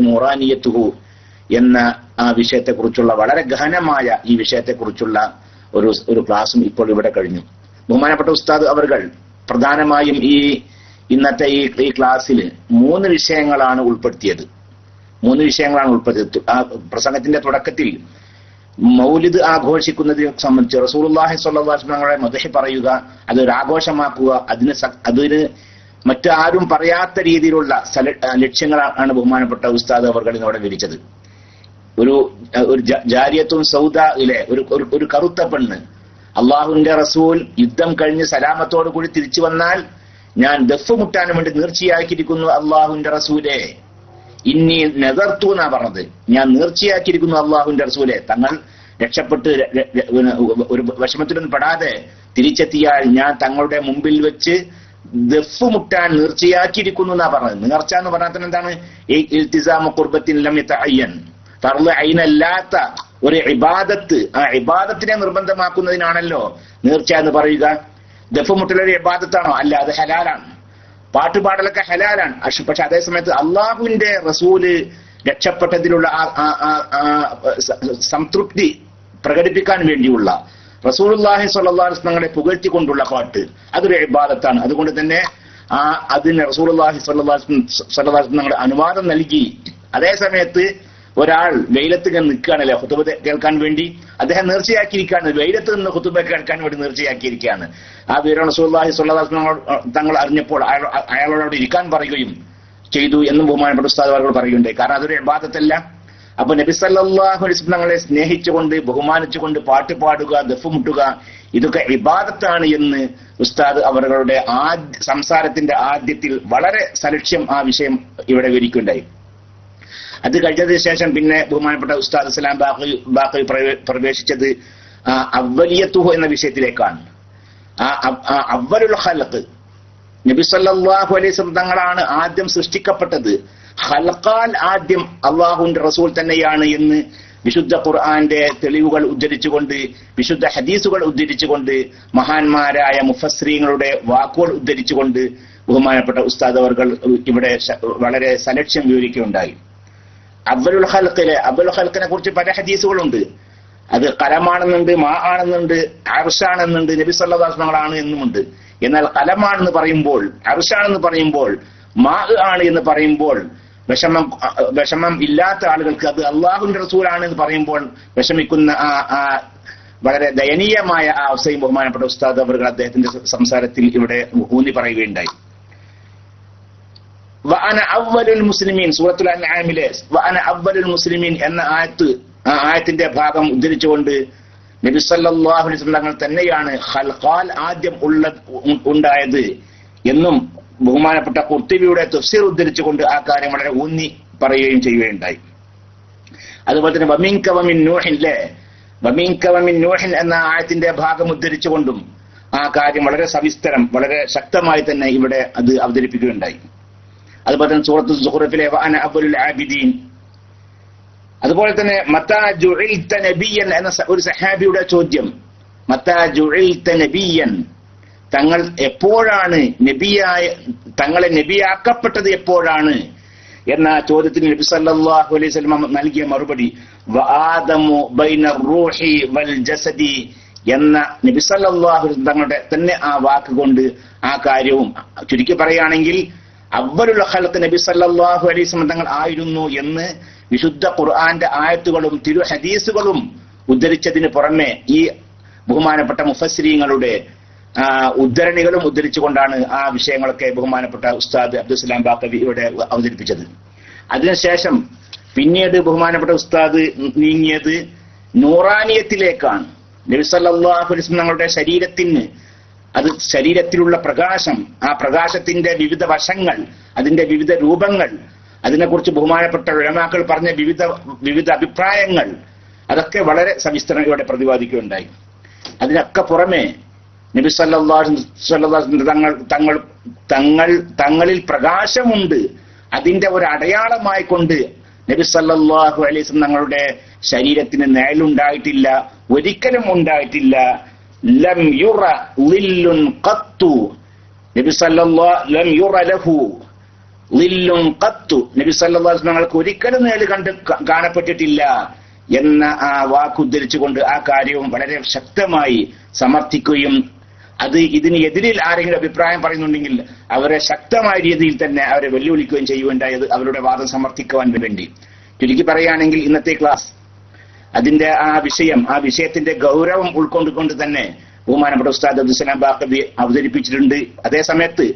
നൂറാനിയത്തുഹു എന്ന ആ വിഷയത്തെക്കുറിച്ചുള്ള വളരെ ഗഹനമായ ഈ വിഷയത്തെക്കുറിച്ചുള്ള ഒരു ക്ലാസും ഇപ്പോൾ ഇവിടെ കഴിഞ്ഞു. ബഹുമാനപ്പെട്ട ഉസ്താദ് അവർകൾ പ്രധാനമായും ഇന്നത്തെ ഈ ക്ലാസ്സിൽ 3 വിഷയങ്ങളാണ് ഉൾപ്പെടുത്തിയത്. ആ പ്രസംഗത്തിന്റെ തുടക്കത്തിൽ മൗലിദ് ആഘോഷിക്കുന്നതിനെ സംബന്ധിച്ച് റസൂലുള്ളാഹി സ്വല്ലല്ലാഹു അലൈഹി വസല്ലമയുടെ മദ്ഹ് പറയുക, അതൊരു ആഘോഷമാക്കുക, അതിന് മറ്റാരും പറയാത്ത രീതിയിലുള്ള ലക്ഷ്യങ്ങളാണ് ബഹുമാനപ്പെട്ട ഉസ്താദ് അവർകൾ ഇവിടെ വിരിച്ചത്. ഒരു ജാരിയത്തുൻ സൗദയിലെ ഒരു കറുത്ത പെണ്ണ് അള്ളാഹുവിന്റെ റസൂൽ യുദ്ധം കഴിഞ്ഞ് സലാമത്തോടു കൂടി തിരിച്ചു വന്നാൽ ഞാൻ ദഫ് മുട്ടാനും വേണ്ടി നേർച്ചയാക്കിയിരിക്കുന്നു അള്ളാഹുവിന്റെ റസൂലെ, ഇന്നി നെതർത്തു എന്നാ പറഞ്ഞത്, ഞാൻ നേർച്ചയാക്കിയിരിക്കുന്നു അള്ളാഹുവിന്റെ റസൂലെ, തങ്ങൾ രക്ഷപ്പെട്ട് ഒരു വിഷമത്തിലൊന്നും പെടാതെ തിരിച്ചെത്തിയാൽ ഞാൻ തങ്ങളുടെ മുമ്പിൽ വെച്ച് ദഫ് മുട്ടാൻ നേർച്ചയാക്കിയിരിക്കുന്നു എന്നാ പറഞ്ഞത്. നേർച്ച എന്ന് പറഞ്ഞാൽ എന്താണ്? ഇൽത്തിസാമു ഖുർബത്തിൻ ലം യതഅയ്യൻ, ഫർള് ഐനല്ലാത്ത ഒരു ഇബാദത്ത്, ആ ഇബാദത്തിനെ നിർബന്ധമാക്കുന്നതിനാണല്ലോ നേർച്ച എന്ന് പറയുക. ദഫ് മുട്ടലൊരു ഇബാദത്താണോ? അല്ല, അത് ഹലാലാണ്. പാട്ടുപാടലൊക്കെ ഹലാലാണ്. പക്ഷെ അതേസമയത്ത് അള്ളാഹുവിന്റെ റസൂല് രക്ഷപ്പെട്ടതിലുള്ള സംതൃപ്തി പ്രകടിപ്പിക്കാൻ വേണ്ടിയുള്ള റസൂലുള്ളാഹി സ്വല്ലല്ലാഹു അലൈഹി വസല്ലമയെ പുകഴ്ത്തിക്കൊണ്ടുള്ള പാട്ട് അതൊരു ഇബാദത്താണ്. അതുകൊണ്ട് തന്നെ അതിന് റസൂലുള്ളാഹി സ്വല്ലല്ലാഹു അലൈഹി വസല്ലം അനുവാദം നൽകി. അതേ സമയത്ത് ഒരാൾ വെയിലത്ത് നിൽക്കുകയാണല്ലേ ഖുതുബ കേൾക്കാൻ വേണ്ടി, അദ്ദേഹം നേർച്ചയാക്കിയിരിക്കുകയാണ്, വെയിലത്ത് നിന്ന് ഖുതുബ കേൾക്കാൻ വേണ്ടി നേർച്ചയാക്കിയിരിക്കുകയാണ്. ആ വിവരം റസൂലുള്ളാഹി സ്വല്ലല്ലാഹു അലൈഹി വസല്ലം തങ്ങൾ അറിഞ്ഞപ്പോൾ അയാളോട് അവിടെ ഇരിക്കാൻ പറയുകയും ചെയ്തു എന്നും ബഹുമാനപ്പെട്ട ഉസ്താദ് അവർ പറയുകയുണ്ടായി. കാരണം അതൊരു ഇബാദത്തല്ല. അപ്പൊ നബി സല്ലല്ലാഹു അലൈഹി വസല്ലം തങ്ങളെ സ്നേഹിച്ചുകൊണ്ട് ബഹുമാനിച്ചുകൊണ്ട് പാട്ട് പാടുക, ദഫ് മുട്ടുക, ഇതൊക്കെ ഇബാദത്താണ് എന്ന് ഉസ്താദ് അവരുടെ സംസാരത്തിന്റെ ആദ്യത്തിൽ വളരെ സലക്ഷ്യം ആ വിഷയം ഇവിടെ വിവരിക്കുകയുണ്ടായി. അത് കഴിഞ്ഞതിന് ശേഷം പിന്നെ ബഹുമാനപ്പെട്ട ഉസ്താദ് സലാം ബാഖി പ്രവേശിച്ചത് അവ്വലിയത്തുഹു എന്ന വിഷയത്തിലേക്കാണ്. അവ്വലുൽ ഖൽഖ്, നബി സല്ലല്ലാഹു അലൈഹി വസല്ലം തങ്ങളാണ് ആദ്യം സൃഷ്ടിക്കപ്പെട്ടത്. ഖൽഖാൽ ആദ്യം അള്ളാഹുവിന്റെ റസൂൽ തന്നെയാണ് എന്ന് വിശുദ്ധ ഖുർആന്റെ തെളിവുകൾ ഉദ്ധരിച്ചുകൊണ്ട്, വിശുദ്ധ ഹദീസുകൾ ഉദ്ധരിച്ചുകൊണ്ട്, മഹാന്മാരായ മുഫസ്സിരീങ്ങളുടെ വാക്കുകൾ ഉദ്ധരിച്ചുകൊണ്ട് ബഹുമാനപ്പെട്ട ഉസ്താദ് അവർകൾ ഇവിടെ വളരെ സലക്ഷ്യം വിവരിക്കുകയുണ്ടായി. അവ്വലുൽ ഖൽഖിനെ കുറിച്ച് പല ഹദീസുകളുണ്ട്. അത് കലമാണെന്നുണ്ട്, മാ ആണെന്നുണ്ട്, അർശാണെന്നുണ്ട്, നബി സല്ലല്ലാഹു അലൈഹി വസല്ലം ആണ് എന്നുമുണ്ട്. എന്നാൽ കലമാണെന്ന് പറയുമ്പോൾ, അർശാണെന്ന് പറയുമ്പോൾ, മാ ആണ് എന്ന് പറയുമ്പോൾ വിഷമം ഇല്ലാത്ത ആളുകൾക്ക് അത് അള്ളാഹുവിന്റെ റസൂലാണ് എന്ന് പറയുമ്പോൾ വിഷമിക്കുന്ന വളരെ ദയനീയമായ ആ അവസ്ഥയും ബഹുമാനപ്പെട്ട ഉസ്താദ് അവർ അദ്ദേഹത്തിന്റെ സംസാരത്തിൽ ഇവിടെ ഊന്നി പറയുകയുണ്ടായി. വഅന അവ്വലുൽ മുസ്ലിമീൻ, സൂറത്തുൽ അൻആമിലെ വഅന അവ്വലുൽ മുസ്ലിമീൻ എന്ന ആയത്തിന്റെ ഭാഗം ഉദ്ധരിച്ചുകൊണ്ട് നബി സല്ലല്ലാഹു അലൈഹി വസല്ലം തങ്ങൾ തന്നെയാണ് ഖൽഖാൽ ആദ്യം ഉണ്ടായത് എന്നും ബഹുമാനപ്പെട്ട ഖുർത്തുബിയുടെ തഫ്സീർ ഉദ്ധരിച്ചുകൊണ്ട് ആ കാര്യം വളരെ ഊന്നി പറയുകയും ചെയ്യുകയുണ്ടായി. അതുപോലെ തന്നെ വമിൻക വമിൻ നൂഹിൻ എന്ന ആയത്തിന്റെ ഭാഗം ഉദ്ധരിച്ചുകൊണ്ടും ആ കാര്യം വളരെ സവിസ്തരം, വളരെ ശക്തമായി തന്നെ ഇവിടെ അത് അവതരിപ്പിക്കുകയുണ്ടായി. അതുപോലെ തന്നെ സൂറത്തുൽ സുഖ്റഫിലെ വഅന അവ്വലുൽ ആബിദീൻ, അതുപോലെ തന്നെ മത്താ ജുഇൽത നബിയ്യൻ എന്ന ഒരു സഹാബിയുടെ ചോദ്യം, മത്താ ജുഇൽത നബിയ്യൻ, തങ്ങൾ എപ്പോഴാണ് തങ്ങളെ നബിയാക്കപ്പെട്ടത് എപ്പോഴാണ് എന്ന ചോദ്യത്തിന് നബി സല്ലല്ലാഹു അലൈഹി വസല്ലം നൽകിയ മറുപടി വആദമു ബൈന റൂഹി വൽ ജസദി എന്ന നബി സല്ലല്ലാഹു അലൈഹി വസല്ലം തങ്ങളുടെ തന്നെ ആ വാക്കുകൊണ്ട് ആ കാര്യവും ചുരുക്കി പറയുകയാണെങ്കിൽ അവ്വലുൽ ഖൽഖ് നബി സല്ലല്ലാഹു അലൈഹി വസല്ലം തങ്ങൾ ആയിരുന്നു എന്ന് വിശുദ്ധ ഖുർആന്റെ ആയത്തുകളും തിരു ഹദീസുകളും ഉദ്ധരിച്ചതിന് പുറമെ ഈ ബഹുമാനപ്പെട്ട മുഫസ്സിരീങ്ങളുടെ ഉദ്ധരണികളും ഉദ്ധരിച്ചുകൊണ്ടാണ് ആ വിഷയങ്ങളൊക്കെ ബഹുമാനപ്പെട്ട ഉസ്താദ് അബ്ദുസ്സലാം ബാഖവി ഇവിടെ അവതരിപ്പിച്ചത്. അതിനുശേഷം പിന്നീട് ബഹുമാനപ്പെട്ട ഉസ്താദ് നീങ്ങിയത് നൂറാനിയത്തിലേക്കാണ്. നബി സല്ലല്ലാഹു അലൈഹി വസല്ലം തങ്ങളുടെ ശരീരത്തിലുള്ള പ്രകാശം, ആ പ്രകാശത്തിന്റെ വിവിധ വശങ്ങൾ, അതിന്റെ വിവിധ രൂപങ്ങൾ, അതിനെക്കുറിച്ച് ബഹുമാനപ്പെട്ട ഉലമാക്കൾ പറഞ്ഞ വിവിധ അഭിപ്രായങ്ങൾ, അതൊക്കെ വളരെ സവിസ്തരം ഇവിടെ പ്രതിപാദിക്കുകയുണ്ടായി. അതിനൊക്കെ പുറമെ നബി സല്ലല്ലാഹു അലൈഹി വസല്ലം തങ്ങളിൽ പ്രകാശമുണ്ട്, അതിന്റെ ഒരു അടയാളമായി കൊണ്ട് നബി സല്ലല്ലാഹു അലൈഹി വസല്ലം തങ്ങളുടെ ശരീരത്തിന് നിഴലുണ്ടായിട്ടില്ല, ഒരിക്കലും ഉണ്ടായിട്ടില്ല. ലം യുറ ളില്ലുൻ ഖത്തു, നബി സല്ലല്ലാഹു ലം യുറ ലഹു ളില്ലും ഖത്തു, നബി സല്ലല്ലാഹു അലൈഹി വസല്ലം തങ്ങൾക്ക് ഒരിക്കലും നിഴൽ കാണപ്പെട്ടിട്ടില്ല എന്ന ആ വാക്കുദ്ധരിച്ചുകൊണ്ട് ആ കാര്യവും വളരെ ശക്തമായി സമർത്ഥിക്കുകയും ഇതിന് എതിരിൽ ആരെങ്കിലും അഭിപ്രായം പറയുന്നുണ്ടെങ്കിൽ അവരെ ശക്തമായ രീതിയിൽ തന്നെ അവരെ വെല്ലുവിളിക്കുകയും ചെയ്യുകയുണ്ടായത് അവരുടെ വാദം സമർത്ഥിക്കുവാൻ വേണ്ടി. ചുരുക്കി പറയുകയാണെങ്കിൽ ഇന്നത്തെ ക്ലാസ് അതിന്റെ ആ വിഷയത്തിന്റെ ഗൗരവം ഉൾക്കൊണ്ടുകൊണ്ട് തന്നെ ബഹുമാനപ്പെട്ട ഉസ്താദ് അബ്ദുസ്സലാം ബാഖവി അവതരിപ്പിച്ചിട്ടുണ്ട്. അതേ സമയത്ത്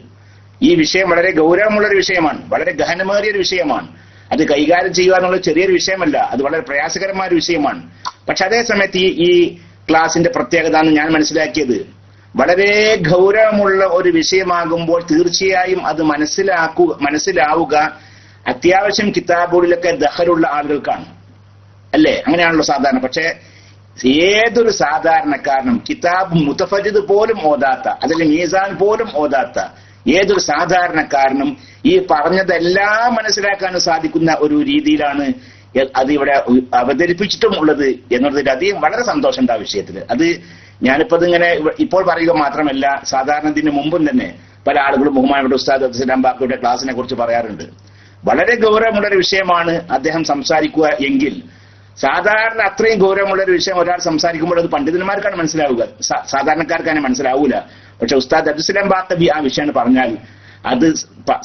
ഈ വിഷയം വളരെ ഗൗരവമുള്ളൊരു വിഷയമാണ്, വളരെ ഗഹനമേറിയ ഒരു വിഷയമാണ്. അത് കൈകാര്യം ചെയ്യുക എന്നുള്ള ചെറിയൊരു വിഷയമല്ല, അത് വളരെ പ്രയാസകരമായ ഒരു വിഷയമാണ്. പക്ഷെ അതേ സമയത്ത് ഈ ക്ലാസിന്റെ പ്രത്യേകത എന്ന് ഞാൻ മനസ്സിലാക്കിയത്, വളരെ ഗൗരവമുള്ള ഒരു വിഷയമാകുമ്പോൾ തീർച്ചയായും അത് മനസ്സിലാവുക അത്യാവശ്യം കിതാബുകളിലൊക്കെ ദഖലുള്ള ആളുകൾക്കാണ്, അല്ലേ? അങ്ങനെയാണല്ലോ സാധാരണ. പക്ഷെ ഏതൊരു സാധാരണക്കാരനും കിതാബ് മുതഫരിദ് പോലും ഓതാത്ത, അതിൽ മീസാൻ പോലും ഓതാത്ത ഏതൊരു സാധാരണക്കാരനും ഈ പറഞ്ഞതെല്ലാം മനസ്സിലാക്കാനും സാധിക്കുന്ന ഒരു രീതിയിലാണ് അത് ഇവിടെ അവതരിപ്പിച്ചിട്ടും ഉള്ളത് എന്നുള്ളതിൽ അധികം വളരെ സന്തോഷമുണ്ട് ആ വിഷയത്തിൽ. അത് ഞാനിപ്പോ ഇതിങ്ങനെ ഇപ്പോൾ പറയുക മാത്രമല്ല, സാധാരണ ഇതിന് മുമ്പും തന്നെ പല ആളുകളും ബഹുമാനപ്പെട്ട ഉസ്താദ് അബ്ദുസ്സലാം ബാഖവിയുടെ ക്ലാസിനെ കുറിച്ച് പറയാറുണ്ട്. വളരെ ഗൗരവമുള്ളൊരു വിഷയമാണ് അദ്ദേഹം സംസാരിക്കുക എങ്കിൽ, സാധാരണ അത്രയും ഗൗരവമുള്ളൊരു വിഷയം ഒരാൾ സംസാരിക്കുമ്പോൾ അത് പണ്ഡിതന്മാർക്കാണ് മനസ്സിലാവുക, സാധാരണക്കാർക്കാണ് മനസ്സിലാവൂല. പക്ഷെ ഉസ്താദ് അബ്ദുസ്സലാം ബാഖവി ആ വിഷയം പറഞ്ഞാൽ അത്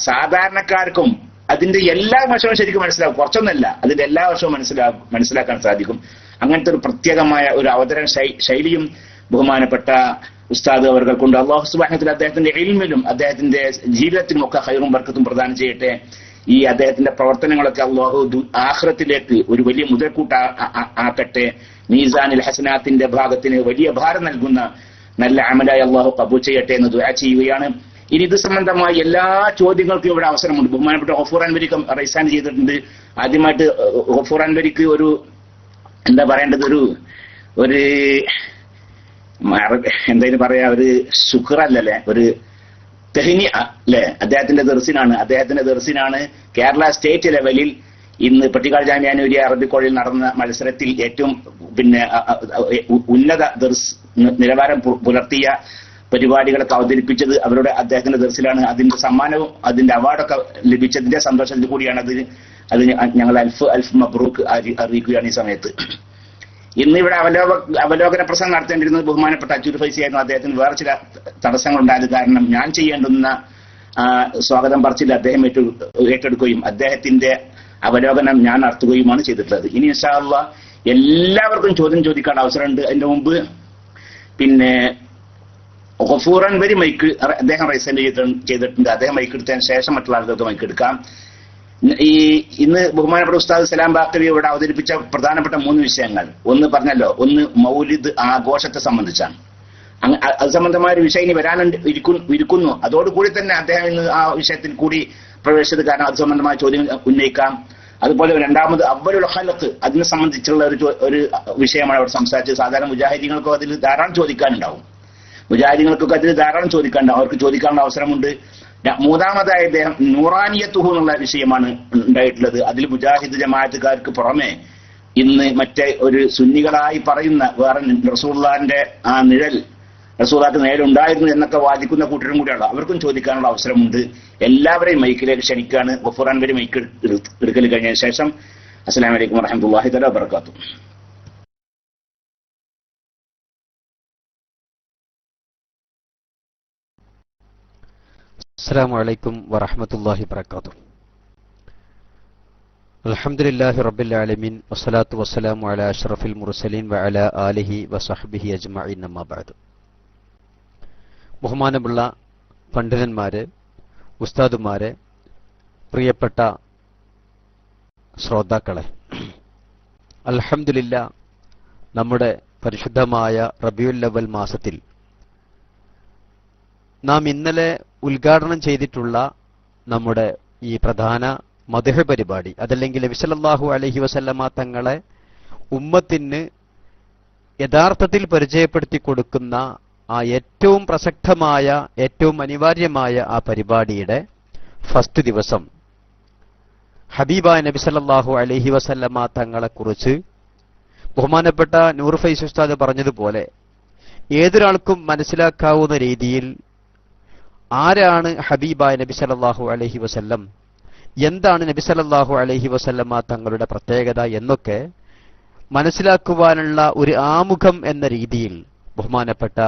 സാധാരണക്കാർക്കും അതിന്റെ എല്ലാ വശവും ശരിക്കും മനസ്സിലാവും, കുറച്ചൊന്നല്ല, അതിന്റെ എല്ലാ വശവും മനസ്സിലാക്കാൻ സാധിക്കും. അങ്ങനത്തെ ഒരു പ്രത്യേകമായ ഒരു അവതരണ ശൈലിയും ബഹുമാനപ്പെട്ട ഉസ്താദ് അവർക്കുണ്ട്. അല്ലാഹു സുബ്ഹാനഹു വ തആല അദ്ദേഹത്തിന്റെ ഇൽമിലും അദ്ദേഹത്തിന്റെ ജീവിതത്തിലും ഒക്കെ ഖൈറും ബർക്കത്തും പ്രദാനം ചെയ്യട്ടെ. ഈ അദ്ദേഹത്തിന്റെ പ്രവർത്തനങ്ങളൊക്കെ അല്ലാഹു ആഖിറത്തിലേക്ക് ഒരു വലിയ മുതൽക്കൂട്ട് ആക്കട്ടെ. മീസാനിൽ ഹസനാത്തിന്റെ ഭാഗത്തിന് വലിയ ഭാരം നൽകുന്ന നല്ല അമലായി അല്ലാഹു ഖബൂൽ ചെയ്യട്ടെ എന്ന് ദുആ ചെയ്യുകയാണ്. ഇനി ഇത് സംബന്ധമായി എല്ലാ ചോദ്യങ്ങൾക്കും ഇവിടെ അവസരമുണ്ട്. ബഹുമാനപ്പെട്ട ഗഫൂർ അൻവരിക്ക് റൈസാൻ ചെയ്തിട്ടുണ്ട്. ആദ്യമായിട്ട് ഗഫൂർ അൻവരിക്ക് ഒരു എന്താ പറയേണ്ടത്, ഒരു എന്തായാലും പറയാ, ഒരു ശുക്രല്ലേ, ഒരു തെഹ്നി അല്ലെ, അദ്ദേഹത്തിന്റെ ദർസിനാണ് കേരള സ്റ്റേറ്റ് ലെവലിൽ ഇന്ന് പട്ടിക്കാട് ജാമിഅ നൂരിയ അറബി കോളേജിൽ നടന്ന മത്സരത്തിൽ ഏറ്റവും ഉന്നത ദർസ് നിലവാരം പുലർത്തിയ പരിപാടികളൊക്കെ അവതരിപ്പിച്ചത് അദ്ദേഹത്തിന്റെ ദർസിലാണ്. അതിന്റെ സമ്മാനവും അതിന്റെ അവാർഡൊക്കെ ലഭിച്ചതിന്റെ സന്തോഷത്തിൽ കൂടിയാണ് അത് ഞങ്ങൾ അൽഫ് മബ്രൂക്ക് അറിയിക്കുകയാണ് ഈ സമയത്ത്. ഇന്ന് ഇവിടെ അവലോകന പ്രസംഗം നടത്തേണ്ടിരുന്നത് ബഹുമാനപ്പെട്ട അജൂർ ഫൈസി ആയിരുന്നു. അദ്ദേഹത്തിന് വേറെ ചില തടസ്സങ്ങൾ ഉണ്ടായത് കാരണം ഞാൻ ചെയ്യേണ്ടുന്ന സ്വാഗതം പറച്ചിൽ അദ്ദേഹം ഏറ്റെടുക്കുകയും അദ്ദേഹത്തിന്റെ അവലോകനം ഞാൻ നടത്തുകയുമാണ് ചെയ്തിട്ടുള്ളത്. ഇനി ഇൻഷാ അല്ലാഹ് എല്ലാവർക്കും ചോദ്യം ചോദിക്കാൻ അവസരമുണ്ട്. അതിന്റെ മുമ്പ് ഗഫൂർ അൻവരി മൈക്ക് അദ്ദേഹം റൈസൻ ചെയ്തിട്ടുണ്ട്. അദ്ദേഹം മൈക്ക് എടുത്തതിന് ശേഷം മറ്റുള്ള ആളുകൾക്ക് മൈക്ക് എടുക്കാം. ഇന്ന് ബഹുമാനപ്പെട്ട ഉസ്താദ് സലാം ബാഖവി ഇവിടെ അവതരിപ്പിച്ച പ്രധാനപ്പെട്ട 3 വിഷയങ്ങൾ, ഒന്ന് പറഞ്ഞല്ലോ, ഒന്ന് മൗലിദ് ആഘോഷത്തെ സംബന്ധിച്ചാണ്. അത് സംബന്ധമായ ഒരു വിഷയം ഇനി ഇരിക്കുന്നു. അതോടുകൂടി തന്നെ അദ്ദേഹം ഇന്ന് ആ വിഷയത്തിൽ കൂടി പ്രവേശിച്ചത് കാരണം അത് സംബന്ധമായ ചോദ്യം ഉന്നയിക്കാം. അതുപോലെ രണ്ടാമത് അവ്വലുൽ ഖൽഖ്, അതിനെ സംബന്ധിച്ചുള്ള ഒരു വിഷയമാണ് അവിടെ സംസാരിച്ചത്. സാധാരണ മുജാഹിദീങ്ങൾക്കും അതിൽ ധാരാളം ചോദിക്കാനുണ്ടാവും, അവർക്ക് ചോദിക്കാനുള്ള അവസരമുണ്ട്. മൂന്നാമതായി അദ്ദേഹം നൂറാനിയത്തുഹു എന്നുള്ള വിഷയമാണ് ഉണ്ടായിട്ടുള്ളത്. അതിൽ മുജാഹിദ് ജമാഅത്തുകാർക്ക് പുറമെ ഇന്ന് മറ്റേ ഒരു സുന്നികളായി പറയുന്ന വേറെ റസൂലുള്ളാഹിന്റെ ആ റസൂലുള്ളാഹിക്ക് നിഴലുണ്ടായിരുന്നു എന്നൊക്കെ വാദിക്കുന്ന കൂട്ടരും കൂടിയാണ്. അവർക്കും ചോദിക്കാനുള്ള അവസരമുണ്ട്. എല്ലാവരെയും മൈക്കിലേക്ക് ക്ഷണിക്കുകയാണ്. ഗഫൂർ അൻവരി മൈക്ക് എടുക്കൽ കഴിഞ്ഞതിന് ശേഷം. അസ്സലാമു അലൈക്കും വറഹ്മത്തുള്ളാഹി തആല വബറകാതുഹു. അസ്സലാമു അലൈക്കും വറഹ്മത്തുള്ളാഹി വബറകാതുഹു. അൽഹംദുലില്ലാഹി റബ്ബിൽ ആലമീൻ വസ്സലാത്തു വസ്സലാമു അലാ അഷ്റഫിൽ മുർസലീൻ വഅലാ ആലിഹി വസഹ്ബിഹി അജ്മഈൻ. അമ്മാ ബഅദ്. ബഹുമാനമുള്ള പണ്ഡിതന്മാരെ, ഉസ്താദുമാരെ, പ്രിയപ്പെട്ട ശ്രോതാക്കളെ, അൽഹംദുലില്ലാ നമ്മുടെ പരിശുദ്ധമായ റബീഉൽ അവ്വൽ മാസത്തിൽ നാം ഇന്നലെ ഉദ്ഘാടനം ചെയ്തിട്ടുള്ള നമ്മുടെ ഈ പ്രധാന മദ്ഹ് പരിപാടി, അതല്ലെങ്കിൽ നബി സല്ലല്ലാഹു അലൈഹി വസല്ലമ തങ്ങളെ ഉമ്മത്തിന് യഥാർത്ഥത്തിൽ പരിചയപ്പെടുത്തി കൊടുക്കുന്ന ആ ഏറ്റവും പ്രസക്തമായ, ഏറ്റവും അനിവാര്യമായ ആ പരിപാടിയുടെ ഫസ്റ്റ് ദിവസം ഹബീബായ നബി സല്ലല്ലാഹു അലൈഹി വസല്ലമ തങ്ങളെക്കുറിച്ച് ബഹുമാനപ്പെട്ട നൂർ ഫൈസി ഉസ്താദ് പറഞ്ഞതുപോലെ ഏതൊരാൾക്കും മനസ്സിലാക്കാവുന്ന രീതിയിൽ ആരാണ് ഹബീബായ നബി സല്ലല്ലാഹു അലൈഹി വസല്ലം, എന്താണ് നബി സല്ലല്ലാഹു അലൈഹി വസല്ലമ തങ്ങളുടെ പ്രത്യേകത എന്നൊക്കെ മനസ്സിലാക്കുവാനുള്ള ഒരു ആമുഖം എന്ന രീതിയിൽ ബഹുമാനപ്പെട്ട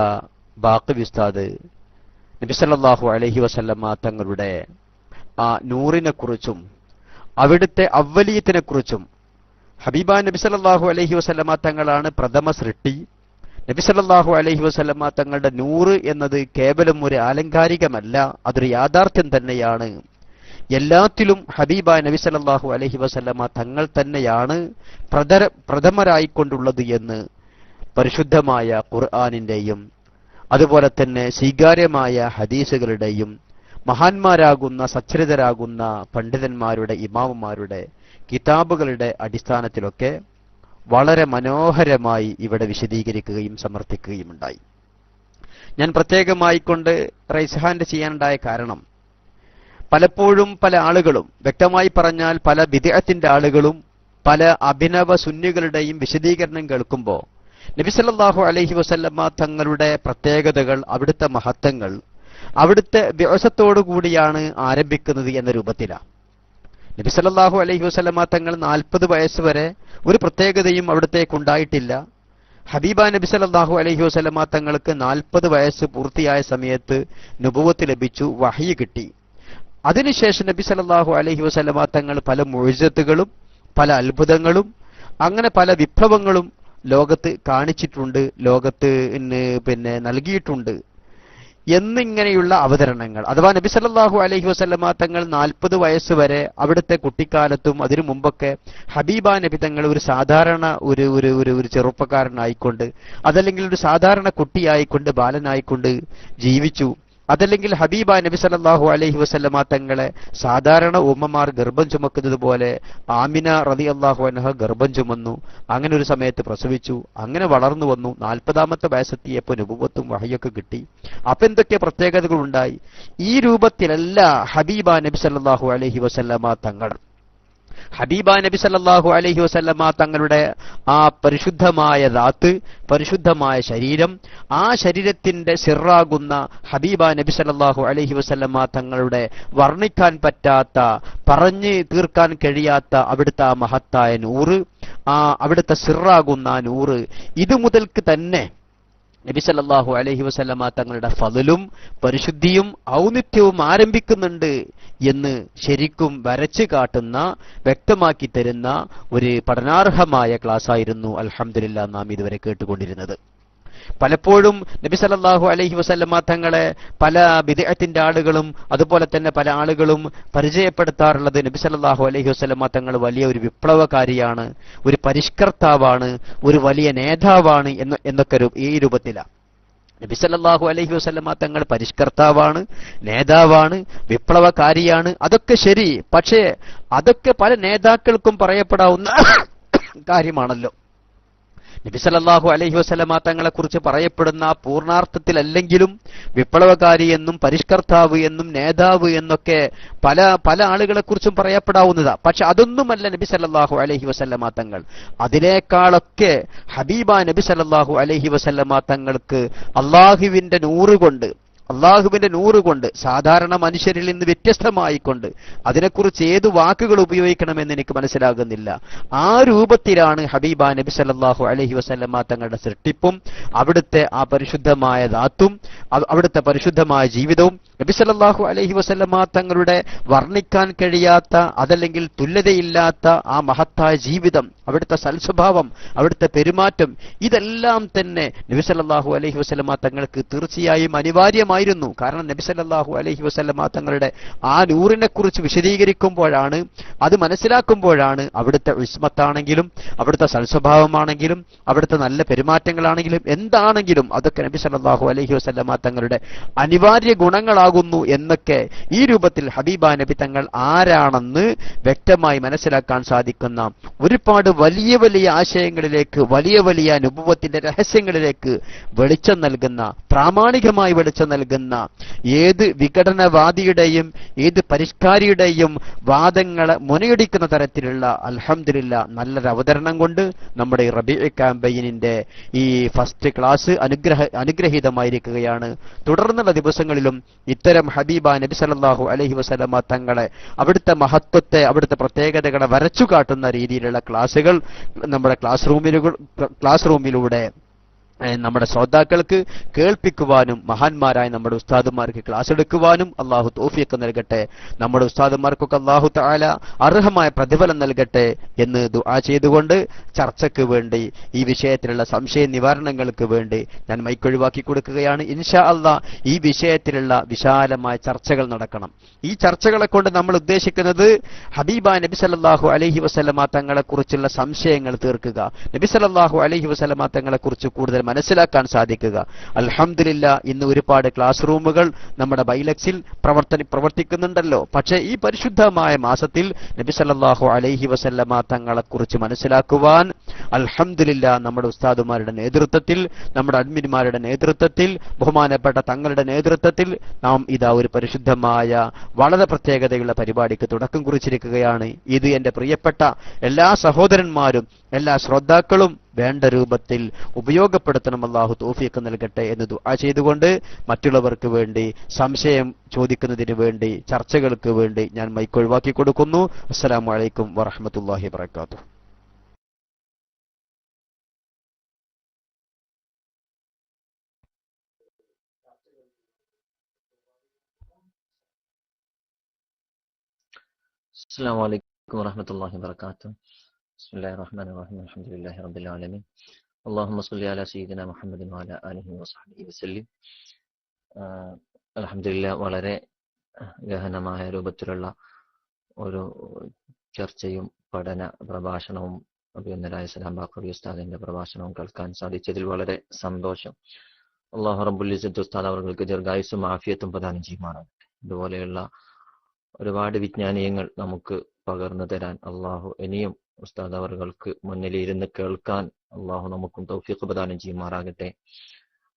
ബാഖവി ഉസ്താദ് നബി സല്ലല്ലാഹു അലൈഹി വസല്ലമ തങ്ങളുടെ ആ നൂറിനെ കുറിച്ചും അവിടുത്തെ അവ്വലിയത്തിനെ കുറിച്ചും, ഹബീബ നബി സല്ലല്ലാഹു അലൈഹി വസല്ലമ തങ്ങളാണ് പ്രഥമ സൃഷ്ടി, നബി സല്ലല്ലാഹു അലൈഹി വസല്ലമ തങ്ങളുടെ നൂറ് എന്നത് കേവലം ഒരു ആലങ്കാരികമല്ല, അതൊരു യാഥാർത്ഥ്യം തന്നെയാണ്, എല്ലാത്തിലും ഹബീബ നബി സല്ലല്ലാഹു അലൈഹി വസല്ലമ തങ്ങൾ തന്നെയാണ് പ്രഥമരായിക്കൊണ്ടുള്ളത് എന്ന് പരിശുദ്ധമായ ഖുർആനിന്റെയും അതുപോലെ തന്നെ സ്വീകാര്യമായ ഹദീസുകളുടെയും മഹാന്മാരാകുന്ന സച്ചരിതരാകുന്ന പണ്ഡിതന്മാരുടെ ഇമാമുമാരുടെ കിതാബുകളുടെ അടിസ്ഥാനത്തിലൊക്കെ വളരെ മനോഹരമായി ഇവിടെ വിശദീകരിക്കുകയും സമർത്ഥിക്കുകയും ഉണ്ടായി. ഞാൻ പ്രത്യേകമായി കൊണ്ട് റൈസ് ഹാൻഡ് ചെയ്യാനുണ്ടായ കാരണം, പലപ്പോഴും പല ആളുകളും, വ്യക്തമായി പറഞ്ഞാൽ പല ബിദ്അത്തിന്റെ ആളുകളും പല അഭിനവ സുന്നികളുടെയും വിശദീകരണം കേൾക്കുമ്പോൾ നബി സല്ലല്ലാഹു അലൈഹി വസല്ലമ തങ്ങളുടെ പ്രത്യേകതകൾ, അവിടുത്തെ മഹത്വങ്ങൾ അവിടുത്തെ ബിഅസത്തോടു കൂടിയാണ് ആരംഭിക്കുന്നത് എന്ന രൂപത്തിലാണ്. നബി സല്ലല്ലാഹു അലൈഹി വസല്ലമ തങ്ങൾ 40 വയസ്സ് വരെ ഒരു പ്രത്യേകതയും അവിടത്തേക്കുണ്ടായിട്ടില്ല. ഹബീബ നബി സല്ലല്ലാഹു അലൈഹി വസല്ലമ തങ്ങൾക്ക് 40 വയസ്സ് പൂർത്തിയായ സമയത്ത് നുബുവത്ത് ലഭിച്ചു, വഹ്യ് കിട്ടി. അതിനുശേഷം നബി സല്ലല്ലാഹു അലൈഹി വസല്ലമ തങ്ങൾ പല മുഅ്ജിസത്തുകളും പല അത്ഭുതങ്ങളും അങ്ങനെ പല വിപ്ലവങ്ങളും ലോകത്ത് കാണിച്ചിട്ടുണ്ട്, ലോകത്ത് നൽകിയിട്ടുണ്ട് എന്നിങ്ങനെയുള്ള അവതരണങ്ങൾ. അഥവാ നബി സല്ലല്ലാഹു അലൈഹി വസല്ലമ തങ്ങൾ 40 വയസ്സ് വരെ അവിടുത്തെ കുട്ടിക്കാലത്തും അതിനു മുമ്പൊക്കെ ഹബീബ നബി തങ്ങൾ ഒരു സാധാരണ ഒരു ചെറുപ്പക്കാരനായിക്കൊണ്ട്, അതല്ലെങ്കിൽ ഒരു സാധാരണ കുട്ടിയായിക്കൊണ്ട്, ബാലനായിക്കൊണ്ട് ജീവിച്ചു. അതല്ലെങ്കിൽ ഹബീബ നബി സല്ലല്ലാഹു അലൈഹി വസല്ലമ തങ്ങളെ സാധാരണ ഉമ്മമാർ ഗർഭം ചുമക്കുന്നത് പോലെ ആമിന റളിയല്ലാഹു അൻഹ ഗർഭം ചുമന്നു, അങ്ങനെ ഒരു സമയത്ത് പ്രസവിച്ചു, അങ്ങനെ വളർന്നു വന്നു. 40ാമത്തെ വയസ്സെത്തിയപ്പോൾ നുബുവത്തും വഹയൊക്കെ കിട്ടി. അപ്പൊ എന്തൊക്കെ പ്രത്യേകതകൾ ഉണ്ടായി? ഈ രൂപത്തിലല്ല ഹബീബ നബി സല്ലല്ലാഹു അലൈഹി വസല്ലമ തങ്ങൾ. ഹബീബ നബി സല്ലല്ലാഹു അലൈഹി വസല്ലമ തങ്ങളുടെ ആ പരിശുദ്ധമായ ദാത്ത്, പരിശുദ്ധമായ ശരീരം, ആ ശരീരത്തിന്റെ സിറാകുന്ന ഹബീബ നബി സല്ലല്ലാഹു അലൈഹി വസല്ലമ തങ്ങളുടെ വർണ്ണിക്കാൻ പറ്റാത്ത, പറഞ്ഞു തീർക്കാൻ കഴിയാത്ത അവിടുത്തെ ആ മഹത്തായ നൂറ്, ആ അവിടുത്തെ സിറാകുന്ന നൂറ്, ഇത് മുതൽക്ക് തന്നെ നബി സല്ലല്ലാഹു അലൈഹി വസല്ലമ തങ്ങളുടെ ഫളലും പരിശുദ്ധിയും ഔന്നിത്യവും ആരംഭിക്കുന്നുണ്ട് എന്ന് ശരിക്കും വരച്ചു കാട്ടുന്ന, വ്യക്തമാക്കി തരുന്ന ഒരു പഠനാർഹമായ ക്ലാസ് ആയിരുന്നു അൽഹംദുലില്ലാഹ് നാം ഇതുവരെ കേട്ടുകൊണ്ടിരുന്നത്. പലപ്പോഴും നബി സല്ലല്ലാഹു അലൈഹി വസല്ലമ തങ്ങളെ പല ബിദ്അത്തിന്റെ ആളുകളും അതുപോലെ തന്നെ പല ആളുകളും പരിചയപ്പെടുത്താറുള്ളത് നബി സല്ലല്ലാഹു അലൈഹി വസല്ലമ തങ്ങൾ വലിയ ഒരു വിപ്ലവകാരിയാണ്, ഒരു പരിഷ്കർത്താവാണ്, ഒരു വലിയ നേതാവാണ് എന്നൊക്കെ ഈ രൂപത്തിലാണ്. നബി സല്ലല്ലാഹു അലൈഹി വസല്ലമ തങ്ങൾ പരിഷ്കർത്താവാണ്, നേതാവാണ്, വിപ്ലവകാരിയാണ്, അതൊക്കെ ശരി. പക്ഷേ അതൊക്കെ പല നേതാക്കൾക്കും പറയപ്പെടാവുന്ന കാര്യമാണല്ലോ. നബി സല്ലല്ലാഹു അലൈഹി വസല്ലമ തങ്ങളെ കുറിച്ച് പറയപ്പെടുന്ന പൂർണാർത്ഥത്തിലല്ലെങ്കിലും വിപ്ലവകാരി എന്നും പരിഷ്കർത്താവ് എന്നും നേതാവ് എന്നൊക്കെ പല ആളുകളെ കുറിച്ചും പറയപ്പെടാവുന്നതാ. പക്ഷെ അതൊന്നുമല്ല നബി സല്ലല്ലാഹു അലൈഹി വസല്ലമ തങ്ങൾ. അതിനേക്കാളൊക്കെ ഹബീബ നബി സല്ലല്ലാഹു അലൈഹി വസല്ലമ തങ്ങൾക്ക് അള്ളാഹുവിന്റെ നൂറ് കൊണ്ട് സാധാരണ മനുഷ്യരിൽ നിന്ന് വ്യത്യസ്തമായിക്കൊണ്ട്, അതിനെക്കുറിച്ച് ഏത് വാക്കുകൾ ഉപയോഗിക്കണമെന്ന് എനിക്ക് മനസ്സിലാകുന്നില്ല, ആ രൂപത്തിലാണ് ഹബീബ നബി സല്ലല്ലാഹു അലൈഹി വസല്ലമ തങ്ങളുടെ സൃഷ്ടിപ്പും അവിടുത്തെ ആ പരിശുദ്ധമായ ദാത്തും അവിടുത്തെ പരിശുദ്ധമായ ജീവിതവും നബി സല്ലല്ലാഹു അലൈഹി വസല്ലമ തങ്ങളുടെ വർണ്ണിക്കാൻ കഴിയാത്ത, അതല്ലെങ്കിൽ തുല്യതയില്ലാത്ത ആ മഹത്തായ ജീവിതം, അവിടുത്തെ സൽസ്വഭാവം, അവിടുത്തെ പെരുമാറ്റം, ഇതെല്ലാം തന്നെ നബി സല്ലല്ലാഹു അലൈഹി വസല്ലമ തങ്ങൾക്ക് തീർച്ചയായും അനിവാര്യമായിരുന്നു. കാരണം നബി സല്ലല്ലാഹു അലൈഹി വസല്ലമ തങ്ങളുടെ ആ നൂറിനെ കുറിച്ച് വിശദീകരിക്കുമ്പോഴാണ്, അത് മനസ്സിലാക്കുമ്പോഴാണ് അവിടുത്തെ ഇസ്മത്താണെങ്കിലും അവിടുത്തെ സൽസ്വഭാവമാണെങ്കിലും അവിടുത്തെ നല്ല പെരുമാറ്റങ്ങളാണെങ്കിലും എന്താണെങ്കിലും അതൊക്കെ നബി സല്ലല്ലാഹു അലൈഹി വസല്ലമ തങ്ങളുടെ അനിവാര്യ ഗുണങ്ങളാകുന്നു എന്നൊക്കെ ഈ രൂപത്തിൽ ഹബീബ നബി തങ്ങൾ ആരാണെന്ന് വ്യക്തമായി മനസ്സിലാക്കാൻ സാധിക്കുന്ന ഒരുപാട് വലിയ വലിയ ആശയങ്ങളിലേക്ക്, വലിയ വലിയ നുബുവത്തിന്റെ രഹസ്യങ്ങളിലേക്ക് വെളിച്ചം നൽകുന്ന, പ്രാമാണികമായി വെളിച്ചം നൽകുന്ന നൽകുന്ന ഏത് വിഘടനവാദിയുടെയും ഏത് പരിഷ്കാരിയുടെയും വാദങ്ങളെ മുനയൊടിക്കുന്ന തരത്തിലുള്ള അൽഹംദുലില്ലാ നല്ലൊരു അവതരണം കൊണ്ട് നമ്മുടെ ഈ റബീഉ ക്യാമ്പയിനിന്റെ ഈ ഫസ്റ്റ് ക്ലാസ് അനുഗ്രഹീതമായിരിക്കുകയാണ്. തുടർന്നുള്ള ദിവസങ്ങളിലും ഇത്തരം ഹബീബ നബി സല്ലല്ലാഹു അലൈഹി വസല്ലമ തങ്ങളെ അവിടുത്തെ മഹത്വത്തെ അവിടുത്തെ പ്രത്യേകതകളെ വരച്ചു കാട്ടുന്ന രീതിയിലുള്ള ക്ലാസുകൾ നമ്മുടെ ക്ലാസ് റൂമിലൂടെ നമ്മുടെ ശ്രോതാക്കൾക്ക് കേൾപ്പിക്കുവാനും മഹാന്മാരായ നമ്മുടെ ഉസ്താദുമാർക്ക് ക്ലാസ് എടുക്കുവാനും അള്ളാഹു തൗഫീഖ് നൽകട്ടെ. നമ്മുടെ ഉസ്താദുമാർക്കൊക്കെ അള്ളാഹു തആല അർഹമായ പ്രതിഫലം നൽകട്ടെ എന്ന് ദുആ ചെയ്തുകൊണ്ട് ചർച്ചയ്ക്ക് വേണ്ടി ഈ വിഷയത്തിലുള്ള സംശയ നിവാരണങ്ങൾക്ക് വേണ്ടി ഞാൻ മൈക്കൊഴിവാക്കി കൊടുക്കുകയാണ്. ഇൻഷാ അള്ളാഹ് ഈ വിഷയത്തിലുള്ള വിശാലമായ ചർച്ചകൾ നടക്കണം. ഈ ചർച്ചകളെ കൊണ്ട് നമ്മൾ ഉദ്ദേശിക്കുന്നത് ഹബീബ നബി സല്ലല്ലാഹു അലൈഹി വസല്ലമ തങ്ങളെ കുറിച്ചുള്ള സംശയങ്ങൾ തീർക്കുക, നബി സല്ലല്ലാഹു അലൈഹി വസല്ലമ തങ്ങളെ കുറിച്ച് കൂടുതൽ മനസ്സിലാക്കാൻ സാധിക്കുക. അൽഹംദുലില്ലാ ഇന്ന് ഒരുപാട് ക്ലാസ് റൂമുകൾ നമ്മുടെ ബൈലക്സിൽ പ്രവർത്തിക്കുന്നുണ്ടല്ലോ. പക്ഷേ ഈ പരിശുദ്ധമായ മാസത്തിൽ നബി സല്ലല്ലാഹു അലൈഹി വസല്ലമ തങ്ങളെ കുറിച്ച് മനസ്സിലാക്കുവാൻ അൽഹംദുലില്ലാ നമ്മുടെ ഉസ്താദുമാരുടെ നേതൃത്വത്തിൽ, നമ്മുടെ അഡ്മിന്മാരുടെ നേതൃത്വത്തിൽ, ബഹുമാനപ്പെട്ട തങ്ങളുടെ നേതൃത്വത്തിൽ നാം ഇതാ ഒരു പരിശുദ്ധമായ വളരെ പ്രത്യേകതയുള്ള പരിപാടിക്ക് തുടക്കം കുറിച്ചിരിക്കുകയാണ്. ഇത് എന്റെ പ്രിയപ്പെട്ട എല്ലാ സഹോദരന്മാരും എല്ലാ ശ്രോതാക്കളും വേണ്ട രൂപത്തിൽ ഉപയോഗപ്പെടുത്തണം. അല്ലാഹു തൗഫീഖ് നൽകട്ടെ എന്ന് ദുആ ചെയ്തുകൊണ്ട് മറ്റുള്ളവർക്ക് വേണ്ടി സംശയം ചോദിക്കുന്നതിന് വേണ്ടി ചർച്ചകൾക്ക് വേണ്ടി ഞാൻ മൈക്ക് ഒഴിവാക്കി കൊടുക്കുന്നു. അസ്സലാമു അലൈക്കും വറഹ്മത്തുള്ളാഹി വബറകാതുഹു. السلام عليكم ورحمة الله وبركاته. بسم الله الرحمن الرحيم. الحمد لله رب العالمين. اللهم صل على سيدنا محمد وعلى آله وصحبه وسلم. അൽഹംദുലില്ലാ വളരെ ഗഹനമായ രൂപത്തിലുള്ള ഒരു ചർച്ചയും പഠന പ്രഭാഷണവും അഭിനന്ദനായ സലാം ബാഖവി ഉസ്താദിന്റെ പ്രഭാഷണവും കേൾക്കാൻ സാധിച്ചതിൽ വളരെ സന്തോഷം. അല്ലാഹു റബ്ബുൽ ഇസ്സത്ത് ഉസ്താദ് അവർക്ക് ദീർഘായുസ്സും ആഫിയത്തും പ്രദാനം ചെയ്യുമാറാകട്ടെ. ഇതുപോലെയുള്ള ഒരുപാട് വിജ്ഞാനീയങ്ങൾ നമുക്ക് പകർന്നു തരാൻ അള്ളാഹു ഇനിയും ഉസ്താദ് അവർക്ക് മുന്നിലിരുന്ന് കേൾക്കാൻ അള്ളാഹു നമുക്കും തൗഫീഖ് പ്രദാനം ചെയ്യുമാറാകട്ടെ.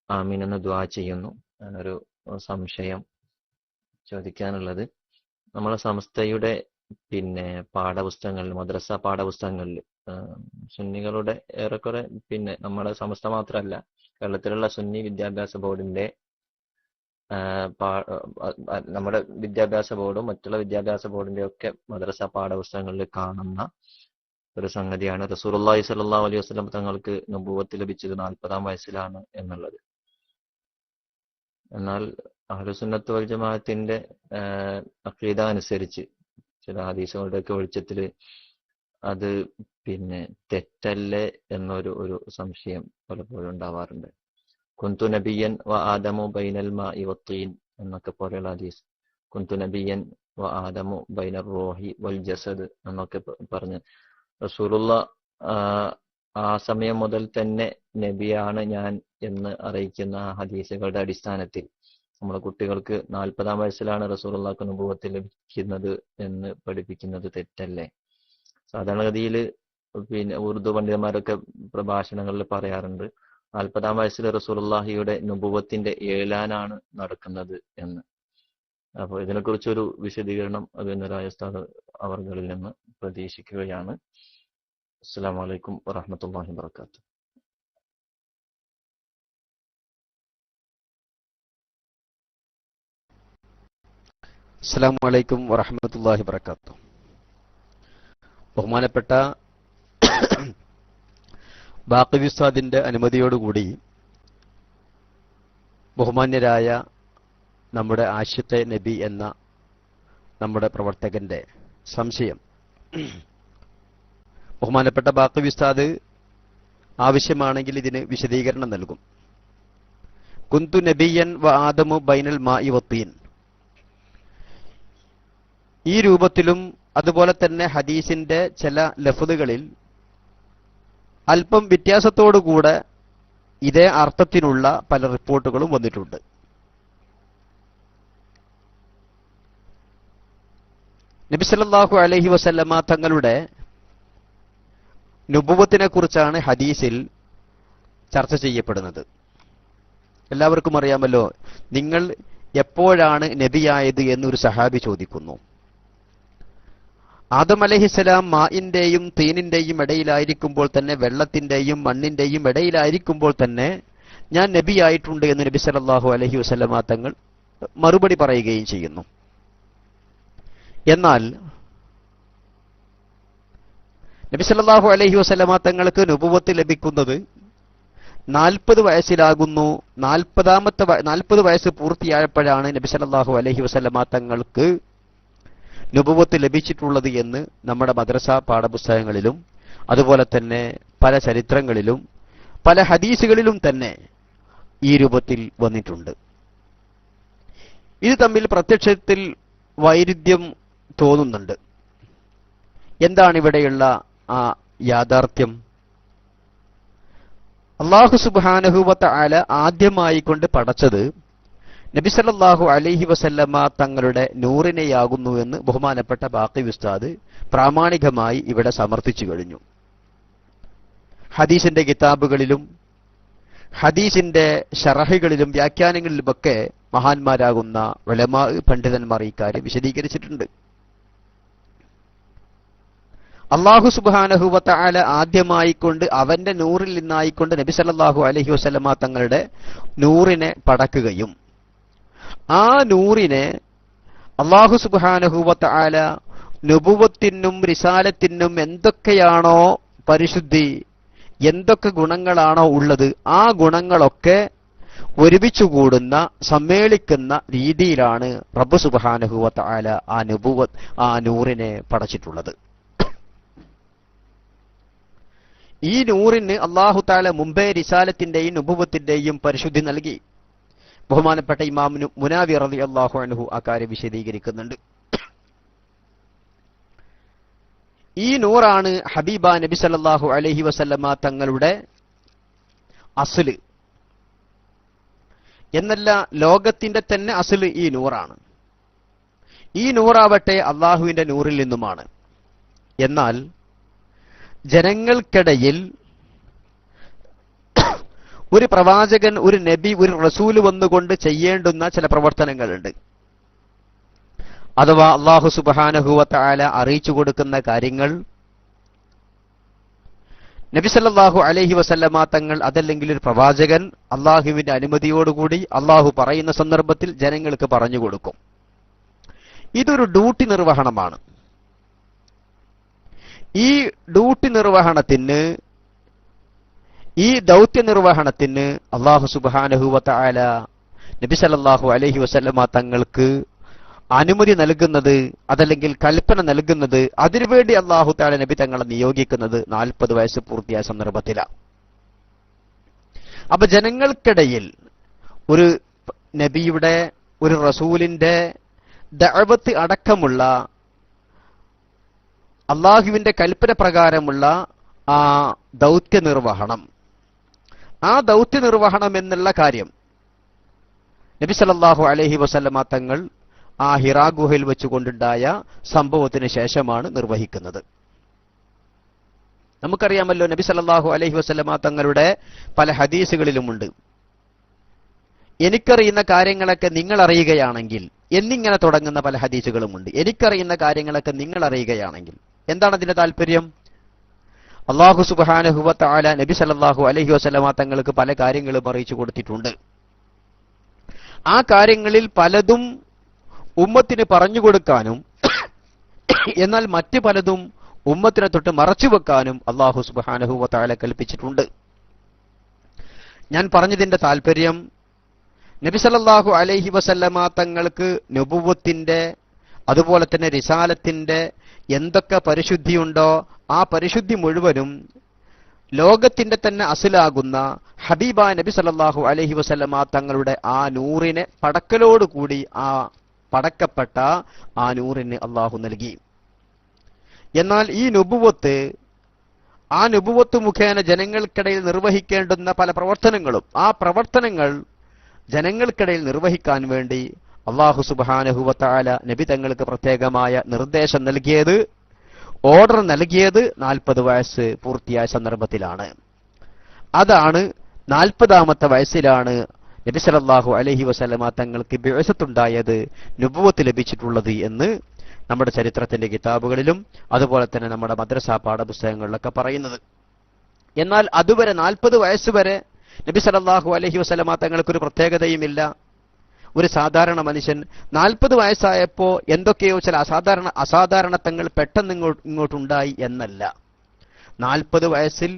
ആമീൻ എന്ന് ദുആ ചെയ്യുന്നു. ഞാനൊരു സംശയം ചോദിക്കാനുള്ളത്, നമ്മളെ സംസ്ഥയുടെ പാഠപുസ്തകങ്ങളിൽ, മദ്രസ പാഠപുസ്തകങ്ങളിൽ സുന്നികളുടെ ഏറെക്കുറെ നമ്മുടെ സംസ്ഥ മാത്രമല്ല കേരളത്തിലുള്ള സുന്നി വിദ്യാഭ്യാസ ബോർഡിന്റെ നമ്മുടെ വിദ്യാഭ്യാസ ബോർഡും മറ്റുള്ള വിദ്യാഭ്യാസ ബോർഡിന്റെ ഒക്കെ മദ്രസ പാഠപുസ്തകങ്ങളിൽ കാണുന്ന ഒരു സംഗതിയാണ് റസൂലുള്ളാഹി സ്വല്ലല്ലാഹു അലൈഹി വസല്ലം തങ്ങൾക്ക് നബുവത്ത് ലഭിച്ചത് 40-ാം വയസ്സിലാണ് എന്നുള്ളത്. എന്നാൽ അഹ്ലുസുന്നത്ത് വൽ ജമാഅത്തിന്റെ അഖീദ അനുസരിച്ച് ചില ഹദീസുകളുടെയൊക്കെ വെളിച്ചത്തിൽ അത് തെറ്റല്ലേ എന്നൊരു സംശയം പലപ്പോഴും ഉണ്ടാവാറുണ്ട്. കുന്തു നബിയൻ വ ആദമു ബൈനൽ മാഇ വത്തീൻ എന്നൊക്കെ പോലെയുള്ള ഹദീസ്, കുന്തു നബിയൻ വ ആദമു ബൈനർ റൂഹി വൽ ജസദ് എന്നൊക്കെ പറഞ്ഞ് റസൂലുള്ള ആ സമയം മുതൽ തന്നെ നബിയാണ് ഞാൻ എന്ന് അറിയിക്കുന്ന ഹദീസുകളുടെ അടിസ്ഥാനത്തിൽ നമ്മുടെ കുട്ടികൾക്ക് 40-ാം വയസ്സിലാണ് റസൂലുള്ളാഹിക്ക് നബുവത്ത് ലഭിക്കുന്നത് എന്ന് പഠിപ്പിക്കുന്നത് തെറ്റല്ലേ? സാധാരണഗതിയിൽ ഉറുദു പണ്ഡിതന്മാരൊക്കെ പ്രഭാഷണങ്ങളിൽ പറയാറുണ്ട് 40-ാം വയസ്സിൽ റസൂലുള്ളാഹിയുടെ നബുവത്തിന്റെ ഏലാനാണ് നടക്കുന്നത് എന്ന്. അപ്പോൾ ഇതിനെക്കുറിച്ചൊരു വിശദീകരണം അഭിനന്ദനായ ഉസ്താദ് അവർകളിൽ നിന്ന് പ്രതീക്ഷിക്കുകയാണ്. അസ്സലാമു അലൈക്കും വറഹ്മത്തുള്ളാഹി വബറകാതുഹു. അസ്സലാമു അലൈക്കും വറഹ്മത്തുള്ളാഹി വബറകാതുഹു. ബഹുമാനപ്പെട്ട ബാഖവി ഉസ്താദിന്റെ അനുമതിയോടുകൂടി ബഹുമാന്യരായ നമ്മുടെ ആഷിഖെ നബി എന്ന നമ്മുടെ പ്രവർത്തകന്റെ സംശയം ബഹുമാനപ്പെട്ട ബാഖവി ഉസ്താദ് ആവശ്യമാണെങ്കിൽ ഇതിന് വിശദീകരണം നൽകും. കുന്തു നബിയൻ വ ആദമു ബൈനൽ മാഇ വത്തീൻ, ഈ രൂപത്തിലും അതുപോലെ തന്നെ ഹദീസിന്റെ ചില ലഫ്ളുകളിൽ അല്പം വ്യത്യാസത്തോടുകൂടെ ഇതേ അർത്ഥത്തിനുള്ള പല റിപ്പോർട്ടുകളും വന്നിട്ടുണ്ട്. നബി സല്ലല്ലാഹു അലൈഹി വസല്ലമ തങ്ങളുടെ നുബുവത്തിനെ കുറിച്ചാണ് ഹദീസിൽ ചർച്ച ചെയ്യപ്പെടുന്നത്. എല്ലാവർക്കും അറിയാമല്ലോ, നിങ്ങൾ എപ്പോഴാണ് നബിയായത് എന്നൊരു സഹാബി ചോദിക്കുന്നു. ആദം അലൈഹിസ്സലാം മാഇന്റെയും തീനിന്റെയും ഇടയിലായിരിക്കുമ്പോൾ തന്നെ, വെള്ളത്തിന്റെയും മണ്ണിന്റെയും ഇടയിലായിരിക്കുമ്പോൾ തന്നെ ഞാൻ നബിയായിട്ടുണ്ട് എന്ന് നബി സല്ലല്ലാഹു അലൈഹി വസല്ലമ തങ്ങൾ മറുപടി പറയുകയും ചെയ്യുന്നു. എന്നാൽ നബി സല്ലല്ലാഹു അലൈഹി വസല്ലമ തങ്ങൾക്ക് നുബുവത്ത് ലഭിക്കുന്നത് 40 വയസ്സിലാകുന്നു. 40 വയസ്സ് പൂർത്തിയായപ്പോഴാണ് നബി സല്ലല്ലാഹു അലൈഹി വസല്ലമ തങ്ങൾക്ക് നുബുവത്ത് ലഭിച്ചിട്ടുള്ളത് എന്ന് നമ്മുടെ മദ്രസ പാഠപുസ്തകങ്ങളിലും അതുപോലെ തന്നെ പല ചരിത്രങ്ങളിലും പല ഹദീസുകളിലും തന്നെ ഈ രൂപത്തിൽ വന്നിട്ടുണ്ട്. ഇത് തമ്മിൽ പ്രത്യക്ഷത്തിൽ വൈരുദ്ധ്യം തോന്നുന്നുണ്ട്. എന്താണ് ഇവിടെയുള്ള ആ യാഥാർത്ഥ്യം? അല്ലാഹു സുബ്ഹാനഹു വ തആല ആദ്യമായി കൊണ്ട് പടച്ചത് നബി സല്ലല്ലാഹു അലൈഹി വസല്ലമ തങ്ങളുടെ നൂറിനെയാകുന്നു എന്ന് ബഹുമാനപ്പെട്ട ബാഖി ഉസ്താദ് പ്രാമാണികമായി ഇവിടെ സമർത്ഥിച്ചു കഴിഞ്ഞു. ഹദീസിന്റെ കിതാബുകളിലും ഹദീസിന്റെ ശറഹുകളിലും വ്യാഖ്യാനങ്ങളിലുമൊക്കെ മഹാന്മാരാകുന്ന ഉലമാ പണ്ഡിതന്മാർ ഈ കാര്യം വിശദീകരിച്ചിട്ടുണ്ട്. അല്ലാഹു സുബ്ഹാനഹു വ തആല ആദ്യമായിക്കൊണ്ട് അവന്റെ നൂറിൽ നിന്നായിക്കൊണ്ട് നബി സല്ലല്ലാഹു അലൈഹി വസല്ലമ തങ്ങളുടെ നൂറിനെ പടക്കുകയും ആ നൂറിനെ അല്ലാഹു സുബ്ഹാനഹു വ തആല നുബുവത്തിനും റിസാലത്തിനും എന്തൊക്കെയാണോ പരിശുദ്ധി, എന്തൊക്കെ ഗുണങ്ങളാണോ ഉള്ളത്, ആ ഗുണങ്ങളൊക്കെ ഒരുമിച്ചു കൂടുന്ന സമ്മേളിക്കുന്ന രീതിയിലാണ് റബ്ബ് സുബ്ഹാനഹു വ തആല ആ നൂറിനെ പടച്ചിട്ടുള്ളത്. ഈ നൂറിന് അല്ലാഹു തആല മുമ്പേ റിസാലത്തിന്റെയും നുബുവത്തിന്റെയും പരിശുദ്ധി നൽകി. ബഹുമാനപ്പെട്ട ഇമാം മുനാവി റളിയല്ലാഹു അൻഹു ആ കാര്യം വിശദീകരിക്കുന്നുണ്ട്. ഈ നൂറാണ് ഹബീബ നബി സല്ലല്ലാഹു അലൈഹി വസല്ലമ തങ്ങളുടെ അസ്ല് എന്നല്ല, ലോകത്തിന്റെ തന്നെ അസ്ല് ഈ നൂറാണ്. ഈ നൂറാവട്ടെ അള്ളാഹുവിന്റെ നൂറിൽ നിന്നുമാണ്. എന്നാൽ ജനങ്ങൾക്കിടയിൽ ഒരു പ്രവാചകൻ, ഒരു നബി, ഒരു റസൂല് വന്നുകൊണ്ട് ചെയ്യേണ്ടുന്ന ചില പ്രവർത്തനങ്ങളുണ്ട്. അഥവാ അല്ലാഹു സുബ്ഹാനഹു വ തആല അറിയിച്ചു കൊടുക്കുന്ന കാര്യങ്ങൾ നബി സല്ലല്ലാഹു അലൈഹി വസല്ലമ തങ്ങൾ അതല്ലെങ്കിൽ ഒരു പ്രവാചകൻ അള്ളാഹുവിന്റെ അനുമതിയോടുകൂടി അള്ളാഹു പറയുന്ന സന്ദർഭത്തിൽ ജനങ്ങൾക്ക് പറഞ്ഞു കൊടുക്കും. ഇതൊരു ഡ്യൂട്ടി നിർവഹണമാണ്. ഈ ഡ്യൂട്ടി നിർവഹണത്തിന്, ഈ ദൗത്യ നിർവഹണത്തിന് അല്ലാഹു സുബ്ഹാനഹു വ തആല നബി സല്ലല്ലാഹു അലൈഹി വസല്ലമ തങ്ങൾക്ക് അനുമതി നൽകുന്നത് അതല്ലെങ്കിൽ കൽപ്പന നൽകുന്നത്, അതിനുവേണ്ടി അല്ലാഹു തആല നബി തങ്ങളെ നിയോഗിക്കുന്നത് 40 വയസ്സ് പൂർത്തിയായ സന്ദർഭത്തിലാണ്. അപ്പൊ ജനങ്ങൾക്കിടയിൽ ഒരു നബിയുടെ, ഒരു റസൂലിന്റെ ദഅവത്ത് അടക്കമുള്ള അള്ളാഹുവിന്റെ കൽപ്പന പ്രകാരമുള്ള ആ ദൗത്യ നിർവഹണം, ആ ദൗത്യ നിർവഹണം എന്നുള്ള കാര്യം നബി സല്ലല്ലാഹു അലൈഹി വസല്ലമ തങ്ങൾ ആ ഹിറാ ഗുഹയിൽ വെച്ചുകൊണ്ടുണ്ടായ സംഭവത്തിന് ശേഷമാണ് നിർവഹിക്കുന്നത്. നമുക്കറിയാമല്ലോ, നബി സല്ലല്ലാഹു അലൈഹി വസല്ലമ തങ്ങളുടെ പല ഹദീസുകളിലുമുണ്ട്, എനിക്കറിയുന്ന കാര്യങ്ങളൊക്കെ നിങ്ങൾ അറിയുകയാണെങ്കിൽ എന്നിങ്ങനെ തുടങ്ങുന്ന പല ഹദീസുകളുമുണ്ട്. എനിക്കറിയുന്ന കാര്യങ്ങളൊക്കെ നിങ്ങൾ അറിയുകയാണെങ്കിൽ. എന്താണ് അതിന്റെ താല്പര്യം? അല്ലാഹു സുബ്ഹാനഹു വ തആല നബി സല്ലല്ലാഹു അലൈഹി വസല്ലമ തങ്ങൾക്ക് പല കാര്യങ്ങളും അറിയിച്ചു കൊടുത്തിട്ടുണ്ട്. ആ കാര്യങ്ങളിൽ പലതും ഉമ്മത്തിന് പറഞ്ഞു കൊടുക്കാനും എന്നാൽ മറ്റു പലതും ഉമ്മത്തിനെ തൊട്ട് മറച്ചുവെക്കാനും അല്ലാഹു സുബ്ഹാനഹു വ തആല കൽപ്പിച്ചിട്ടുണ്ട്. ഞാൻ പറഞ്ഞതിന്റെ താല്പര്യം, നബി സല്ലല്ലാഹു അലൈഹി വസല്ലമ തങ്ങൾക്ക് നുബുവത്തിന്റെ അതുപോലെ തന്നെ റിസാലത്തിന്റെ എന്തൊക്കെ പരിശുദ്ധിയുണ്ടോ ആ പരിശുദ്ധി മുഴുവനും ലോകത്തിന്റെ തന്നെ അസ്ലാകുന്ന ഹബീബ നബി സല്ലല്ലാഹു അലൈഹി വസല്ലമ തങ്ങളുടെ ആ നൂറിനെ പടക്കലോടുകൂടി, ആ പടക്കപ്പെട്ട ആ നൂറിന് അള്ളാഹു നൽകി. എന്നാൽ ഈ നുബുവത്ത്, ആ നുബുവത്ത് മുഖേന ജനങ്ങൾക്കിടയിൽ നിർവഹിക്കേണ്ടുന്ന പല പ്രവർത്തനങ്ങളും, ആ പ്രവർത്തനങ്ങൾ ജനങ്ങൾക്കിടയിൽ നിർവഹിക്കാൻ വേണ്ടി അല്ലാഹു സുബ്ഹാനഹു വ തആല നബി തങ്ങൾക്ക് പ്രത്യേകമായ നിർദ്ദേശം നൽകിയത്, ഓർഡർ നൽകിയത് 40 വയസ്സ് പൂർത്തിയായ സന്ദർഭത്തിലാണ്. അതാണ് 40ാമത്തെ വയസ്സിലാണ് നബി സല്ലല്ലാഹു അലൈഹി വസല്ലമ തങ്ങൾക്ക് ബിഅസത്തുണ്ടായത്, നുബുവത്ത് ലഭിച്ചിട്ടുള്ളത് എന്ന് നമ്മുടെ ചരിത്രത്തിന്റെ കിതാബുകളിലും അതുപോലെ തന്നെ നമ്മുടെ മദ്രസ പാഠപുസ്തകങ്ങളിലൊക്കെ പറയുന്നത്. എന്നാൽ അതുവരെ 40 വയസ്സ് വരെ നബി സല്ലല്ലാഹു അലൈഹി വസല്ലമ തങ്ങൾക്കൊരു പ്രത്യേകതയുമില്ല. ഒരു സാധാരണ മനുഷ്യൻ 40 വയസ്സായപ്പോ എന്തൊക്കെയോ ചില അസാധാരണത്വങ്ങൾ പെട്ടെന്ന് ഇങ്ങോട്ടുണ്ടായി എന്നല്ല. 40 വയസ്സിൽ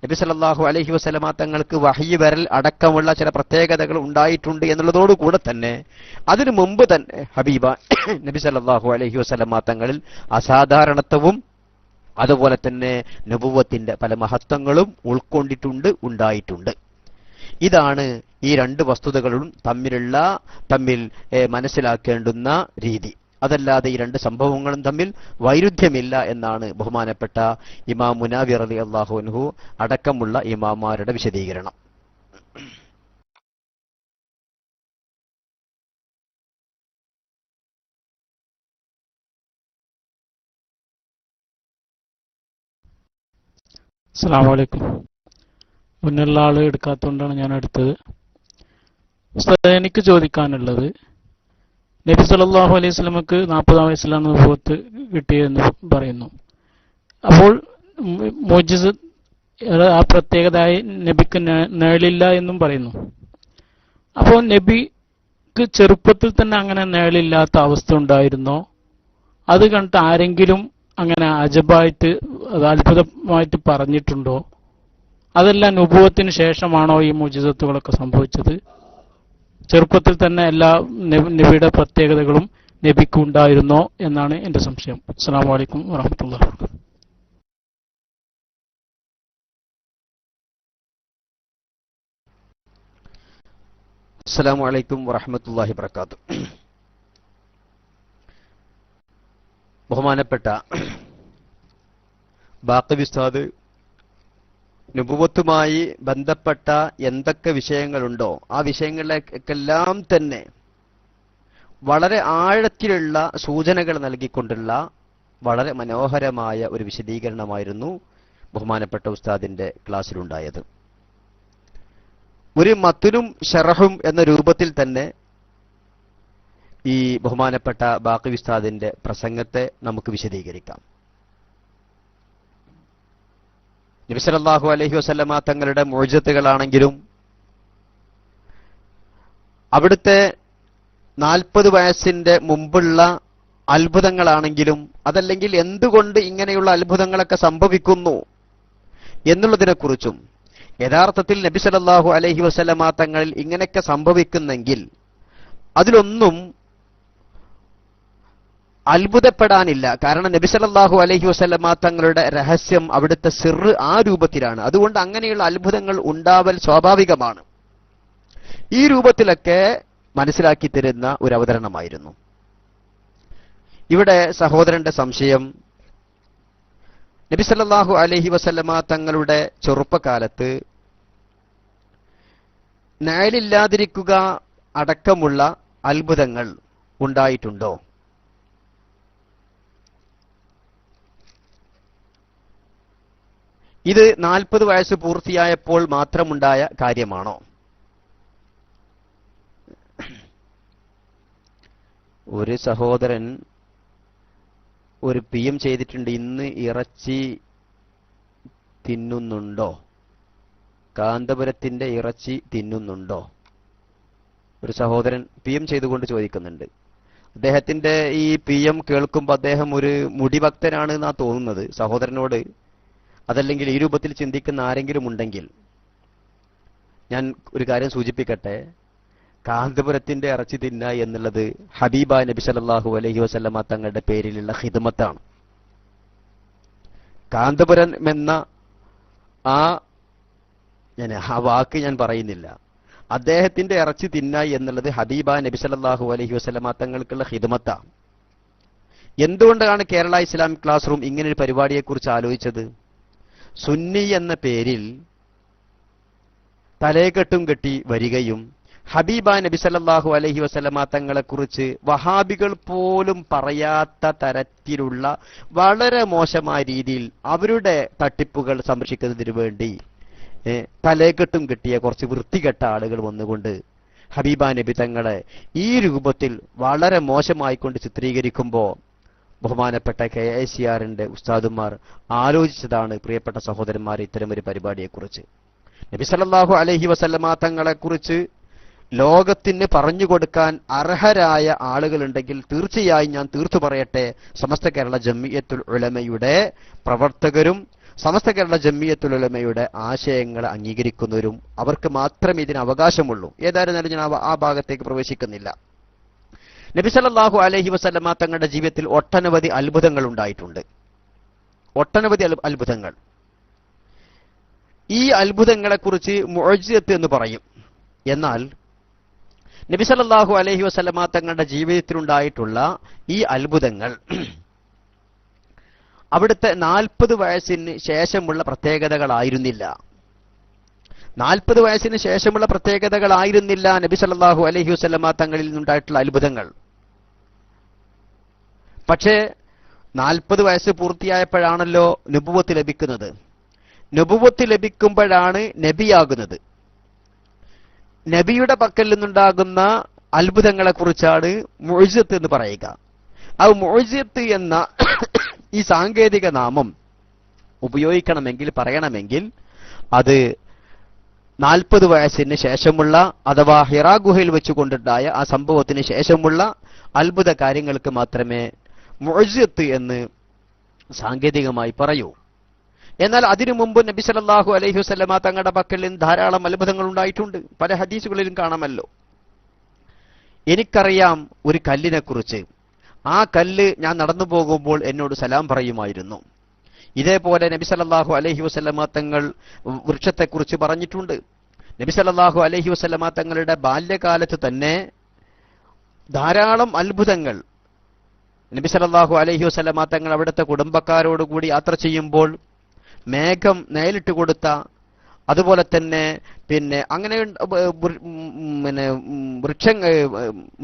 നബി സല്ലല്ലാഹു അലൈഹി വസല്ലമ തങ്ങൾക്ക് വഹ്യ് വരൽ അടക്കമുള്ള ചില പ്രത്യേകതകൾ ഉണ്ടായിട്ടുണ്ട് എന്നുള്ളതോടുകൂടെ തന്നെ അതിനു മുമ്പ് തന്നെ ഹബീബ നബി സല്ലല്ലാഹു അലൈഹി വസല്ലമ തങ്ങളിൽ അസാധാരണത്വവും അതുപോലെ തന്നെ നുബുവത്തിന്റെ പല മഹത്വങ്ങളും ഉൾക്കൊണ്ടിട്ടുണ്ട്, ഉണ്ടായിട്ടുണ്ട്. ഇതാണ് ഈ രണ്ട് വസ്തുതകളും തമ്മിൽ മനസ്സിലാക്കേണ്ടുന്ന രീതി. അതല്ലാതെ ഈ രണ്ട് സംഭവങ്ങളും തമ്മിൽ വൈരുദ്ധ്യമില്ല എന്നാണ് ബഹുമാനപ്പെട്ട ഇമാം മുനാവി റളിയല്ലാഹു അൻഹു അടക്കമുള്ള ഇമാമാരുടെ വിശദീകരണം. അസ്സലാമു അലൈക്കും. മുന്നുള്ള ആള് എടുക്കാത്തതുകൊണ്ടാണ് ഞാൻ എടുത്തത്. ഉസ്താദ്, എനിക്ക് ചോദിക്കാനുള്ളത്, നബി സല്ലല്ലാഹു അലൈഹി വസല്ലമക്ക് 40 വയസ്സിലാണ് നുബുവത്ത് കിട്ടിയതെന്ന് പറയുന്നു. അപ്പോൾ മുഅ്ജിസ് ആ പ്രത്യേകതയായി നബിക്ക് നേളില്ല എന്നും പറയുന്നു. അപ്പോൾ നബിക്ക് ചെറുപ്പത്തിൽ തന്നെ അങ്ങനെ നേളില്ലാത്ത അവസ്ഥ ഉണ്ടായിരുന്നോ? അത് കണ്ടിട്ട് ആരെങ്കിലും അങ്ങനെ അജബായിട്ട് അത്ഭുതമായിട്ട് പറഞ്ഞിട്ടുണ്ടോ? അതല്ല നുബുവത്തിന് ശേഷമാണോ ഈ മുഅ്ജിസത്തുകളൊക്കെ സംഭവിച്ചത്? ചെറുപ്പത്തിൽ തന്നെ എല്ലാ നബിയുടെ പ്രത്യേകതകളും നബിക്ക് ഉണ്ടായിരുന്നോ എന്നാണ് എന്റെ സംശയം. അസ്സലാമു അലൈക്കും വറഹ്മത്തുള്ളാഹി വബറകാതുഹു. അസ്സലാമു അലൈക്കും വറഹ്മത്തുള്ളാഹി വബറകാതുഹു. ബഹുമാനപ്പെട്ട ബാഖവി ഉസ്താദ് നുബുവത്തുമായി ബന്ധപ്പെട്ട എന്തൊക്കെ വിഷയങ്ങളുണ്ടോ ആ വിഷയങ്ങളിലേക്കെല്ലാം തന്നെ വളരെ ആഴത്തിലുള്ള സൂചനകൾ നൽകിക്കൊണ്ടുള്ള വളരെ മനോഹരമായ ഒരു വിശദീകരണമായിരുന്നു ബഹുമാനപ്പെട്ട ഉസ്താദിന്റെ ക്ലാസ്സിലുണ്ടായത്. ഒരു മത്തുനും ഷറഹും എന്ന രൂപത്തിൽ തന്നെ ഈ ബഹുമാനപ്പെട്ട ബാഖവി ഉസ്താദിന്റെ പ്രസംഗത്തെ നമുക്ക് വിശദീകരിക്കാം. നബി സല്ലല്ലാഹു അലൈഹി വസല്ലമ തങ്ങളുടെ മുഅ്ജിസത്തുകളാണെങ്കിലും അവിടുത്തെ 40 വയസ്സിന്റെ മുമ്പുള്ള അത്ഭുതങ്ങളാണെങ്കിലും അതല്ലെങ്കിൽ എന്തുകൊണ്ട് ഇങ്ങനെയുള്ള അത്ഭുതങ്ങളൊക്കെ സംഭവിക്കുന്നു എന്നുള്ളതിനെക്കുറിച്ചും യഥാർത്ഥത്തിൽ നബി സല്ലല്ലാഹു അലൈഹി വസല്ലമ തങ്ങളിൽ ഇങ്ങനെയൊക്കെ സംഭവിക്കുന്നെങ്കിൽ അതിലൊന്നും അത്ഭുതപ്പെടാനില്ല. കാരണം നബി സല്ലല്ലാഹു അലൈഹി വസല്ലമ തങ്ങളുടെ രഹസ്യം അവിടുത്തെ സിറ് ആ രൂപത്തിലാണ്. അതുകൊണ്ട് അങ്ങനെയുള്ള അത്ഭുതങ്ങൾ ഉണ്ടാവൽ സ്വാഭാവികമാണ്. ഈ രൂപത്തിലൊക്കെ മനസ്സിലാക്കി തരുന്ന ഒരു അവതരണമായിരുന്നു. ഇവിടെ സഹോദരന്റെ സംശയം, നബി സല്ലല്ലാഹു അലൈഹി വസല്ലമ തങ്ങളുടെ ചെറുപ്പകാലത്ത് നയലില്ലാതിരിക്കുക അടക്കമുള്ള അത്ഭുതങ്ങൾ ഉണ്ടായിട്ടുണ്ടോ? ഇത് 40 വയസ്സ് പൂർത്തിയായപ്പോൾ മാത്രമുണ്ടായ കാര്യമാണോ? ഒരു സഹോദരൻ ഒരു PM ചെയ്തിട്ടുണ്ട്, ഇന്ന് ഇറച്ചി തിന്നുന്നുണ്ടോ? കാന്തപുരത്തിന്റെ ഇറച്ചി തിന്നുന്നുണ്ടോ? ഒരു സഹോദരൻ PM ചെയ്തുകൊണ്ട് ചോദിക്കുന്നുണ്ട്. അദ്ദേഹത്തിന്റെ ഈ PM കേൾക്കുമ്പോൾ അദ്ദേഹം ഒരു മുടിഭക്തനാണ് എന്നാ തോന്നുന്നത്. സഹോദരനോട് അതല്ലെങ്കിൽ ഈ രൂപത്തിൽ ചിന്തിക്കുന്ന ആരെങ്കിലും ഉണ്ടെങ്കിൽ ഞാൻ ഒരു കാര്യം സൂചിപ്പിക്കട്ടെ. കാന്തപുരത്തിന്റെ ഇറച്ചി തിന്ന എന്നുള്ളത് ഹബീബ നബി സല്ലല്ലാഹു അലൈഹി വസല്ലമ തങ്ങളുടെ പേരിലുള്ള ഖിദ്മത്താണ്. കാന്തപുരം എന്ന ആ വാക്ക് ഞാൻ പറയുന്നില്ല. അദ്ദേഹത്തിന്റെ ഇറച്ചി തിന്ന എന്നുള്ളത് ഹബീബ നബി സല്ലല്ലാഹു അലൈഹി വസല്ലമ തങ്ങൾക്കുള്ള ഖിദ്മത്താണ്. എന്തുകൊണ്ടാണ് കേരള ഇസ്ലാമിക് ക്ലാസ് റൂം ഇങ്ങനെ ഒരു പരിപാടിയെക്കുറിച്ച് ആലോചിച്ചത്? സുന്നി എന്ന പേരിൽ തലയെക്കെട്ടും കെട്ടി വരികയും ഹബീബ നബി സല്ലല്ലാഹു അലൈഹി വസല്ലമ തങ്ങളെക്കുറിച്ച് വഹാബികൾ പോലും പറയാത്ത തരത്തിലുള്ള വളരെ മോശമായ രീതിയിൽ അവരുടെ തട്ടിപ്പുകൾ സംരക്ഷിക്കുന്നതിന് വേണ്ടി തലയെക്കെട്ടും കെട്ടിയ കുറച്ച് വൃത്തികെട്ട ആളുകൾ വന്നുകൊണ്ട് ഹബീബ നബി തങ്ങളെ ഈ രൂപത്തിൽ വളരെ മോശമായിക്കൊണ്ട് ചിത്രീകരിക്കുമ്പോൾ ബഹുമാനപ്പെട്ട KICRന്റെ ഉസ്താദുമാർ ആലോചിച്ചതാണ് പ്രിയപ്പെട്ട സഹോദരന്മാരെ ഇത്തരമൊരു പരിപാടിയെക്കുറിച്ച്. നബി സല്ലല്ലാഹു അലൈഹി വസല്ലമ തങ്ങളെക്കുറിച്ച് ലോകത്തിന് പറഞ്ഞു കൊടുക്കാൻ അർഹരായ ആളുകളുണ്ടെങ്കിൽ തീർച്ചയായും ഞാൻ തീർത്തു പറയട്ടെ, സമസ്ത കേരള ജംഇയ്യത്തുൽ ഉലമയുടെ പ്രവർത്തകരും സമസ്ത കേരള ജംഇയ്യത്തുൽ ഉലമയുടെ ആശയങ്ങളെ അംഗീകരിക്കുന്നവരും അവർക്ക് മാത്രമേ ഇതിന് അവകാശമുള്ളൂ. ഏതായിരുന്നാലും ഞാൻ ആ ഭാഗത്തേക്ക് പ്രവേശിക്കുന്നില്ല. നബി സല്ലല്ലാഹു അലൈഹി വസല്ലമ തങ്ങളുടെ ജീവിതത്തിൽ ഒട്ടനവധി അത്ഭുതങ്ങൾ ഉണ്ടായിട്ടുണ്ട്. ഒട്ടനവധി അത്ഭുതങ്ങൾ. ഈ അത്ഭുതങ്ങളെക്കുറിച്ച് മുഅ്ജിസത്ത് എന്ന് പറയും. എന്നാൽ നബി സല്ലല്ലാഹു അലൈഹി വസല്ലമ തങ്ങളുടെ ജീവിതത്തിലുണ്ടായിട്ടുള്ള ഈ അത്ഭുതങ്ങൾ അവിടുത്തെ 40 വയസ്സിന് ശേഷമുള്ള പ്രത്യേകതകളായിരുന്നില്ല. 40 വയസ്സിന് ശേഷമുള്ള പ്രത്യേകതകളായിരുന്നില്ല നബി സല്ലല്ലാഹു അലൈഹി വസല്ലമ തങ്ങളിൽ നിന്നുണ്ടായിട്ടുള്ള അത്ഭുതങ്ങൾ. പക്ഷേ 40 വയസ്സ് പൂർത്തിയായപ്പോഴാണല്ലോ നുബുവത്ത് ലഭിക്കുന്നത്. നുബുവത്ത് ലഭിക്കുമ്പോഴാണ് നബിയാകുന്നത്. നബിയുടെ പക്കൽ നിന്നുണ്ടാകുന്ന അത്ഭുതങ്ങളെക്കുറിച്ചാണ് മുഅ്ജിസത്ത് എന്ന് പറയുക. ആ മുഅ്ജിസത്ത് എന്ന ഈ സാങ്കേതിക നാമം ഉപയോഗിക്കണമെങ്കിൽ പറയണമെങ്കിൽ അത് 40 വയസ്സിന് ശേഷമുള്ള അഥവാ ഹിറാ ഗുഹയിൽ വെച്ചുകൊണ്ടുണ്ടായ ആ സംഭവത്തിന് ശേഷമുള്ള അത്ഭുത കാര്യങ്ങൾക്ക് മാത്രമേ മുഅ്ജിസത്ത് എന്ന് സാങ്കേതികമായി പറയൂ. എന്നാൽ അതിനു മുമ്പ് നബി സല്ലല്ലാഹു അലൈഹി വസല്ലമ തങ്ങളുടെ പക്കൽ നിന്ന് ധാരാളം അത്ഭുതങ്ങൾ ഉണ്ടായിട്ടുണ്ട്. പല ഹദീസുകളിലും കാണാമല്ലോ. എനിക്കറിയാം ഒരു കല്ലിനെ കുറിച്ച്. ആ കല്ല് ഞാൻ നടന്നു പോകുമ്പോൾ എന്നോട് സലാം പറയുമായിരുന്നു. ഇതേപോലെ നബി സല്ലല്ലാഹു അലൈഹി വസല്ലമ തങ്ങൾ വൃക്ഷത്തെക്കുറിച്ച് പറഞ്ഞിട്ടുണ്ട്. നബി സല്ലല്ലാഹു അലൈഹി വസല്ലമ തങ്ങളുടെ ബാല്യകാലത്ത് തന്നെ ധാരാളം അത്ഭുതങ്ങൾ നബി സല്ലല്ലാഹു അലൈഹി വസല്ലമ തങ്ങൾ അവിടുത്തെ കുടുംബക്കാരോടുകൂടി യാത്ര ചെയ്യുമ്പോൾ മേഘം നേരിട്ട് കൊടുത്ത, അതുപോലെ തന്നെ അങ്ങനെ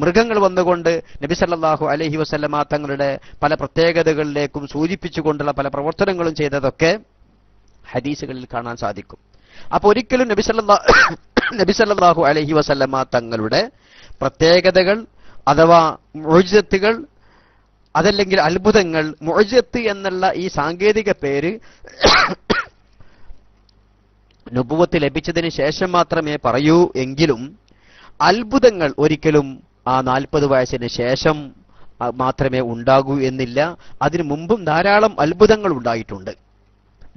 മൃഗങ്ങൾ വന്നുകൊണ്ട് നബി സല്ലല്ലാഹു അലൈഹി വസല്ലമ തങ്ങളുടെ പല പ്രത്യേകതകളിലേക്കും സൂചിപ്പിച്ചുകൊണ്ടുള്ള പല പ്രവർത്തനങ്ങളും ചെയ്തതൊക്കെ ഹദീസുകളിൽ കാണാൻ സാധിക്കും. അപ്പൊ ഒരിക്കലും നബി സല്ലല്ലാഹു അലൈഹി വസല്ലമ തങ്ങളുടെ പ്രത്യേകതകൾ അഥവാ മുഅ്ജിസത്തുകൾ അതല്ലെങ്കിൽ അത്ഭുതങ്ങൾ, മുഅ്ജിസത്ത് എന്നുള്ള ഈ സാങ്കേതിക പേര് നുബുവത്ത് ലഭിച്ചതിന് ശേഷം മാത്രമേ പറയൂ എങ്കിലും അത്ഭുതങ്ങൾ ഒരിക്കലും ആ 40 വയസ്സിന് ശേഷം മാത്രമേ ഉണ്ടാകൂ എന്നില്ല. അതിനു മുമ്പും ധാരാളം അത്ഭുതങ്ങൾ ഉണ്ടായിട്ടുണ്ട്.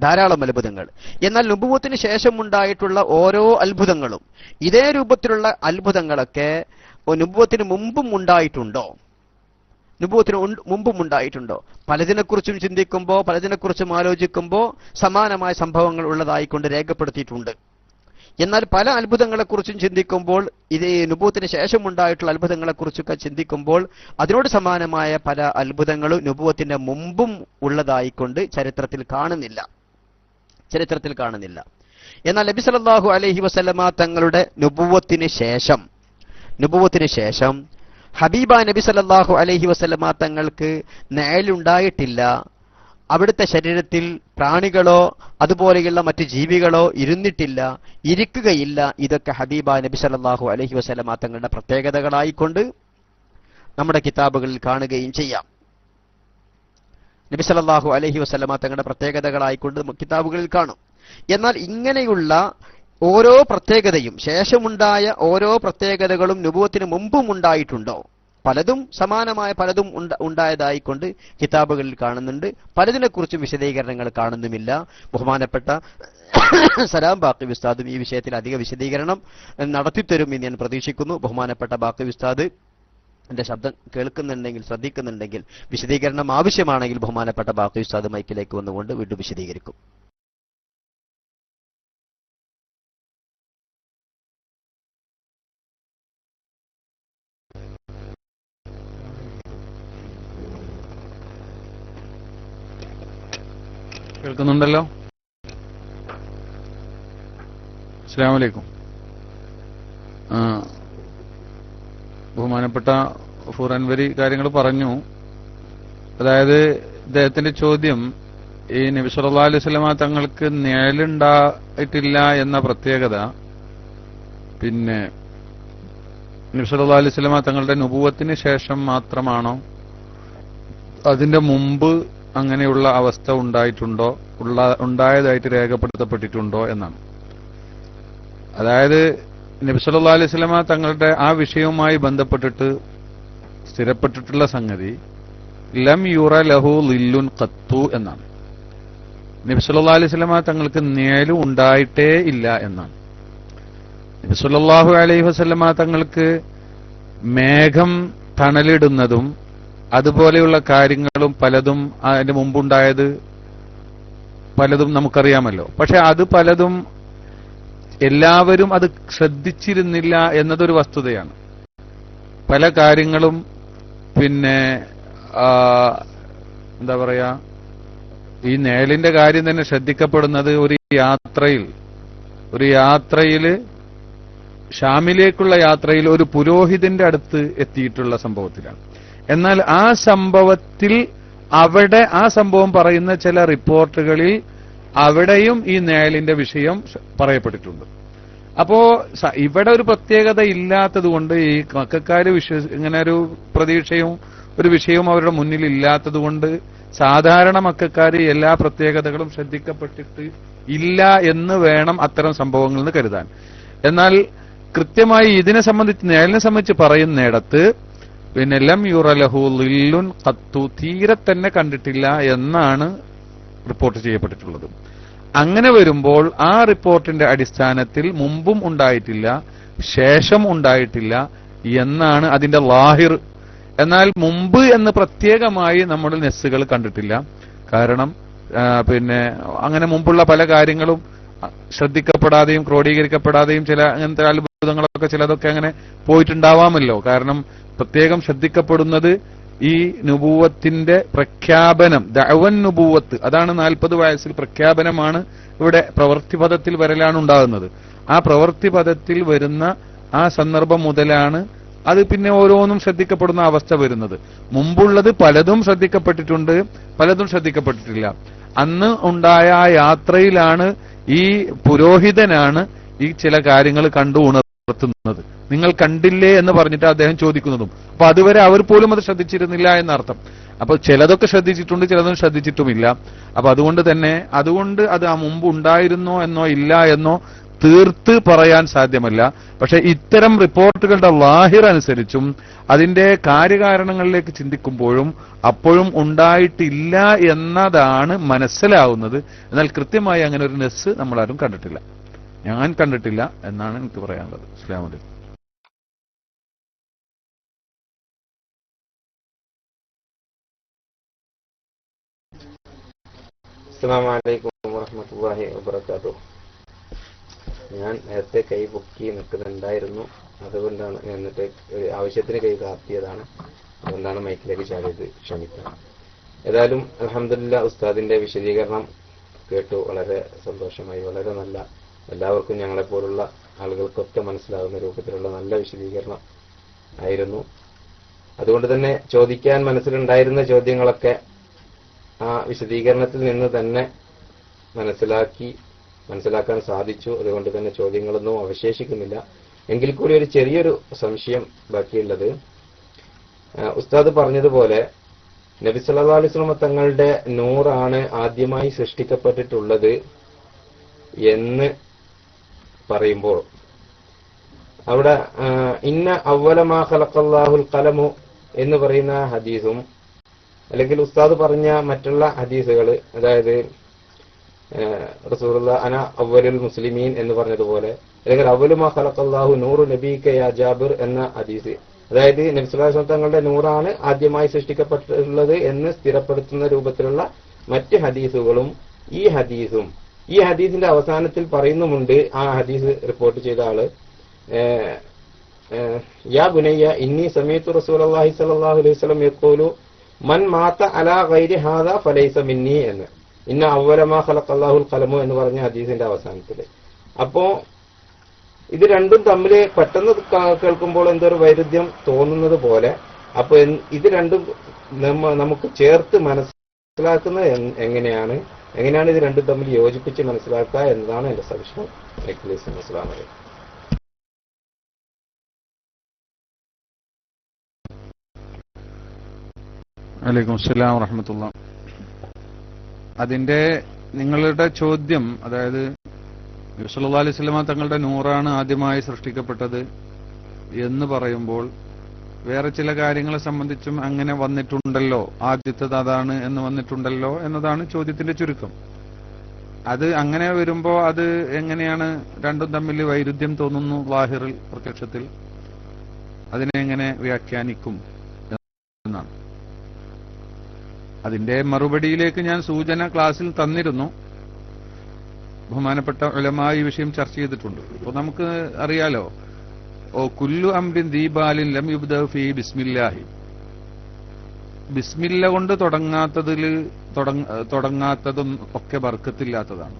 ധാരാളം അത്ഭുതങ്ങൾ. എന്നാൽ നുബുവത്തിന് ശേഷം ഉണ്ടായിട്ടുള്ള ഓരോ അത്ഭുതങ്ങളും ഇതേ രൂപത്തിലുള്ള അത്ഭുതങ്ങളൊക്കെ നുബുവത്തിന് മുമ്പും ഉണ്ടായിട്ടുണ്ടോ? നുബുവത്തിന് മുമ്പും ഉണ്ടായിട്ടുണ്ടോ? പലതിനെക്കുറിച്ചും ചിന്തിക്കുമ്പോൾ, പലതിനെക്കുറിച്ചും ആലോചിക്കുമ്പോൾ സമാനമായ സംഭവങ്ങൾ ഉള്ളതായിക്കൊണ്ട് രേഖപ്പെടുത്തിയിട്ടുണ്ട്. എന്നാൽ പല അത്ഭുതങ്ങളെക്കുറിച്ചും ചിന്തിക്കുമ്പോൾ, ഇത് നുബുവത്തിന് ശേഷം ഉണ്ടായിട്ടുള്ള അത്ഭുതങ്ങളെക്കുറിച്ചൊക്കെ ചിന്തിക്കുമ്പോൾ അതിനോട് സമാനമായ പല അത്ഭുതങ്ങളും നുബുവത്തിന്റെ മുമ്പും ഉള്ളതായിക്കൊണ്ട് ചരിത്രത്തിൽ കാണുന്നില്ല. എന്നാൽ നബി സല്ലല്ലാഹു അലൈഹി വസല്ലമ തങ്ങളുടെ നുബുവത്തിന് ശേഷം ഹബീബ നബി സല്ലല്ലാഹു അലൈഹി വസല്ലമ തങ്ങൾക്ക് നിഴലുണ്ടായിട്ടില്ല. അവിടുത്തെ ശരീരത്തിൽ പ്രാണികളോ അതുപോലെയുള്ള മറ്റു ജീവികളോ ഇരുന്നിട്ടില്ല, ഇരിക്കുകയില്ല. ഇതൊക്കെ ഹബീബ നബി സല്ലല്ലാഹു അലൈഹി വസല്ലമ തങ്ങളുടെ പ്രത്യേകതകളായിക്കൊണ്ട് നമ്മുടെ കിതാബുകളിൽ കാണുകയും ചെയ്യാം. നബി സല്ലല്ലാഹു അലൈഹി വസല്ലമ തങ്ങളുടെ പ്രത്യേകതകളായിക്കൊണ്ട് കിതാബുകളിൽ കാണും. എന്നാൽ ഇങ്ങനെയുള്ള ഓരോ പ്രത്യേകതയും, ശേഷമുണ്ടായ ഓരോ പ്രത്യേകതകളും നുബുവത്തിന് മുമ്പും ഉണ്ടായിട്ടുണ്ടോ? പലതും സമാനമായ പലതും ഉണ്ടായതായിക്കൊണ്ട് കിതാബുകളിൽ കാണുന്നുണ്ട്. പലതിനെക്കുറിച്ചും വിശദീകരണങ്ങൾ കാണുന്നുമില്ല. ബഹുമാനപ്പെട്ട സലാം ബാക്കി ഉസ്താദും ഈ വിഷയത്തിൽ അധിക വിശദീകരണം നടത്തിത്തരും എന്ന് ഞാൻ പ്രതീക്ഷിക്കുന്നു. ബഹുമാനപ്പെട്ട ബാക്കി ഉസ്താദ് എന്റെ ശബ്ദം കേൾക്കുന്നുണ്ടെങ്കിൽ, ശ്രദ്ധിക്കുന്നുണ്ടെങ്കിൽ, വിശദീകരണം ആവശ്യമാണെങ്കിൽ ബഹുമാനപ്പെട്ട ബാക്കി ഉസ്താദ് മൈക്കിലേക്ക് വന്നുകൊണ്ട് വീണ്ടും വിശദീകരിക്കും. കേൾക്കുന്നുണ്ടല്ലോ? അസ്സലാമു അലൈക്കും. ബഹുമാനപ്പെട്ട ഫൂർ അൻവരി കാര്യങ്ങൾ പറഞ്ഞു. അതായത് ഇദ്ദേഹത്തിന്റെ ചോദ്യം, ഈ നബി സല്ലല്ലാഹു അലൈഹി വസല്ലമ തങ്ങൾക്ക് നിഴലുണ്ടായിട്ടില്ല എന്ന പ്രത്യേകത നബി സല്ലല്ലാഹു അലൈഹി വസല്ലമ തങ്ങളുടെ നുബുവത്തിന് ശേഷം മാത്രമാണോ, അതിന്റെ മുമ്പ് അങ്ങനെയുള്ള അവസ്ഥ ഉണ്ടായിട്ടുണ്ടോ, ഉണ്ടായതായിട്ട് രേഖപ്പെടുത്തപ്പെട്ടിട്ടുണ്ടോ എന്നാണ്. അതായത് നബി സല്ലല്ലാഹു അലൈഹി വസല്ലമ തങ്ങളുടെ ആ വിഷയവുമായി ബന്ധപ്പെട്ടിട്ട് സ്ഥിരപ്പെട്ടിട്ടുള്ള സംഗതി ലം യുറ ലഹു ലില്ലുൻ ഖത്തു എന്നാണ്. നബി സല്ലല്ലാഹു അലൈഹി വസല്ലമ തങ്ങൾക്ക് നിഴലും ഉണ്ടായിട്ടേ ഇല്ല എന്നാണ്. നബി സല്ലല്ലാഹു അലൈഹി വസല്ലമ തങ്ങൾക്ക് മേഘം തണലിടുന്നതും അതുപോലെയുള്ള കാര്യങ്ങളും പലതും അതിന്റെ മുമ്പുണ്ടായത് പലതും നമുക്കറിയാമല്ലോ. പക്ഷെ അത് പലതും എല്ലാവരും അത് ശ്രദ്ധിച്ചിരുന്നില്ല എന്നതൊരു വസ്തുതയാണ്. പല കാര്യങ്ങളും പിന്നെ എന്താ പറയാ, ഈ നേലിന്റെ കാര്യം തന്നെ ശ്രദ്ധിക്കപ്പെടുന്നത് ഒരു യാത്രയിൽ ഷാമിലേക്കുള്ള യാത്രയിൽ ഒരു പുരോഹിതന്റെ അടുത്ത് എത്തിയിട്ടുള്ള സംഭവത്തിലാണ്. എന്നാൽ ആ സംഭവത്തിൽ അവിടെ ആ സംഭവം പറയുന്ന ചില റിപ്പോർട്ടുകളിൽ അവിടെയും ഈ നേലിന്റെ വിഷയം പറയപ്പെട്ടിട്ടുണ്ട്. അപ്പോ ഇവിടെ ഒരു പ്രത്യേകത ഇല്ലാത്തത് കൊണ്ട് ഈ മക്കക്കാര് ഇങ്ങനെ ഒരു പ്രതീക്ഷയും ഒരു വിഷയവും അവരുടെ മുന്നിൽ ഇല്ലാത്തത് കൊണ്ട് സാധാരണ മക്കക്കാര് എല്ലാ പ്രത്യേകതകളും ശ്രദ്ധിക്കപ്പെട്ടിട്ട് ഇല്ല എന്ന് വേണം അത്തരം സംഭവങ്ങളിൽ നിന്ന് കരുതാൻ. എന്നാൽ കൃത്യമായി ഇതിനെ സംബന്ധിച്ച് നേലിനെ സംബന്ധിച്ച് പറയുന്നിടത്ത് പിന്നെ ലം യുറ ലഹു ലില്ലുൻ ഖത്തു, തീരെ തന്നെ കണ്ടിട്ടില്ല എന്നാണ് റിപ്പോർട്ട് ചെയ്യപ്പെട്ടിട്ടുള്ളത്. അങ്ങനെ വരുമ്പോൾ ആ റിപ്പോർട്ടിന്റെ അടിസ്ഥാനത്തിൽ മുമ്പും ഉണ്ടായിട്ടില്ല ശേഷം ഉണ്ടായിട്ടില്ല എന്നാണ് അതിന്റെ ലാഹിർ. എന്നാൽ മുമ്പ് എന്ന് പ്രത്യേകമായി നമ്മുടെ നെസ്സുകൾ കണ്ടിട്ടില്ല. കാരണം പിന്നെ അങ്ങനെ മുമ്പുള്ള പല കാര്യങ്ങളും ശ്രദ്ധിക്കപ്പെടാതെയും ക്രോഡീകരിക്കപ്പെടാതെയും ചില അങ്ങനത്തെ അത്ഭുതങ്ങളൊക്കെ ചിലതൊക്കെ അങ്ങനെ പോയിട്ടുണ്ടാവാമല്ലോ. കാരണം പ്രത്യേകം ശ്രദ്ധിക്കപ്പെടുന്നത് ഈ നുബൂവത്തിന്റെ പ്രഖ്യാപനം, ദഅവൻ നുബൂവത്ത്, അതാണ് 40 വയസ്സിൽ പ്രഖ്യാപനമാണ് ഇവിടെ പ്രവൃത്തിപദത്തിൽ വരലാണ് ഉണ്ടാകുന്നത്. ആ പ്രവൃത്തിപദത്തിൽ വരുന്ന ആ സന്ദർഭം മുതലാണ് അത് പിന്നെ ഓരോന്നും ശ്രദ്ധിക്കപ്പെടുന്ന അവസ്ഥ വരുന്നത്. മുമ്പുള്ളത് പലതും ശ്രദ്ധിക്കപ്പെട്ടിട്ടുണ്ട്, പലതും ശ്രദ്ധിക്കപ്പെട്ടിട്ടില്ല. അന്ന് ഉണ്ടായ ആ യാത്രയിലാണ് ഈ പുരോഹിതനാണ് ഈ ചില കാര്യങ്ങൾ കണ്ടു ഉണർത്തുന്നത്. നിങ്ങൾ കണ്ടില്ലേ എന്ന് പറഞ്ഞിട്ട് അദ്ദേഹം ചോദിക്കുന്നതും. അപ്പൊ അതുവരെ അവർ പോലും അത് ശ്രദ്ധിച്ചിരുന്നില്ല എന്നർത്ഥം. അപ്പൊ ചിലതൊക്കെ ശ്രദ്ധിച്ചിട്ടുണ്ട്, ചിലതൊന്നും ശ്രദ്ധിച്ചിട്ടുമില്ല. അപ്പൊ അതുകൊണ്ട് അത് ആ മുമ്പ് ഉണ്ടായിരുന്നോ എന്നോ ഇല്ല എന്നോ തീർത്ത് പറയാൻ സാധ്യമല്ല. പക്ഷെ ഇത്തരം റിപ്പോർട്ടുകളുടെ ലാഹിർ അനുസരിച്ചും അതിന്റെ കാര്യകാരണങ്ങളിലേക്ക് ചിന്തിക്കുമ്പോഴും അപ്പോഴും ഉണ്ടായിട്ടില്ല എന്നതാണ് മനസ്സിലാവുന്നത്. എന്നാൽ കൃത്യമായി അങ്ങനെ ഒരു നെസ് നമ്മളാരും കണ്ടിട്ടില്ല. ഞാൻ കണ്ടിട്ടില്ല എന്നാണ് എനിക്ക് പറയാനുള്ളത്. അസ്സലാമു അലൈക്കും. അസ്സലാമു അലൈക്കും വറഹ്മത്തുള്ളാഹി വബറകാതുഹു. ഞാൻ നേരത്തെ കൈ പൊക്കി നിൽക്കുന്നുണ്ടായിരുന്നു, അതുകൊണ്ടാണ് എന്നിട്ട് ആവശ്യത്തിന് കൈ കാത്തിയതാണ്, അതുകൊണ്ടാണ് മൈക്കിലേക്ക് ചാടിയത്, ക്ഷമിക്കണം. ഏതായാലും അൽഹംദുലില്ലാഹ് ഉസ്താദിന്റെ വിശദീകരണം കേട്ടു, വളരെ സന്തോഷമായി. വളരെ നല്ല, എല്ലാവർക്കും ഞങ്ങളെപ്പോലുള്ള ആളുകൾക്കൊക്കെ മനസ്സിലാകുന്ന രൂപത്തിലുള്ള നല്ല വിശദീകരണം ആയിരുന്നു. അതുകൊണ്ട് തന്നെ ചോദിക്കാൻ മനസ്സിലുണ്ടായിരുന്ന ചോദ്യങ്ങളൊക്കെ ആ വിശദീകരണത്തിൽ നിന്ന് തന്നെ മനസ്സിലാക്കാൻ സാധിച്ചു. അതുകൊണ്ട് തന്നെ ചോദ്യങ്ങളൊന്നും അവശേഷിക്കുന്നില്ല. എങ്കിൽ കൂടി ഒരു ചെറിയൊരു സംശയം ബാക്കിയുള്ളത്, ഉസ്താദ് പറഞ്ഞതുപോലെ നബി സല്ലല്ലാഹു അലൈഹി വസല്ലം തങ്ങളുടെ നൂറാണ് ആദ്യമായി സൃഷ്ടിക്കപ്പെട്ടിട്ടുള്ളത് എന്ന് പറയുമ്പോൾ അവിടെ ഇന്ന അവ്വലമാ ഖലഖല്ലാഹുൽ ഖലമു എന്ന് പറയുന്ന ഹദീസും അല്ലെങ്കിൽ ഉസ്താദ് പറഞ്ഞ മറ്റുള്ള ഹദീസുകൾ, അതായത് റസൂലുള്ളാഹി അന അവ്വലുൽ മുസ്ലിമീൻ എന്ന് പറഞ്ഞതുപോലെ, അല്ലെങ്കിൽ അവ്വലുമാ ഖലഖല്ലാഹു നൂറു നബീക യാ ജാബിർ എന്ന ഹദീസ്, അതായത് നബി സല്ലല്ലാഹു അലൈഹി വസല്ലം തങ്ങളുടെ നൂറാണ് ആദ്യമായി സൃഷ്ടിക്കപ്പെട്ടിട്ടുള്ളത് എന്ന് സ്ഥിരപ്പെടുത്തുന്ന രൂപത്തിലുള്ള മറ്റ് ഹദീസുകളും ഈ ഹദീസിന്റെ അവസാനത്തിൽ പറയുന്നുമുണ്ട്. ആ ഹദീസ് റിപ്പോർട്ട് ചെയ്ത ആള് യാ ബുനയ്യ ഇന്നി സമീഅതു റസൂലുള്ളാഹി സ്വല്ലല്ലാഹു അലൈഹി വസല്ലം യഖൂലു മൻ മാത അലാ ഗൈരി ഹാദാ ഫലൈസ മിന്നി എന്ന്, ഇന്ന അവ്വലമാ ഖലഖല്ലാഹുൽ ഖലമു എന്ന് പറഞ്ഞ ഹദീസിന്റെ അവസാനത്തിൽ. അപ്പോ ഇത് രണ്ടും തമ്മിൽ പെട്ടെന്ന് കേൾക്കുമ്പോൾ എന്തൊരു വൈരുദ്ധ്യം തോന്നുന്നത് പോലെ, അപ്പൊ ഇത് രണ്ടും നമുക്ക് ചേർത്ത് മനസ്സിലാക്കുന്നത് എങ്ങനെയാണ് ഇത് രണ്ടും തമ്മിൽ യോജിപ്പിച്ച് മനസ്സിലാക്കുക എന്നതാണ് എന്റെ സംശയം. അസ്സലാമു അലൈക്കും. വലൈക്കും അസ്സലാം വറഹ്മത്തുള്ളാഹി. അതിന്റെ നിങ്ങളുടെ ചോദ്യം, അതായത് നബി സല്ലല്ലാഹു അലൈഹി വസല്ലമ തങ്ങളുടെ നൂറാണ് ആദ്യമായി സൃഷ്ടിക്കപ്പെട്ടത് എന്ന് പറയുമ്പോൾ വേറെ ചില കാര്യങ്ങളെ സംബന്ധിച്ചും അങ്ങനെ വന്നിട്ടുണ്ടല്ലോ, ആദ്യത്തേത് അതാണ് എന്ന് വന്നിട്ടുണ്ടല്ലോ എന്നതാണ് ചോദ്യത്തിന്റെ ചുരുക്കം. അത് അങ്ങനെ വരുമ്പോ അത് എങ്ങനെയാണ് രണ്ടും തമ്മിൽ വൈരുദ്ധ്യം തോന്നുന്നു? ലാഹിറിൽ, പ്രത്യക്ഷത്തിൽ അതിനെ എങ്ങനെ വ്യാഖ്യാനിക്കും എന്നാണ്. അതിന്റെ മറുപടിയിലേക്ക് ഞാൻ സൂചന ക്ലാസ്സിൽ തന്നിരുന്നു. ബഹുമാനപ്പെട്ട ഉലമാ ഈ വിഷയം ചർച്ച ചെയ്തിട്ടുണ്ട്. അപ്പോൾ നമുക്ക് അറിയാലോ, കുല്ലു അംരിൻ ദീബാലിൻ ലം യുബ്ദഅ ഫീ ബിസ്മില്ലാഹി, ബിസ്മില്ല കൊണ്ട് തുടങ്ങാത്തതും ഒക്കെ ബർക്കത്തില്ലാത്തതാണ്.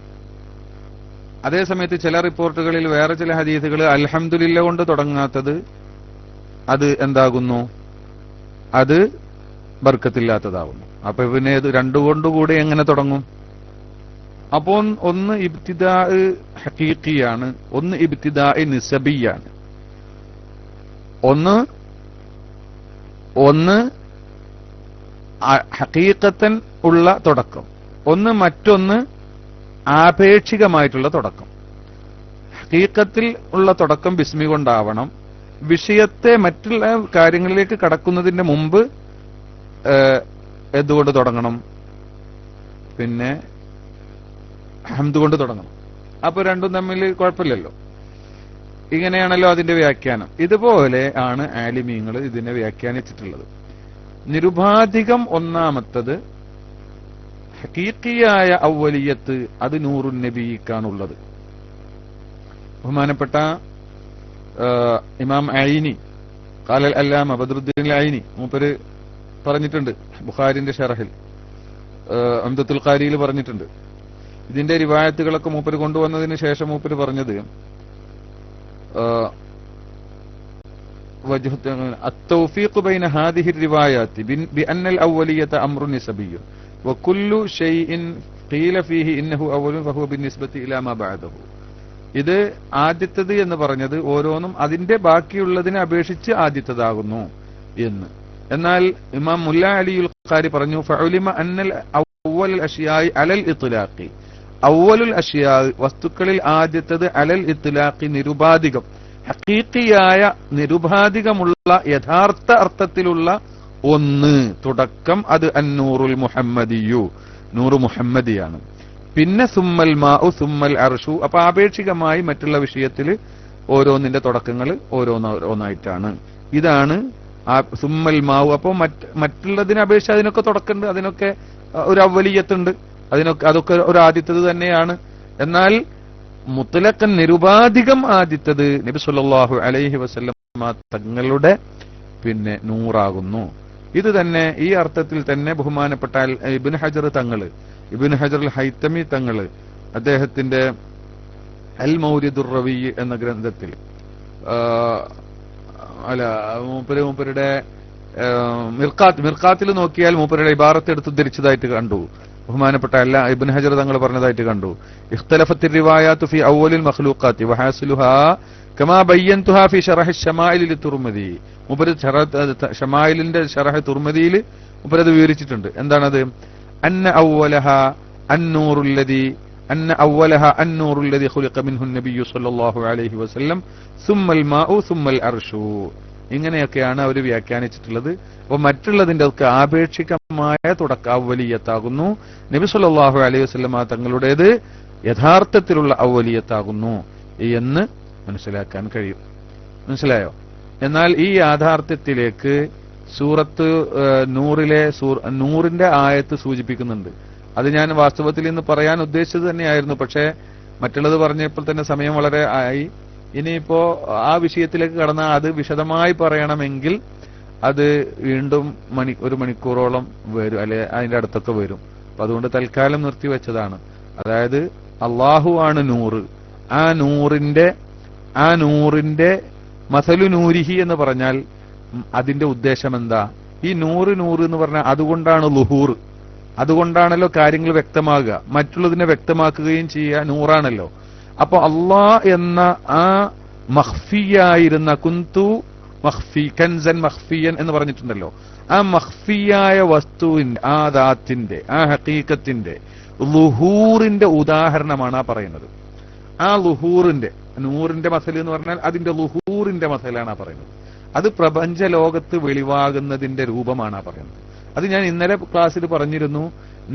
അതേസമയത്ത് ചില റിപ്പോർട്ടുകളിൽ, വേറെ ചില ഹദീസുകൾ അൽഹംദുലില്ല കൊണ്ട് തുടങ്ങാത്തത് അത് എന്താകുന്നു? അത് ബർക്കത്തില്ലാത്തതാകുന്നു. അപ്പൊ പിന്നെ ഇത് രണ്ടുകൊണ്ടുകൂടി എങ്ങനെ തുടങ്ങും? അപ്പോൾ ഒന്ന് ഇബ്തിദാ ഹഖീഖിയാണ്, ഒന്ന് ഇബ്തിദാ നിസബിയാണ്. ഒന്ന് ഹഖീഖത്തൻ ഉള്ള തുടക്കം, മറ്റൊന്ന് ആപേക്ഷികമായിട്ടുള്ള തുടക്കം. ഹഖീഖത്തിൽ ഉള്ള തുടക്കം ബിസ്മി കൊണ്ടാവണം. വിഷയത്തെ മറ്റുള്ള കാര്യങ്ങളിലേക്ക് കടക്കുന്നതിന്റെ മുമ്പ് എന്തുകൊണ്ട് തുടങ്ങണം? പിന്നെ ഹംദ് കൊണ്ട് തുടങ്ങണം. അപ്പൊ രണ്ടും തമ്മിൽ കുഴപ്പമില്ലല്ലോ. ഇങ്ങനെയാണല്ലോ അതിന്റെ വ്യാഖ്യാനം. ഇതുപോലെ ആണ് ആലിമീങ്ങൾ ഇതിനെ വ്യാഖ്യാനിച്ചിട്ടുള്ളത്. നിരുപാധികം ഒന്നാമത്തത് ഹഖീഖിയായ അവ്വലിയത്ത്, അത് നൂറുൻ നബിക്കാണുള്ളത്. ബഹുമാനപ്പെട്ട ഇമാം ഐനി, ഖാലൽ അല്ലാമ ബദ്റുദ്ദീൻ ഐനി, മൂപ്പര് പറഞ്ഞിട്ടുണ്ട് ബുഖാരിന്റെ ഷറഹിൽ, അംദത്തുൽ ഖാരിയിൽ പറഞ്ഞിട്ടുണ്ട്. ഇതിന്റെ റിവായത്തുകളൊക്കെ മൂപ്പര് കൊണ്ടുവന്നതിന് ശേഷം മൂപ്പര് പറഞ്ഞത്, التوفيق بين هذه الروايات بأن الأولية أمر نسبي وكل شيء قيل فيه إنه أول فهو بالنسبة إلى ما بعده. ഇത് ആദ്യത്തേത് എന്ന് പറഞ്ഞത് ഓരോന്നും അതിന്റെ ബാക്കിയുള്ളതിനെ അപേക്ഷിച്ച് ആദ്യത്തേതാകുന്നു എന്ന്. എന്നാൽ ഇമാം മുല്ല അലിയുൽ ഖാരി പറഞ്ഞു, ഫഉലിമ അന്നൽ അവ്വലുൽ അഷ്യാഇ അലൽ ഇത്ലാഖി, അവ്വലുൽ അഷ്യാഇ വസ്തുക്കളിൽ ആദ്യത്തേത് അലൽ ഇത്ലാഖി നിരുപാധികം, ഹഖീഖിയായ നിരുപാധികമുള്ള യഥാർത്ഥ അർത്ഥത്തിലുള്ള ഒന്ന് തുടക്കം, അത് അന്നൂറുൽ മുഹമ്മദിയു, നൂറ് മുഹമ്മദിയാണ്. പിന്നെ സുമ്മൽ മാഉ സുമ്മൽ അർഷു. അപ്പൊ ആപേക്ഷികമായി മറ്റുള്ള വിഷയത്തിൽ ഓരോന്നിന്റെ തുടക്കങ്ങൾ ഓരോന്നായിട്ടാണ്. ഇതാണ് സുമ്മൽ മാഉ. അപ്പോ മറ്റുള്ളതിനെ അപേക്ഷിച്ച് അതിനൊക്കെ തുടക്കമുണ്ട്, അതിനൊക്കെ ഒരു അവ്വലിയത്തുണ്ട്, അതൊക്കെ ഒരു ആദ്യത്തേത് തന്നെയാണ്. എന്നാൽ മുത്ലഖൻ നിരുപാധികം ആദ്യത്തേത് നബി സല്ലല്ലാഹു അലൈഹി വസല്ലം തങ്ങളുടെ പിന്നെ നൂറാകുന്നു. ഇത് തന്നെ ഈ അർത്ഥത്തിൽ തന്നെ ബഹുമാനപ്പെട്ട ഇബ്നു ഹജർ തങ്ങള്, ഇബ്നു ഹജർ അൽ ഹൈതമി തങ്ങള് അദ്ദേഹത്തിന്റെ അൽ മൗരിദുർ റവി എന്ന ഗ്രന്ഥത്തിൽ മൂപ്പരുടെ മിർഖാത്തിൽ നോക്കിയാൽ മൂപ്പരുടെ ഇബാറത്ത് എടുത്ത് ഉദ്ധരിച്ചതായിട്ട് കണ്ടു. ബഹുമാനപ്പെട്ട ഇബ്നു ഹജർ തങ്ങൾ പറഞ്ഞതായിട്ട് കണ്ടു, ഇഖ്തലഫത്തി റിവായാത്തു ഫി അവ്വലിൽ മഖ്ലൂഖാത്തി വഹാസിലുഹാ കമാ ബയ്യൻതുഹാ ഫി ശറഹ് ശമാഇൽ ലിതുർമിദി. മൂപ്പര് ശമായിലിന്റെ ശറഹ് തുർമിദിയിൽ മൂപ്പരത് വിവരിച്ചിട്ടുണ്ട്. എന്താണത്? അന്ന അവ്വലഹാ അന്നൂറുല്ലദി ഖുലിഖ മിൻഹു നബിയ്യു സ്വല്ലല്ലാഹു അലൈഹി വസല്ലം സുമ്മൽ മാഉ സുമ്മൽ അർഷു. ഇങ്ങനെയൊക്കെയാണ് അവർ വ്യാഖ്യാനിച്ചിട്ടുള്ളത്. അപ്പോൾ മറ്റുള്ളതിന്റെ ഒക്കെ ആപേക്ഷികമായ തുടക്ക അവ്വലിയത്താകുന്നു. നബി സല്ലല്ലാഹു അലൈഹി വസല്ലം തങ്ങളുടേത് യഥാർത്ഥത്തിലുള്ള അവ്വലിയത്താകുന്നു എന്ന് മനസ്സിലാക്കാൻ കഴിയും. മനസ്സിലായോ? എന്നാൽ ഈ യാഥാർത്ഥ്യത്തിലേക്ക് സൂറത്ത് നൂറിലെ നൂറിന്റെ ആയത്ത് സൂചിപ്പിക്കുന്നുണ്ട്. അത് ഞാൻ വാസ്തവത്തിൽ ഇന്ന് പറയാൻ ഉദ്ദേശിച്ചത് തന്നെയായിരുന്നു. പക്ഷേ മറ്റുള്ളത് പറഞ്ഞപ്പോൾ തന്നെ സമയം വളരെ ആയി. ഇനിയിപ്പോ ആ വിഷയത്തിലേക്ക് കടന്നാൽ അത് വിശദമായി പറയണമെങ്കിൽ അത് വീണ്ടും ഒരു മണിക്കൂറോളം വരും, അല്ലെ അതിന്റെ അടുത്തൊക്കെ വരും. അപ്പൊ അതുകൊണ്ട് തൽക്കാലം നിർത്തിവെച്ചതാണ്. അതായത് അള്ളാഹു ആണ് നൂറ്. ആ നൂറിന്റെ മസലു നൂരിഹി എന്ന് പറഞ്ഞാൽ അതിന്റെ ഉദ്ദേശം എന്താ? ഈ നൂറ് എന്ന് പറഞ്ഞാൽ അതുകൊണ്ടാണ് ലുഹൂർ, അതുകൊണ്ടാണല്ലോ കാര്യങ്ങൾ വ്യക്തമാകുക, മറ്റുള്ളതിനെ വ്യക്തമാക്കുകയും ചെയ്യുക നൂറാണല്ലോ. അപ്പൊ അള്ളാ എന്ന ആ മഖ്ഫിയായിരുന്ന കുന്തു മഖ്ഫി, കൻസൻ മഖ്ഫിയൻ എന്ന് പറഞ്ഞിട്ടുണ്ടല്ലോ. ആ മഖ്ഫിയായ വസ്തുവിന്റെ, ആ ദാത്തിന്റെ, ആ ഹഖീഖത്തിന്റെ ളുഹൂറിന്റെ ഉദാഹരണമാണ് ആ പറയുന്നത്. ആ ളുഹൂറിന്റെ, നൂറിന്റെ മസൽ എന്ന് പറഞ്ഞാൽ അതിന്റെ ളുഹൂറിന്റെ മസലാണ് ആ പറയുന്നത്. അത് പ്രപഞ്ച ലോകത്ത് വെളിവാകുന്നതിന്റെ രൂപമാണ് ആ പറയുന്നത്. അത് ഞാൻ ഇന്നലെ ക്ലാസ്സിൽ പറഞ്ഞിരുന്നു.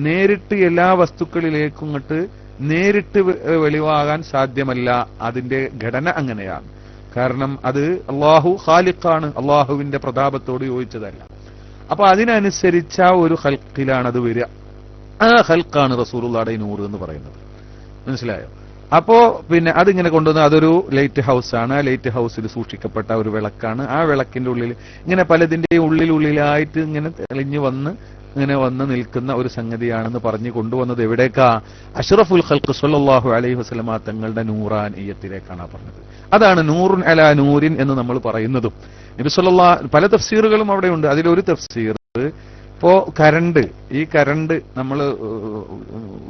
നേരിട്ട് എല്ലാ വസ്തുക്കളിലേക്കും ഇങ്ങോട്ട് നേരിട്ട് വെളിവാകാൻ സാധ്യമല്ല. അതിന്റെ ഘടന അങ്ങനെയാണ്. കാരണം അത് അള്ളാഹു ഖാലിഖാണ്, അള്ളാഹുവിന്റെ പ്രതാപത്തോട് യോജിച്ചതല്ല. അപ്പൊ അതിനനുസരിച്ച ഒരു ഖൽഖിലാണ് അത് വരിക. ആ ഖൽഖാണ് റസൂലുള്ളാഹിയുടെ നൂറ് എന്ന് പറയുന്നത്. മനസ്സിലായോ? അപ്പോ പിന്നെ അതിങ്ങനെ കൊണ്ടുവന്ന് അതൊരു ലൈറ്റ് ഹൗസ് ആണ്. ആ ലൈറ്റ് ഹൗസിൽ സൂക്ഷിക്കപ്പെട്ട ഒരു വിളക്കാണ്. ആ വിളക്കിന്റെ ഉള്ളിൽ ഇങ്ങനെ പലതിന്റെയും ഉള്ളിലായിട്ട് ഇങ്ങനെ തെളിഞ്ഞു വന്ന് ഇങ്ങനെ വന്ന് നിൽക്കുന്ന ഒരു സംഗതിയാണെന്ന് പറഞ്ഞു കൊണ്ടുവന്നത് എവിടേക്കാ? അഷ്റഫുൽ ഖൽഖ് സ്വല്ലല്ലാഹു അലൈഹി വസല്ലമ തങ്ങളുടെ നൂറാനിയത്തിലേക്കാണ് പറഞ്ഞത്. അതാണ് നൂറുൻ അലാ നൂരിൻ എന്ന് നമ്മൾ പറയുന്നതും. നബി സല്ലല്ലാഹു, പല തഫ്സീറുകളും അവിടെയുണ്ട്. അതിലൊരു തഫ്സീർ, ഇപ്പോ ഈ കരണ്ട് നമ്മൾ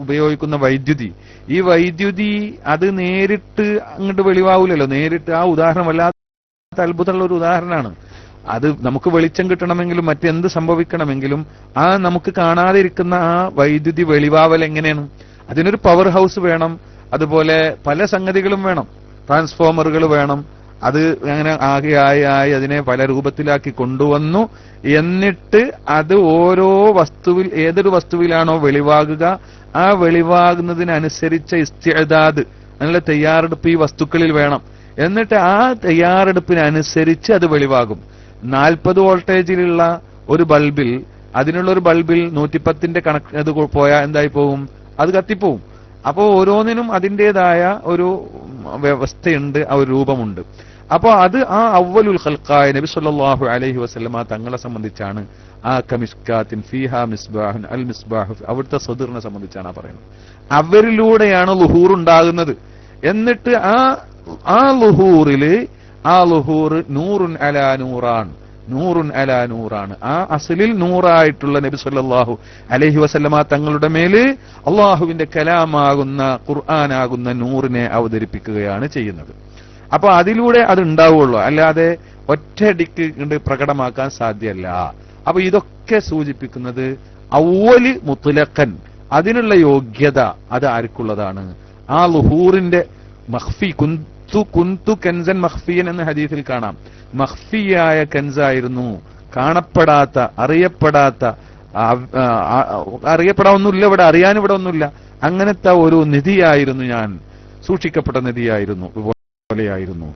ഉപയോഗിക്കുന്ന വൈദ്യുതി, ഈ വൈദ്യുതി അത് നേരിട്ട് അങ്ങോട്ട് വെളിവാവൂലല്ലോ. നേരിട്ട് ആ ഉദാഹരണം വല്ലാത്ത അത്ഭുതമുള്ള ഒരു ഉദാഹരണമാണ്. അത് നമുക്ക് വെളിച്ചം കിട്ടണമെങ്കിലും മറ്റെന്ത് സംഭവിക്കണമെങ്കിലും ആ നമുക്ക് കാണാതെ ഇരിക്കുന്ന ആ വൈദ്യുതി വെളിവാവൽ എങ്ങനെയാണ്? അതിനൊരു പവർ ഹൗസ് വേണം, അതുപോലെ പല സംഗതികളും വേണം, ട്രാൻസ്ഫോമറുകൾ വേണം. അത് അങ്ങനെ ആയി അതിനെ പല രൂപത്തിലാക്കി കൊണ്ടുവന്നു. എന്നിട്ട് അത് ഓരോ വസ്തുവിൽ, ഏതൊരു വസ്തുവിലാണോ വെളിവാകുക, ആ വെളിവാകുന്നതിനനുസരിച്ച ഇസ്തിഅദാദ്, അതിനുള്ള തയ്യാറെടുപ്പ് ഈ വസ്തുക്കളിൽ വേണം. എന്നിട്ട് ആ തയ്യാറെടുപ്പിനനുസരിച്ച് അത് വെളിവാകും. 40 വോൾട്ടേജിലുള്ള ഒരു ബൾബിൽ, അതിനുള്ള ഒരു ബൾബിൽ 110ന്റെ കണക്ക് അത് പോയാൽ എന്തായി പോകും? അത് കത്തിപ്പോവും. അപ്പോ ഓരോന്നിനും അതിൻ്റെതായ ഒരു വ്യവസ്ഥയുണ്ട്, ആ ഒരു രൂപമുണ്ട്. അപ്പോ അത് ആ അവ്വലുൽ ഖൽഖായ നബി സല്ലല്ലാഹു അലൈഹി വസല്ലമ തങ്ങളെ സംബന്ധിച്ചാണ്. ആ കമിസ്കാത്തിൻ ഫീഹാ മിസ്ബാഹുൻ അൽ മിസ്ബാഹു, അവിടുത്തെ സദറിനെ സംബന്ധിച്ചാണ് പറയുന്നത്. അവരിലൂടെയാണ് ലുഹൂർ ഉണ്ടാകുന്നത്. എന്നിട്ട് ആ ലുഹൂറില്, ആ ലുഹൂർ നൂറുൻ അലാ നൂറാൻ, നൂറുൻ അലാ നൂറാണ്. ആ അസലിൽ നൂറായിട്ടുള്ള നബി സല്ലല്ലാഹു അലൈഹി വസല്ലമ തങ്ങളുടെ മേല് അള്ളാഹുവിന്റെ കലാമാകുന്ന ഖുർആനാകുന്ന നൂറിനെ അവതരിപ്പിക്കുകയാണ് ചെയ്യുന്നത്. അപ്പൊ അതിലൂടെ അത് ഉണ്ടാവുള്ളൂ, അല്ലാതെ ഒറ്റയടിക്ക് പ്രകടമാക്കാൻ സാധ്യമല്ല. അപ്പൊ ഇതൊക്കെ സൂചിപ്പിക്കുന്നത് അവ്വല് മുത്ലഖൻ, അതിനുള്ള യോഗ്യത അത് ആർക്കുള്ളതാണ്? ആ ലുഹൂറിന്റെ മഖ്ഫി, കുന്തു കൻസൻ മഖ്ഫിയൻ എന്ന ഹദീസിൽ കാണാം. മഖ്ഫിയായ കൻസായിരുന്നു, കാണപ്പെടാത്ത, അറിയപ്പെടാവുന്നില്ല, ഇവിടെ അറിയാൻ ഇവിടെ ഒന്നുമില്ല, അങ്ങനത്തെ ഒരു നിധിയായിരുന്നു ഞാൻ, സൂക്ഷിക്കപ്പെട്ട നിധിയായിരുന്നു, പോലെയായിരുന്നു.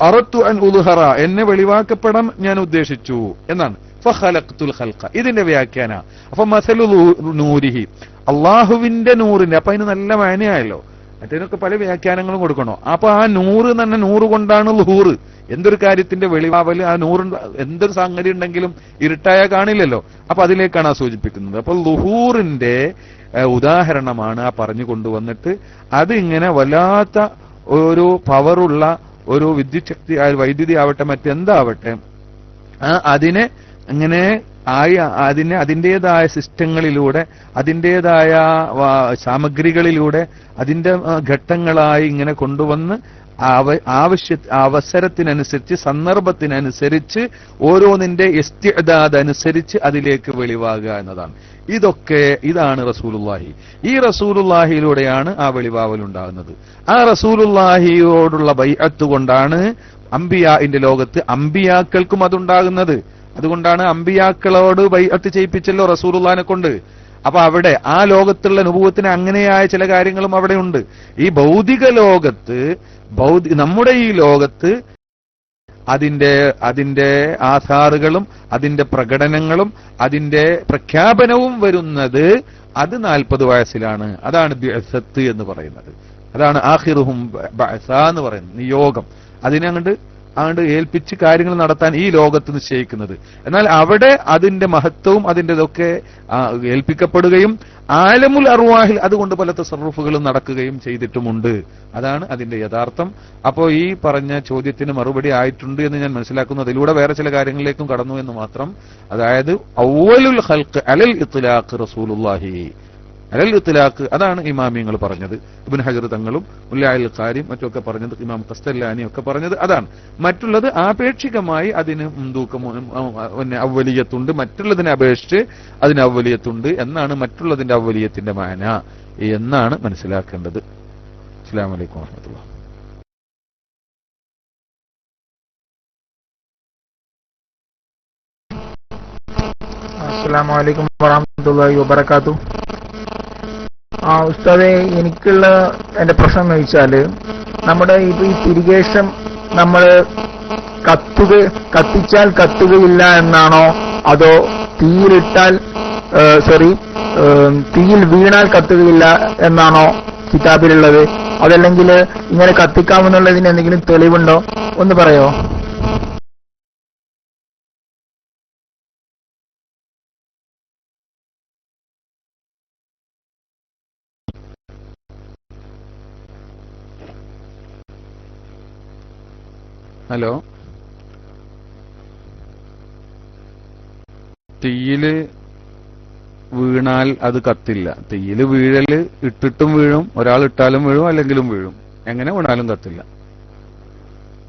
അറത്തു അൻ ഉദ്ഹറ, എന്നെ വെളിവാക്കപ്പെടാൻ ഞാൻ ഉദ്ദേശിച്ചു എന്നാണ്. ഫഖലഖ്തുൽ ഖൽഖ, ഇതിന്റെ വ്യാഖ്യാന. അപ്പൊ മസലു നൂരിഹി, അള്ളാഹുവിന്റെ നൂറിന്റെ, അപ്പൊ അതിന് നല്ല മാനയായല്ലോ. മറ്റേതിനൊക്കെ പല വ്യാഖ്യാനങ്ങളും കൊടുക്കണോ? അപ്പൊ ആ നൂറ് തന്നെ, നൂറ് കൊണ്ടാണ് ലുഹൂർ. എന്തൊരു കാര്യത്തിന്റെ വെളിവാവല്, ആ നൂറ് എന്തൊരു സംഗതി ഉണ്ടെങ്കിലും ഇരുട്ടായ കാണില്ലല്ലോ. അപ്പൊ അതിലേക്കാണ് ആ സൂചിപ്പിക്കുന്നത്. അപ്പൊ ലുഹൂറിന്റെ ഉദാഹരണമാണ് ആ പറഞ്ഞു കൊണ്ടുവന്നിട്ട് അത് ഇങ്ങനെ വല്ലാത്ത ഒരു പവറുള്ള ഒരു വിദ്യുത് ശക്തി, വൈദ്യുതി ആവട്ടെ മറ്റെന്താവട്ടെ, അതിനെ ഇങ്ങനെ അതിൻ്റെതായ സിസ്റ്റങ്ങളിലൂടെ, അതിൻ്റെതായ സാമഗ്രികളിലൂടെ, അതിന്റെ ഘട്ടങ്ങളായി ഇങ്ങനെ കൊണ്ടുവന്ന് അവസരത്തിനനുസരിച്ച്, സന്ദർഭത്തിനനുസരിച്ച്, ഓരോന്നിന്റെ ഇസ്തിഅദാദ് അനുസരിച്ച് അതിലേക്ക് വെളിവാകുക എന്നതാണ്. ഇതാണ് റസൂലുള്ളാഹി. ഈ റസൂലുള്ളാഹിയിലൂടെയാണ് ആ വെളിവാവൽ ഉണ്ടാകുന്നത്. ആ റസൂലുള്ളാഹിയോടുള്ള ബൈഅത്ത് കൊണ്ടാണ് അംബിയാഇന്റെ ലോകത്ത് അംബിയാക്കൾക്കും അതുണ്ടാകുന്നത്. അതുകൊണ്ടാണ് അംബിയാക്കളോട് ബൈഅത്ത് ചെയ്യിപ്പിച്ചല്ലോ റസൂലുള്ളാഹിനെ കൊണ്ട്. അപ്പൊ അവിടെ ആ ലോകത്തുള്ള നുബുവത്തിന് അങ്ങനെയായ ചില കാര്യങ്ങളും അവിടെ ഉണ്ട്. ഈ ഭൗതിക ലോകത്ത്, നമ്മുടെ ഈ ലോകത്ത് അതിന്റെ ആധാറുകളും അതിന്റെ പ്രകടനങ്ങളും അതിന്റെ പ്രഖ്യാപനവും വരുന്നത് അത് 40 വയസ്സിലാണ്. അതാണ് ബിഅസത്ത് എന്ന് പറയുന്നത്. അതാണ് ആഖിറുഹും ബഅസ എന്ന് പറയുന്നത്, നിയോഗം. അതിനങ്ങോട്ട് ഏൽപ്പിച്ച് കാര്യങ്ങൾ നടത്താൻ ഈ ലോകത്ത് നിശ്ചയിക്കുന്നത്. എന്നാൽ അവിടെ അതിന്റെ മഹത്വവും അതിൻ്റെതൊക്കെ ഏൽപ്പിക്കപ്പെടുകയും ആലമുൽ അർവാഹിൽ അതുകൊണ്ട് പല തസറുഫുകളും നടക്കുകയും ചെയ്തിട്ടുമുണ്ട്. അതാണ് അതിന്റെ യഥാർത്ഥം. അപ്പോ ഈ പറഞ്ഞ ചോദ്യത്തിന് മറുപടി ആയിട്ടുണ്ട് എന്ന് ഞാൻ മനസ്സിലാക്കുന്നു. അതിലൂടെ വേറെ ചില കാര്യങ്ങളിലേക്കും കടന്നു എന്ന് മാത്രം. അതായത് അവ്വലുൽ ഖൽഖ് അലൽ ഇത്ലാഖ് റസൂലുള്ളാഹി അലൽ ഇത്ലാഖ് അതാണ് ഇമാമിയങ്ങൾ പറഞ്ഞത്. ഇബ്നു ഹജർ തങ്ങളും മുല്ലഅൽ ഖാരിയും മറ്റൊക്കെ പറഞ്ഞത്, ഇമാം ഖസ്തല്ലാനി ഒക്കെ പറഞ്ഞത് അതാണ്. മറ്റുള്ളത് ആപേക്ഷികമായി അതിന് തൂക്കം അവ്വലിയത്തുണ്ട്, മറ്റുള്ളതിനെ അപേക്ഷിച്ച് അതിന് അവ്വലിയത്തുണ്ട് എന്നാണ് മറ്റുള്ളതിന്റെ അവ്വലിയത്തിന്റെ മാന എന്നാണ് മനസ്സിലാക്കേണ്ടത്. അസ്സലാമു അലൈക്കും വറഹ്മത്തുള്ളാഹി. അസ്സലാമു അലൈക്കും വറഹ്മത്തുള്ളാഹി വബറകാതുഹു. ഉസ്താദെ, എനിക്കുള്ള എന്റെ പ്രശ്നം എന്ന് വെച്ചാല്, നമ്മുടെ ഈ തിരികേശം നമ്മൾ കത്തിച്ചാൽ കത്തുകയില്ല എന്നാണോ, അതോ തീയിൽ വീണാൽ കത്തുകയില്ല എന്നാണോ കിതാബിലുള്ളത്? അതല്ലെങ്കിൽ ഇങ്ങനെ കത്തിക്കാമെന്നുള്ളതിന് എന്തെങ്കിലും തെളിവുണ്ടോ? ഒന്ന് പറയോ? ഹലോ, തീയില് വീണാൽ അത് കത്തില്ല. തീയില് വീഴല് ഇട്ടിട്ടും വീഴും, ഒരാൾ ഇട്ടാലും വീഴും, അല്ലെങ്കിലും വീഴും. എങ്ങനെ വീണാലും കത്തില്ല.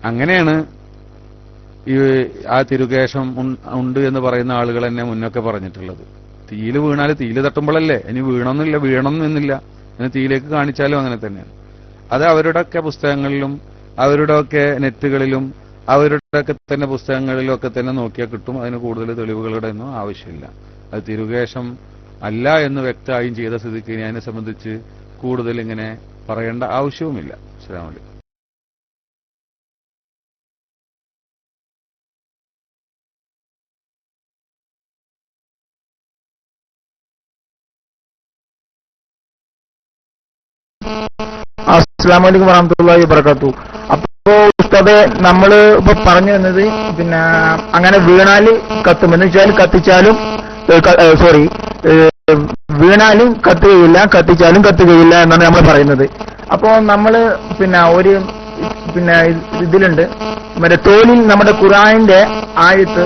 അങ്ങനെയാണ് ഈ ആ തിരുകേശം ഉണ്ട് എന്ന് പറയുന്ന ആളുകൾ തന്നെ മുന്നൊക്കെ പറഞ്ഞിട്ടുള്ളത്. തീയില് വീണാൽ തീയില് തട്ടുമ്പോഴല്ലേ, ഇനി വീഴണമെന്നില്ല. ഇനി തീയിലേക്ക് കാണിച്ചാലും അങ്ങനെ തന്നെയാണ്. അത് അവരുടെയൊക്കെ പുസ്തകങ്ങളിലും അവരുടെയൊക്കെ നെറ്റുകളിലും അവരുടെയൊക്കെ തന്നെ പുസ്തകങ്ങളിലും ഒക്കെ തന്നെ നോക്കിയാൽ കിട്ടും. അതിന് കൂടുതൽ തെളിവുകളുടെ ഒന്നും ആവശ്യമില്ല. അത് തിരുകേശം അല്ല എന്ന് വ്യക്തമായും ചെയ്ത സ്ഥിതിക്ക് ഇനി അതിനെ സംബന്ധിച്ച് കൂടുതൽ ഇങ്ങനെ പറയേണ്ട ആവശ്യവുമില്ല. അസ്സലാമു അലൈക്കും. അസ്സലാമു അലൈക്കും വറഹ്മത്തുള്ളാഹി വബറകാതുഹു. അപ്പോ ഉസ്താദെ, നമ്മള് ഇപ്പൊ പറഞ്ഞു വന്നത് പിന്നെ അങ്ങനെ വീണാല് കത്തുമെന്ന് വെച്ചാൽ കത്തിച്ചാലും വീണാലും കത്തുകയില്ല, കത്തിച്ചാലും കത്തുകയില്ല എന്നാണ് നമ്മൾ പറയുന്നത്. അപ്പോ നമ്മള് ഇതിലുണ്ട് മറ്റേ തോലിൽ നമ്മുടെ ഖുർആനിന്റെ ആയത്ത്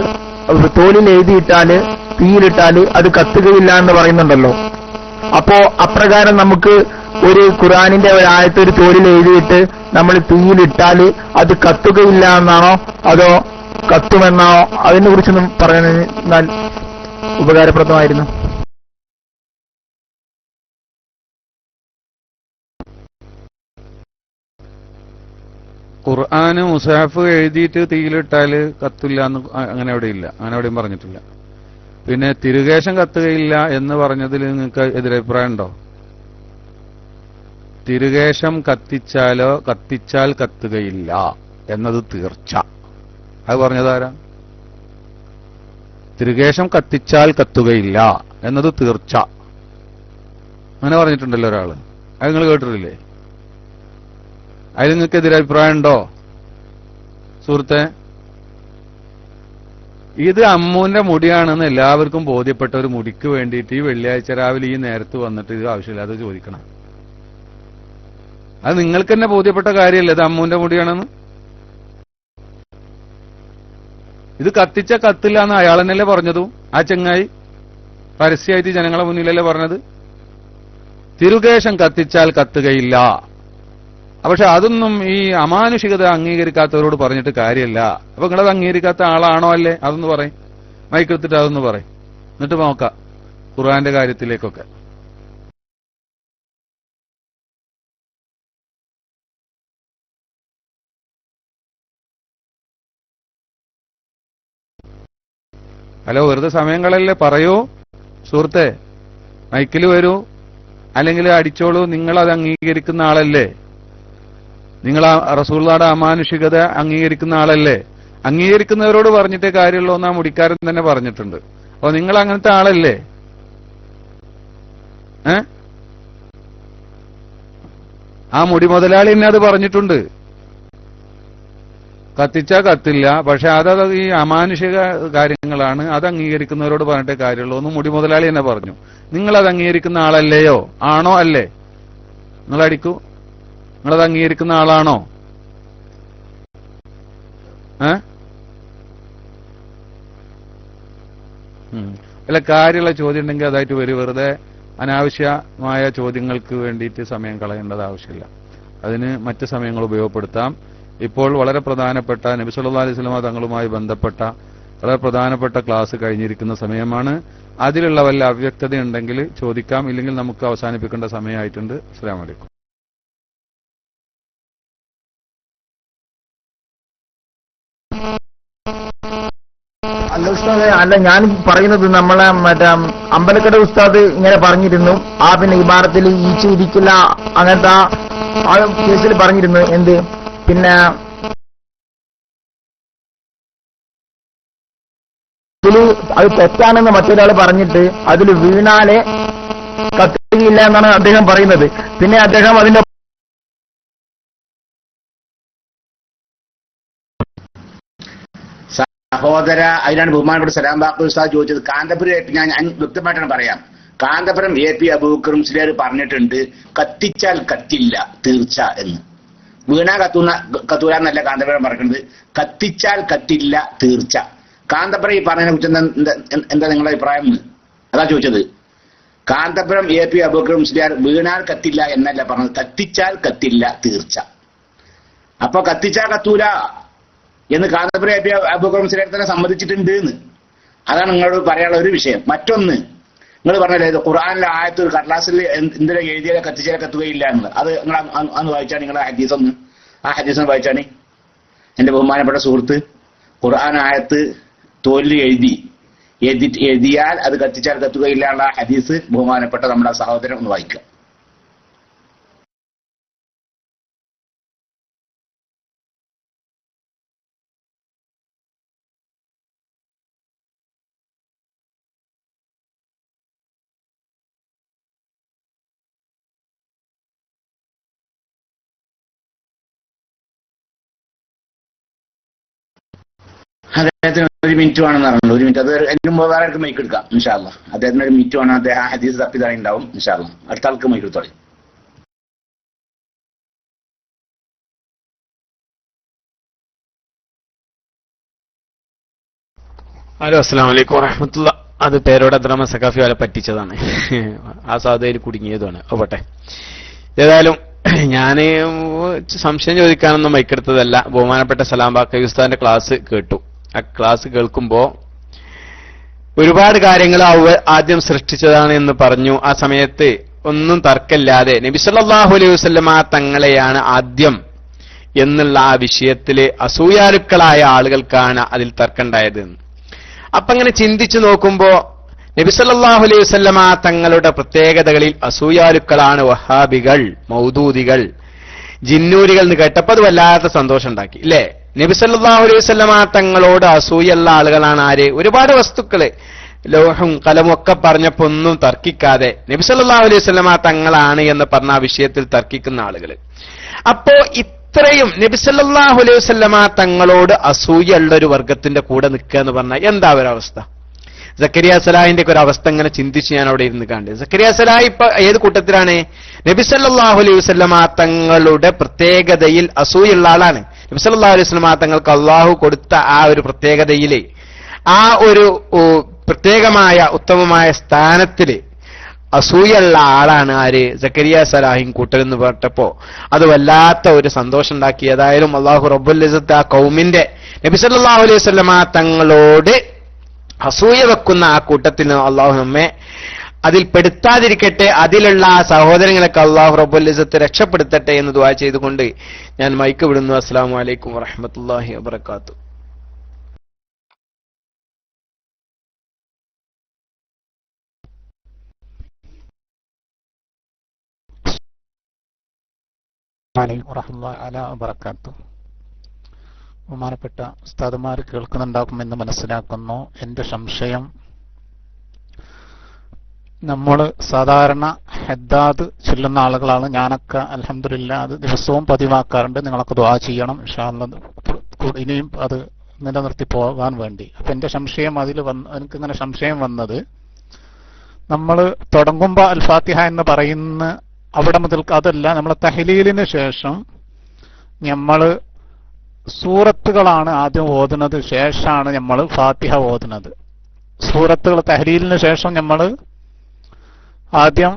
തോലിൽ എഴുതിയിട്ടാല് തീയിലിട്ടാല് അത് കത്തുകയില്ല എന്ന് പറയുന്നുണ്ടല്ലോ. അപ്പോ അപ്രകാരം നമുക്ക് ഒരു ഖുർആനിന്റെ ഒരു ആയത്ത് ഒരു തോലിൽ എഴുതിയിട്ട് നമ്മൾ തീയിലിട്ടാല് അത് കത്തുകയില്ല എന്നാണോ അതോ കത്തുമെന്നാണോ? അതിനെ കുറിച്ചൊന്നും പറഞ്ഞാൽ ഉപകാരപ്രദമായിരുന്നു. ഖുർആന് മുസാഫ് എഴുതിയിട്ട് തീയിലിട്ടാല് കത്തില്ല എന്ന് അങ്ങനെ എവിടെയില്ല, അങ്ങനെ എവിടെയും പറഞ്ഞിട്ടില്ല. പിന്നെ തിരുകേശം കത്തുകയില്ല എന്ന് പറഞ്ഞതിൽ നിങ്ങൾക്ക് എതിരഭിപ്രായം ഉണ്ടോ? തിരുകേശം കത്തിച്ചാൽ കത്തുകയില്ല എന്നത് തീർച്ച. അത് പറഞ്ഞതാരാ? തിരുകേശം കത്തിച്ചാൽ കത്തുകയില്ല എന്നത് തീർച്ച. അങ്ങനെ പറഞ്ഞിട്ടുണ്ടല്ലോ ഒരാള്. അത് നിങ്ങൾ കേട്ടിട്ടില്ലേ? അതിൽ നിങ്ങൾക്ക് എതിരഭിപ്രായം ഉണ്ടോ സുഹൃത്തെ? ഇത് അമ്മൂന്റെ മുടിയാണെന്ന് എല്ലാവർക്കും ബോധ്യപ്പെട്ട ഒരു മുടിക്ക് വേണ്ടിയിട്ട് ഈ വെള്ളിയാഴ്ച രാവിലെ ഈ നേരത്ത് വന്നിട്ട് ഇത് ആവശ്യമില്ലാതെ ചോദിക്കണം. അത് നിങ്ങൾക്ക് തന്നെ ബോധ്യപ്പെട്ട കാര്യമല്ലേ ഇത് അമ്മൂന്റെ മുടിയാണെന്ന്? ഇത് കത്തിച്ച കത്തില്ല എന്ന് അയാൾ തന്നെയല്ലേ പറഞ്ഞതും? ആ ചെങ്ങായി പരസ്യമായിട്ട് ജനങ്ങളെ മുന്നിലല്ലേ പറഞ്ഞത്? തിരുകേശം കത്തിച്ചാൽ കത്തുകയില്ല. പക്ഷെ അതൊന്നും ഈ അമാനുഷികത അംഗീകരിക്കാത്തവരോട് പറഞ്ഞിട്ട് കാര്യമല്ല. അപ്പൊ നിങ്ങളത് അംഗീകരിക്കാത്ത ആളാണോ അല്ലേ? അതൊന്ന് പറയും, മൈക്കെടുത്തിട്ട് അതൊന്ന് പറയും, എന്നിട്ട് നോക്കാം ഖുർആന്റെ കാര്യത്തിലേക്കൊക്കെ. ഹലോ, വെറുതെ സമയം കളയല്ലേ, പറയൂ സുഹൃത്തെ. മൈക്കിൽ വരൂ, അല്ലെങ്കിൽ അടിച്ചോളൂ. നിങ്ങളത് അംഗീകരിക്കുന്ന ആളല്ലേ? നിങ്ങൾ റസൂലുള്ളാഹിയുടെ അമാനുഷികത അംഗീകരിക്കുന്ന ആളല്ലേ? അംഗീകരിക്കുന്നവരോട് പറഞ്ഞിട്ടേ കാര്യമുള്ളൂ എന്ന് ആ മുടിക്കാരൻ തന്നെ പറഞ്ഞിട്ടുണ്ട്. അപ്പൊ നിങ്ങൾ അങ്ങനത്തെ ആളല്ലേ? ആ മുടി മുതലാളി തന്നെ അത് പറഞ്ഞിട്ടുണ്ട്. കത്തിച്ചാ കത്തില്ല, പക്ഷെ അത് ഈ അമാനുഷിക കാര്യങ്ങളാണ്, അത് അംഗീകരിക്കുന്നവരോട് പറഞ്ഞിട്ടേ കാര്യമുള്ളൂ എന്ന് മുടി മുതലാളി തന്നെ പറഞ്ഞു. നിങ്ങളത് അംഗീകരിക്കുന്ന ആളല്ലയോ? ആണോ അല്ലേ? നിങ്ങളടിക്കൂ, നിങ്ങളത് അംഗീകരിക്കുന്ന ആളാണോ? അല്ല, കാര്യമുള്ള ചോദ്യം ഉണ്ടെങ്കിൽ അതായിട്ട് വരും. വെറുതെ അനാവശ്യമായ ചോദ്യങ്ങൾക്ക് വേണ്ടിയിട്ട് സമയം കളയേണ്ടത് ആവശ്യമില്ല. അതിന് മറ്റ് സമയങ്ങൾ ഉപയോഗപ്പെടുത്താം. ഇപ്പോൾ വളരെ പ്രധാനപ്പെട്ട നബി സല്ലല്ലാഹു അലൈഹി വസല്ലം തങ്ങളുമായി ബന്ധപ്പെട്ട വളരെ പ്രധാനപ്പെട്ട ക്ലാസ് കഴിഞ്ഞിരിക്കുന്ന സമയമാണ്. അതിലുള്ള വല്ല അവ്യക്തതയുണ്ടെങ്കിൽ ചോദിക്കാം, ഇല്ലെങ്കിൽ നമുക്ക് അവസാനിപ്പിക്കേണ്ട സമയമായിട്ടുണ്ട്. അസ്സലാമു അലൈക്കും. അല്ല ഉസ്താദ്, അല്ല ഞാൻ പറയുന്നത് നമ്മളെ മറ്റേ അമ്പലക്കട ഉസ്താദ് ഇങ്ങനെ പറഞ്ഞിരുന്നു, ആ പിന്നെ ഇബാറത്തിൽ ഈച്ച ഇരിക്കില്ല അങ്ങനത്തെ ആ കേസിൽ പറഞ്ഞിരുന്നു. എന്ത് പിന്നെ അതില് അത് തെറ്റാണെന്ന് മറ്റൊരാൾ പറഞ്ഞിട്ട് അതിൽ വീണാലെ കത്തുകയില്ല എന്നാണ് അദ്ദേഹം പറയുന്നത്. പിന്നെ അദ്ദേഹം അതിന്റെ സഹോദര, അതിനാണ് ബഹുമാനപ്പെട്ട സലാം ബാക്കർ ഉസ്താദ് ചോദിച്ചത്. കാന്തപുരം ഞാൻ വ്യക്തമായിട്ടാണ് പറയാം. കാന്തപുരം AP അബൂബക്കർ മുസ്ലിയാർ പറഞ്ഞിട്ടുണ്ട് കത്തിച്ചാൽ കത്തില്ല തീർച്ച എന്ന്. വീണാ കത്തൂല എന്നല്ല കാന്തപുരം പറയുന്നത്, കത്തിച്ചാൽ കത്തില്ല തീർച്ച. കാന്തപുരം ഈ പറഞ്ഞതിനെ കുറിച്ച് എന്താ നിങ്ങളുടെ അഭിപ്രായം എന്ന് അതാ ചോദിച്ചത്. കാന്തപുരം AP അബൂബക്കർ മുസ്ലിയാർ വീണാൽ കത്തില്ല എന്നല്ല പറഞ്ഞത്, കത്തിച്ചാൽ കത്തില്ല തീർച്ച. അപ്പൊ കത്തിച്ചാൽ കത്തൂല എന്ന് കാന്തപുരം AP അബൂബക്കർ മുസ്ലിയാർ തന്നെ സമ്മതിച്ചിട്ടുണ്ട് എന്ന്. അതാണ് നിങ്ങളോട് പറയാനുള്ള ഒരു വിഷയം. മറ്റൊന്ന്, നിങ്ങൾ പറഞ്ഞല്ലേ ഖുർആനിലെ ആയത്ത് ഒരു കടലാസിൽ എന്തിനാ എഴുതിയാലേ കത്തിച്ചാലേ കത്തുകയില്ല എന്നത്. അത് നിങ്ങൾ അന്ന് വായിച്ചാണ്, നിങ്ങളെ ഹദീസ് ഒന്ന് ആ ഹദീസ് ഒന്ന് വായിച്ചാണ്. എന്റെ ബഹുമാനപ്പെട്ട സുഹൃത്ത്, ഖുർആൻ ആയത്ത് തോലിൽ എഴുതിയാൽ അത് കത്തിച്ചാൽ കത്തുകയില്ല ഉള്ള ഹദീസ് ബഹുമാനപ്പെട്ട നമ്മുടെ സഹോദരൻ ഒന്ന് വായിക്കുക. അദ്ദേഹത്തിന് ഒരു മിനിറ്റ് വേണമെന്ന് പറഞ്ഞു. ഒരു മിനിറ്റ്, അത് അതിന് മുമ്പ് വേറെ ആൾക്ക് മൈക്ക് എടുക്കാം ഇൻഷാ അല്ലാഹ്. അദ്ദേഹത്തിന് ഒരു മിനിറ്റ് വേണം. അദ്ദേഹം ആ ഹദീസ് തപ്പിതായി ഉണ്ടാവും ഇൻഷാ അല്ലാഹ്. അടുത്ത ആൾക്ക് മൈക്ക് എടുത്തോളി. ഹലോ, അസ്സലാമു അലൈക്കും വറഹ്മത്തുള്ളാഹി. അത് പേരോട് അബ്ദുറഹ്മാൻ സഖാഫി വരെ പറ്റിച്ചതാണ്, ആ സാധയിൽ കുടുങ്ങിയതാണ്. പോട്ടെ. ഏതായാലും ഞാൻ സംശയം ചോദിക്കാനൊന്നും മൈക്കെടുത്തതല്ല. ബഹുമാനപ്പെട്ട സലാം ബാക്കവി ഉസ്താദിന്റെ ക്ലാസ് കേട്ടു. ആ ക്ലാസ് കേൾക്കുമ്പോ ഒരുപാട് കാര്യങ്ങൾ ആദ്യം സൃഷ്ടിച്ചതാണ് എന്ന് പറഞ്ഞു. ആ സമയത്ത് ഒന്നും തർക്കമില്ലാതെ നബി സല്ലല്ലാഹു അലൈഹി വസല്ലമ തങ്ങളെയാണ് ആദ്യം എന്നുള്ള ആ വിഷയത്തില് അസൂയാലുക്കളായ ആളുകൾക്കാണ് അതിൽ തർക്കമുണ്ടായത്. അപ്പൊ അങ്ങനെ ചിന്തിച്ചു നോക്കുമ്പോ നബി സല്ലല്ലാഹു അലൈഹി വസല്ലമ തങ്ങളുടെ പ്രത്യേകതകളിൽ അസൂയാലുക്കളാണ് വഹാബികൾ, മൗദൂദികൾ, ജിന്നൂരികൾ എന്ന് കേട്ടപ്പോൾ അത് വല്ലാത്ത സന്തോഷം ഉണ്ടാക്കി, ഇല്ലേ? നബി സല്ലല്ലാഹു അലൈഹി വസല്ലമ തങ്ങളോട് അസൂയുള്ള ആളുകളാണ് ആര്? ഒരുപാട് വസ്തുക്കള്, ലോഹും കലമും ഒക്കെ പറഞ്ഞപ്പോ ഒന്നും തർക്കിക്കാതെ നബി സല്ലല്ലാഹു അലൈഹി വസല്ലമ തങ്ങളാണ് എന്ന് പറഞ്ഞ ആ വിഷയത്തിൽ തർക്കിക്കുന്ന ആളുകൾ. അപ്പോ ഇത്രയും നബി സല്ലല്ലാഹു അലൈഹി വസല്ലമ തങ്ങളോട് അസൂയുള്ള ഒരു വർഗത്തിന്റെ കൂടെ നിൽക്കുക എന്ന് പറഞ്ഞാൽ എന്താ ഒരവസ്ഥ? സക്കരിയ സലാഹിന്റെ ഒക്കെ ഒരു അവസ്ഥ ഇങ്ങനെ ചിന്തിച്ച് ഞാൻ അവിടെ ഇരുന്ന് കണ്ട്. സക്കരിയ സലാഹ് ഇപ്പൊ ഏത് കൂട്ടത്തിലാണ്? നബി സല്ലല്ലാഹു അലൈഹി വസല്ലമ തങ്ങളുടെ പ്രത്യേകതയിൽ അസൂയുള്ള ആളാണ്. നബി സല്ലല്ലാഹു അലൈഹി വസല്ലമ തങ്ങൾക്ക് അള്ളാഹു കൊടുത്ത ആ ഒരു പ്രത്യേകതയില്, ആ ഒരു പ്രത്യേകമായ ഉത്തമമായ സ്ഥാനത്തില് അസൂയുള്ള ആളാണ് ആര്? സക്കരിയ സലാഹിൻ കൂട്ടരെന്ന് പറഞ്ഞപ്പോ അത് വല്ലാത്ത ഒരു സന്തോഷം ഉണ്ടാക്കി. ഏതായാലും അള്ളാഹു റബ്ബുൽ ഇസ്സത്ത് ആ കൗമിന്റെ നബി സല്ലല്ലാഹു അലൈഹി വസല്ലമ തങ്ങളോട് അസൂയ വെക്കുന്ന ആ കൂട്ടത്തിൽ അള്ളാഹു നമ്മെ അതിൽ പെടുത്താതിരിക്കട്ടെ. അതിലുള്ള ആ സഹോദരങ്ങളൊക്കെ അള്ളാഹു റബ്ബുൽ ഇസ്സത്ത് രക്ഷപ്പെടുത്തട്ടെ എന്ന് ദുആ ചെയ്തുകൊണ്ട് ഞാൻ മൈക്ക് വിടുന്നു. അസ്സലാമു അലൈക്കും വറഹ്മത്തുള്ളാഹി വബറകാതുഹു. ബഹുമാനപ്പെട്ട ഉസ്താദുമാർ കേൾക്കുന്നുണ്ടാകുമെന്ന് മനസ്സിലാക്കുന്നു. എന്റെ സംശയം, നമ്മൾ സാധാരണ ഹദ്ദാദ് ചൊല്ലുന്ന ആളുകളാണ്. ഞാനൊക്കെ അൽഹംദുലില്ലാ അത് ദിവസവും പതിവാക്കാറുണ്ട്. നിങ്ങളൊക്കെ ദുആ ചെയ്യണം ഇൻഷാ അല്ലാഹ്, ഇനിയും അത് നിലനിർത്തി പോകാൻ വേണ്ടി. അപ്പൊ എന്റെ സംശയം എനിക്കിങ്ങനെ സംശയം വന്നത്, നമ്മൾ തുടങ്ങുമ്പോ അൽ ഫാത്തിഹ എന്ന് പറയുന്ന അവിടെ മുതൽ അതല്ല, നമ്മൾ തഹ്ലീലിന് ശേഷം നമ്മൾ സൂറത്തുകളാണ് ആദ്യം ഓതുന്നത്, ശേഷമാണ് നമ്മൾ ഫാത്തിഹ ഓതുന്നത്. സൂറത്തുകൾ തഹ്ലീലിന് ശേഷം നമ്മൾ ആദ്യം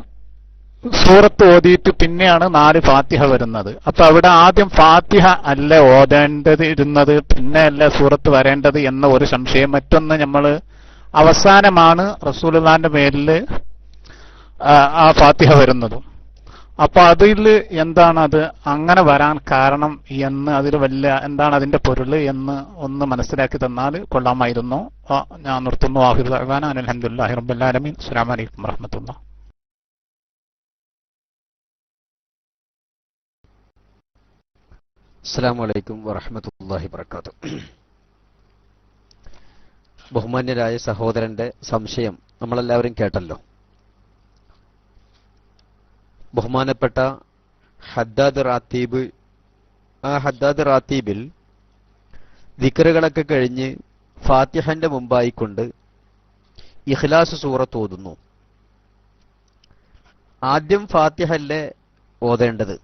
സൂറത്ത് ഓതിയിട്ട് പിന്നെയാണ് 4 ഫാത്തിഹ വരുന്നത്. അപ്പൊ അവിടെ ആദ്യം ഫാത്തിഹ അല്ല ഓതേണ്ടത് ഇരുന്നത്, പിന്നെ അല്ല സൂറത്ത് വരേണ്ടത് എന്ന ഒരു സംശയം. മറ്റൊന്ന്, നമ്മൾ അവസാനമാണ് റസൂലുള്ളാഹിന്റെ മേലിൽ ആ ഫാത്തിഹ വരുന്നതും. അപ്പൊ അതിൽ എന്താണ് അത് അങ്ങനെ വരാൻ കാരണം എന്ന്, അതിൽ എന്താണ് അതിന്റെ പൊരുൾ എന്ന് ഒന്ന് മനസ്സിലാക്കി തന്നാൽ കൊള്ളാമായിരുന്നു. ഞാൻ നിർത്തുന്നു. ആഖിറു ദഅ്വാനാ അൽഹംദുലില്ലാഹി റബ്ബിൽ ആലമീൻ. അസ്സലാമു അലൈക്കും വറഹ്മത്തുള്ളാഹി. അസ്സലാമു അലൈക്കും വറഹ്മത്തുള്ളാഹി വബറകാതുഹു. ബഹുമാന്യരായ സഹോദരന്റെ സംശയം നമ്മളെല്ലാവരും കേട്ടല്ലോ. ബഹുമാനപ്പെട്ട ഹദ്ദാദ് റാത്തീബ്, ആ ഹദ്ദാദ് റാത്തീബിൽ ദിക്റുകളൊക്കെ കഴിഞ്ഞ് ഫാത്തിഹന്റെ മുമ്പായിക്കൊണ്ട് ഇഖ്ലാസ് സൂറത്ത് ഓതുന്നു. ആദ്യം ഫാത്തിഹല്ലേ ഓതേണ്ടത്.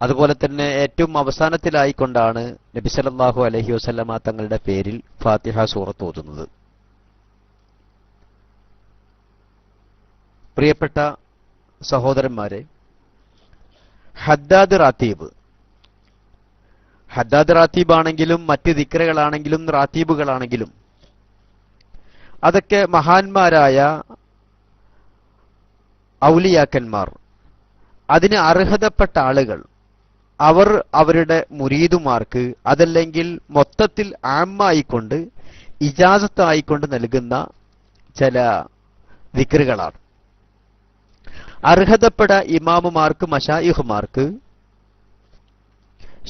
അതുപോലെ തന്നെ ഏറ്റവും അവസാനത്തിലായിക്കൊണ്ടാണ് നബി സല്ലല്ലാഹു അലൈഹി വസല്ലമ തങ്ങളുടെ പേരിൽ ഫാത്തിഹ സൂറത്ത് ഓതുന്നത്. പ്രിയപ്പെട്ട സഹോദരന്മാരെ, ഹദ്ദാദ് റാത്തീബ് ആണെങ്കിലും മറ്റ് ദിക്റുകളാണെങ്കിലും റാത്തീബുകളാണെങ്കിലും അതൊക്കെ മഹാന്മാരായ ഔലിയാക്കന്മാർ, അതിന് അർഹതപ്പെട്ട ആളുകൾ, അവർ അവരുടെ മുരീദുമാർക്ക് അതല്ലെങ്കിൽ മൊത്തത്തിൽ ആമ്മായിക്കൊണ്ട് ഇജാസത്തായിക്കൊണ്ട് നൽകുന്ന ചില ദിക്റുകളാണ്. അർഹതപ്പെട്ട ഇമാമുമാർക്ക്, മശായിഖുമാർക്ക്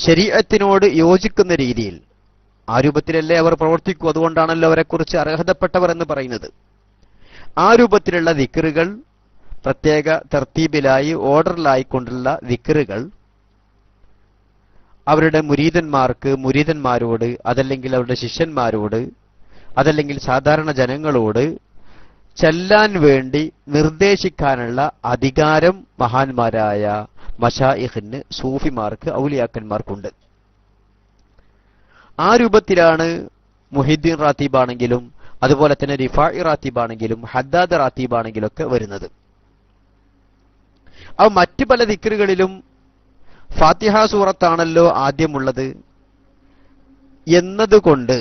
ശരീഅത്തിനോട് യോജിക്കുന്ന രീതിയിൽ ആ രൂപത്തിലല്ലേ അവർ പ്രവർത്തിക്കൂ. അതുകൊണ്ടാണല്ലോ അവരെക്കുറിച്ച് അർഹതപ്പെട്ടവർ എന്ന് പറയുന്നത്. ആ രൂപത്തിലുള്ള ദിക്റുകൾ, പ്രത്യേക തർത്തീബിലായി ഓർഡറിലായിക്കൊണ്ടുള്ള ദിക്റുകൾ അവരുടെ മുരീദന്മാരോട് അതല്ലെങ്കിൽ അവരുടെ ശിഷ്യന്മാരോട് അതല്ലെങ്കിൽ സാധാരണ ജനങ്ങളോട് ചെല്ലാൻ വേണ്ടി നിർദ്ദേശിക്കാനുള്ള അധികാരം മഹാന്മാരായ മശായിഖിന്, സൂഫിമാർക്ക്, ഔലിയാക്കന്മാർക്കുണ്ട്. ആ രൂപത്തിലാണ് മുഹിദ്ദീൻ റാത്തീബാണെങ്കിലും അതുപോലെ തന്നെ റിഫാഇ റാത്തീബാണെങ്കിലും ഹദ്ദാദ് റാത്തീബാണെങ്കിലും ഒക്കെ വരുന്നത്. അവ മറ്റു പല ദിക്റുകളിലും ഫാത്തിഹ സൂറത്താണല്ലോ ആദ്യമുള്ളത് എന്നതുകൊണ്ട്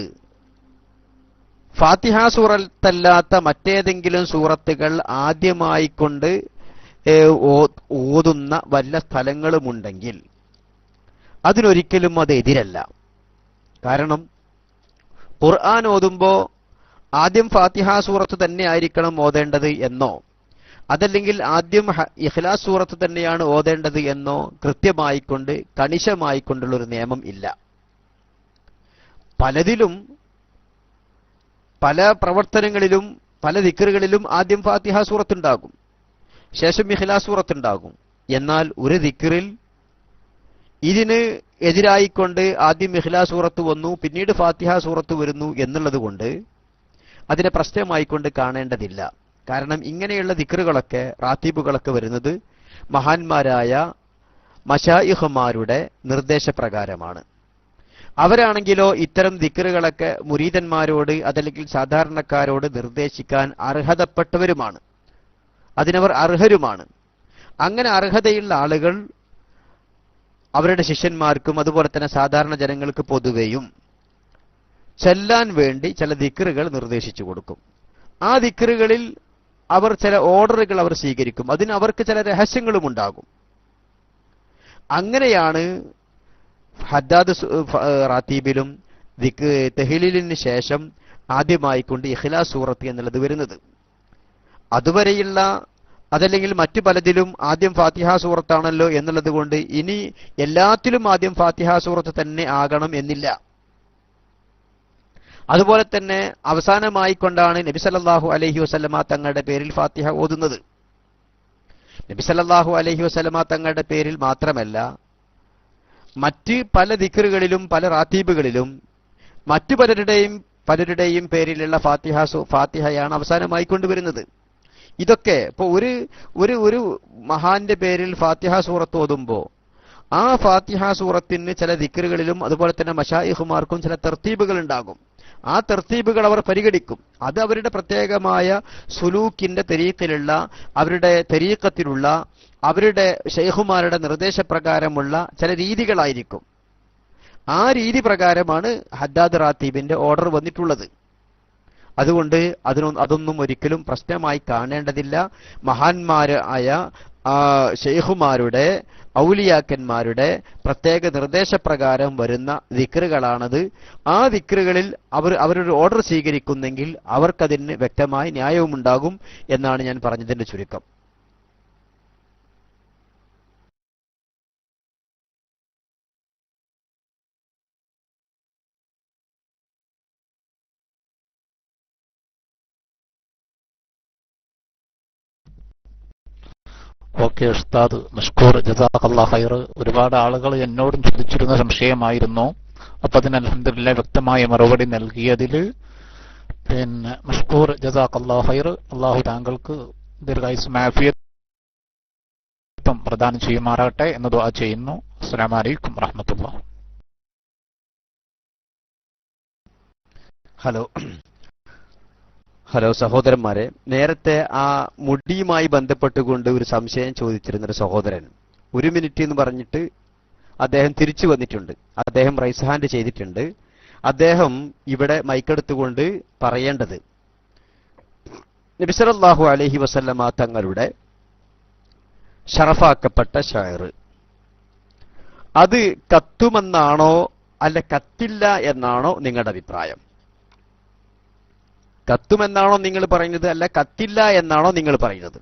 ഫാത്തിഹ സൂറത്തല്ലാത്ത മറ്റേതെങ്കിലും സൂറത്തുകൾ ആദ്യമായിക്കൊണ്ട് ഓതുന്ന വല്ല സ്ഥലങ്ങളുമുണ്ടെങ്കിൽ അതിനൊരിക്കലും അത് എതിരല്ല. കാരണം ഖുർആൻ ഓതുമ്പോ ആദ്യം ഫാത്തിഹ സൂറത്ത് തന്നെ ആയിരിക്കണം ഓതേണ്ടത് എന്നോ അതല്ലെങ്കിൽ ആദ്യം ഇഖ്ലാസ് സൂറത്ത് തന്നെയാണ് ഓതേണ്ടത് എന്നോ കൃത്യമായിക്കൊണ്ട് കണിശമായിക്കൊണ്ടുള്ളൊരു നിയമം ഇല്ല. പലതിലും പല പ്രവർത്തനങ്ങളിലും പല ദിക്റുകളിലും ആദ്യം ഫാത്തിഹ സൂറത്തുണ്ടാകും, ശേഷം ഇഖ്ലാസ് സൂറത്തുണ്ടാകും. എന്നാൽ ഒരു ദിക്റിൽ ഇതിന് എതിരായിക്കൊണ്ട് ആദ്യം ഇഖ്ലാസ് സൂറത്ത് വന്നു പിന്നീട് ഫാത്തിഹ സൂറത്ത് വരുന്നു എന്നുള്ളത് കൊണ്ട് അതിനെ പ്രശ്നമായിക്കൊണ്ട് കാണേണ്ടതില്ല. കാരണം ഇങ്ങനെയുള്ള ദിക്റുകളൊക്കെ റാത്തീബുകളൊക്കെ വരുന്നത് മഹാന്മാരായ മശായിഖുമാരുടെ നിർദ്ദേശപ്രകാരമാണ്. അവരാണെങ്കിലോ ഇത്തരം ദിക്റുകളൊക്കെ മുരീദന്മാരോട് അതല്ലെങ്കിൽ സാധാരണക്കാരോട് നിർദ്ദേശിക്കാൻ അർഹതപ്പെട്ടവരുമാണ്, അതിനവർ അർഹരുമാണ്. അങ്ങനെ അർഹതയുള്ള ആളുകൾ അവരുടെ ശിഷ്യന്മാർക്കും അതുപോലെ തന്നെ സാധാരണ ജനങ്ങൾക്ക് പൊതുവെയും ചെല്ലാൻ വേണ്ടി ചില ദിക്റുകൾ നിർദ്ദേശിച്ചു കൊടുക്കും. ആ ദിക്റുകളിൽ അവർ ചില ഓർഡറുകൾ അവർ സ്വീകരിക്കും, അതിന് അവർക്ക് ചില രഹസ്യങ്ങളും ഉണ്ടാകും. അങ്ങനെയാണ് ഹദ്ദാദ് റാത്തീബിലും തെഹ്ലീലിന് ശേഷം ആദ്യമായിക്കൊണ്ട് ഇഖ്ലാസ് സൂറത്ത് എന്നുള്ളത് വരുന്നത്. അതുവരെയുള്ള അതല്ലെങ്കിൽ മറ്റു പലതിലും ആദ്യം ഫാത്തിഹ സൂറത്താണല്ലോ എന്നുള്ളത് കൊണ്ട് ഇനി എല്ലാത്തിലും ആദ്യം ഫാത്തിഹ സൂറത്ത് തന്നെ ആകണം എന്നില്ല. അതുപോലെ തന്നെ അവസാനമായിക്കൊണ്ടാണ് നബി സല്ലല്ലാഹു അലൈഹി വസല്ലമ തങ്ങളുടെ പേരിൽ ഫാത്തിഹ ഓതുന്നത്. നബി സല്ലല്ലാഹു അലൈഹി വസല്ലമ തങ്ങളുടെ പേരിൽ മാത്രമല്ല, മറ്റ് പല ദിക്റുകളിലും പല റാത്തീബുകളിലും മറ്റു പലരുടെയും പേരിലുള്ള ഫാത്തിഹയാണ് അവസാനമായി കൊണ്ടുവരുന്നത്. ഇതൊക്കെ ഇപ്പൊ ഒരു മഹാന്റെ പേരിൽ ഫാത്തിഹ സൂറത്ത് ഓതുമ്പോ ആ ഫാത്തിഹ സൂറത്തിന് ചില ദിക്റുകളിലും അതുപോലെ തന്നെ മശായിഖുമാർക്കും ചില തർത്തീബുകൾ ഉണ്ടാകും. ആ തർത്തീബുകൾ അവർ പരിഗണിക്കും. അത് അവരുടെ പ്രത്യേകമായ സുലൂക്കിന്റെ തരീഖിലുള്ള, അവരുടെ തരീഖത്തിലുള്ള, അവരുടെ ശൈഖുമാരുടെ നിർദ്ദേശപ്രകാരമുള്ള ചില രീതികളായിരിക്കും. ആ രീതി പ്രകാരമാണ് ഹദ്ദാദ് റാത്തീബിന്റെ ഓർഡർ വന്നിട്ടുള്ളത്. അതുകൊണ്ട് അതൊന്നും ഒരിക്കലും പ്രശ്നമായി കാണേണ്ടതില്ല. മഹാന്മാരായ ശൈഖുമാരുടെ, ഔലിയാക്കന്മാരുടെ പ്രത്യേക നിർദ്ദേശപ്രകാരം വരുന്ന ദിക്റുകളാണത്. ആ ദിക്റുകളിൽ അവരൊരു ഓർഡർ സ്വീകരിക്കുന്നെങ്കിൽ അവർക്കതിന് വ്യക്തമായ ന്യായവുമുണ്ടാകും എന്നാണ് ഞാൻ പറഞ്ഞതിന്റെ ചുരുക്കം. ഓക്കെ ഉസ്താദ്, മഷ്കൂർ, ജസാഖല്ലാഹ് ഖൈർ. ഒരുപാട് ആളുകൾ എന്നോടും ചോദിച്ചിരുന്ന സംശയമായിരുന്നു. അപ്പൊ അതിന് അൽഹംദുലില്ലാഹ് വ്യക്തമായ മറുപടി നൽകിയതിൽ പിന്നെ മഷ്കൂർ, ജസാഖല്ലാഹ് ഖൈർ. അള്ളാഹു താങ്കൾക്ക് ദീർഘായുസ്സും ആഫിയത്തും പ്രദാനം ചെയ്യുമാറാകട്ടെ എന്ന് ദുആ ചെയ്യുന്നു. അസ്സലാമു അലൈക്കും വറഹ്മത്തുള്ളാഹി. ഹലോ സഹോദരന്മാരെ, നേരത്തെ ആ മുടിയുമായി ബന്ധപ്പെട്ടുകൊണ്ട് ഒരു സംശയം ചോദിച്ചിരുന്നൊരു സഹോദരൻ 1 മിനിറ്റ് എന്ന് പറഞ്ഞിട്ട് അദ്ദേഹം തിരിച്ചു വന്നിട്ടുണ്ട്. അദ്ദേഹം റൈസ് ഹാൻഡ് ചെയ്തിട്ടുണ്ട്. അദ്ദേഹം ഇവിടെ മൈക്കെടുത്തുകൊണ്ട് പറയേണ്ടത് നബി സല്ലല്ലാഹു അലൈഹി വസല്ലമ തങ്ങളുടെ ഷറഫാക്കപ്പെട്ട ഷഅർ അത് കത്തുമെന്നാണോ അല്ല കത്തില്ല എന്നാണോ നിങ്ങളുടെ അഭിപ്രായം? കത്തുമെന്നാണോ നിങ്ങൾ പറയുന്നത്, അല്ല കത്തില്ല എന്നാണോ നിങ്ങൾ പറയുന്നത്?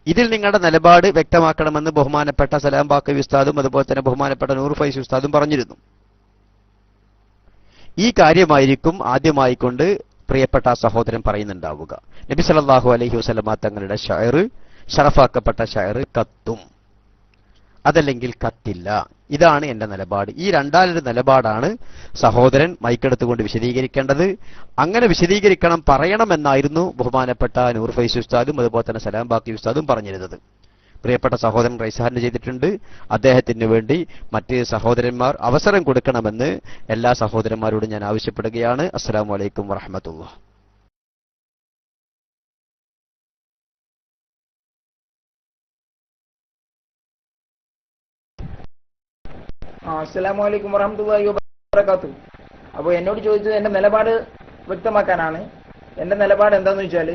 ഇതിൽ നിങ്ങളുടെ നിലപാട് വ്യക്തമാക്കണമെന്ന് ബഹുമാനപ്പെട്ട സലാം ബാക്കവി ഉസ്താദും അതുപോലെ തന്നെ ബഹുമാനപ്പെട്ട നൂർ ഫൈസി ഉസ്താദും പറഞ്ഞിരുന്നു. ഈ കാര്യമായിരിക്കും ആദ്യമായിക്കൊണ്ട് പ്രിയപ്പെട്ട സഹോദരൻ പറയുന്നുണ്ടാവുക. നബി സല്ലല്ലാഹു അലൈഹി വസല്ലമ തങ്ങളുടെ ഷഅർ, ഷറഫാക്കപ്പെട്ട ഷഅർ കത്തും, അതല്ലെങ്കിൽ കത്തില്ല. ഇതാണ് എന്റെ നിലപാട്. ഈ രണ്ടാലൊരു നിലപാടാണ് സഹോദരൻ മൈക്കെടുത്തുകൊണ്ട് വിശദീകരിക്കേണ്ടത്. അങ്ങനെ വിശദീകരിക്കണം, പറയണമെന്നായിരുന്നു ബഹുമാനപ്പെട്ട നൂർ ഫൈസി ഉസ്താദും അതുപോലെ തന്നെ സലാം ബാക്കി ഉസ്താദും പറഞ്ഞിരുന്നത്. പ്രിയപ്പെട്ട സഹോദരൻ റൈസ് ഹാൻഡ് ചെയ്തിട്ടുണ്ട്. അദ്ദേഹത്തിന് വേണ്ടി മറ്റ് സഹോദരന്മാർ അവസരം കൊടുക്കണമെന്ന് എല്ലാ സഹോദരന്മാരോടും ഞാൻ ആവശ്യപ്പെടുകയാണ്. അസ്സലാമു അലൈക്കും വറഹ്മത്തുള്ളാഹി. അസ്സലാമു അലൈക്കും വറഹ്മത്തുള്ളാഹി വബറകാതുഹു. അപ്പോൾ എന്നോട് ചോദിച്ചത് എന്റെ നിലപാട് വ്യക്തമാക്കാനാണ്. എന്റെ നിലപാട് എന്താന്ന് വെച്ചാൽ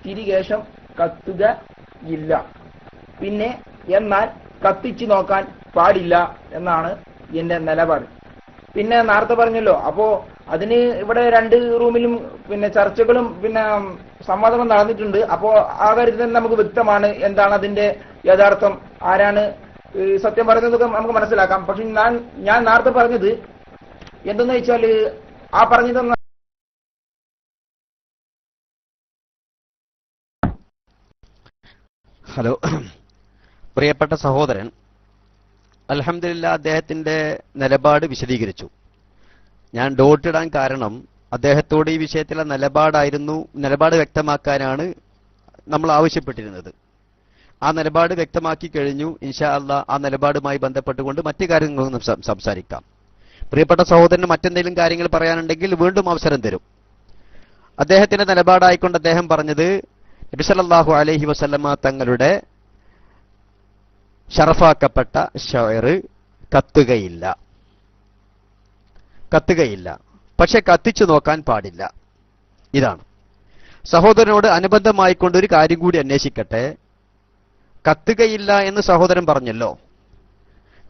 തിരികേശം കത്തുക ഇല്ല, പിന്നെ എന്നാൽ കത്തിച്ചു നോക്കാൻ പാടില്ല എന്നാണ് എന്റെ നിലപാട്. പിന്നെ നേരത്തെ പറഞ്ഞല്ലോ, അപ്പോ അതിന് ഇവിടെ 2 റൂമിലും പിന്നെ ചർച്ചകളും പിന്നെ സംവാദവും നടന്നിട്ടുണ്ട്. അപ്പോ ആ കാര്യത്തിൽ തന്നെ നമുക്ക് വ്യക്തമാണ് എന്താണ് അതിന്റെ യഥാർത്ഥം, ആരാണ് സത്യം പറയുന്നതൊക്കെ നമുക്ക് മനസ്സിലാക്കാം. പക്ഷെ ഞാൻ നേരത്തെ പറഞ്ഞത് എന്തെന്ന് വെച്ചാല് ആ പറഞ്ഞതെന്ന് ഹലോ പ്രിയപ്പെട്ട സഹോദരൻ, അൽഹംദുലില്ലാ അദ്ദേഹത്തിന്റെ നിലപാട് വിശദീകരിച്ചു. ഞാൻ ഡോട്ടിടാൻ കാരണം അദ്ദേഹത്തോട് ഈ വിഷയത്തിലെ നിലപാട് വ്യക്തമാക്കാനാണ് നമ്മൾ ആവശ്യപ്പെട്ടിരുന്നത്. ആ നിലപാട് വ്യക്തമാക്കി കഴിഞ്ഞു. ഇൻഷാ അല്ലാഹ് ആ നിലപാടുമായി ബന്ധപ്പെട്ടുകൊണ്ട് മറ്റു കാര്യങ്ങളും സംസാരിക്കാം. പ്രിയപ്പെട്ട സഹോദരന് മറ്റെന്തെങ്കിലും കാര്യങ്ങൾ പറയാനുണ്ടെങ്കിൽ വീണ്ടും അവസരം തരും. അദ്ദേഹത്തിന്റെ നിലപാടായിക്കൊണ്ട് അദ്ദേഹം പറഞ്ഞത് നബി സല്ലല്ലാഹു അലൈഹി വസല്ലമ തങ്ങളുടെ ഷറഫാക്കപ്പെട്ട ഷഅർ കത്തുകയില്ല, പക്ഷെ കത്തിച്ചു നോക്കാൻ പാടില്ല. ഇതാണ്. സഹോദരനോട് അനുബന്ധമായിക്കൊണ്ട് ഒരു കാര്യം കൂടി അന്വേഷിക്കട്ടെ. കത്തുകയില്ല എന്ന് സഹോദരൻ പറഞ്ഞല്ലോ,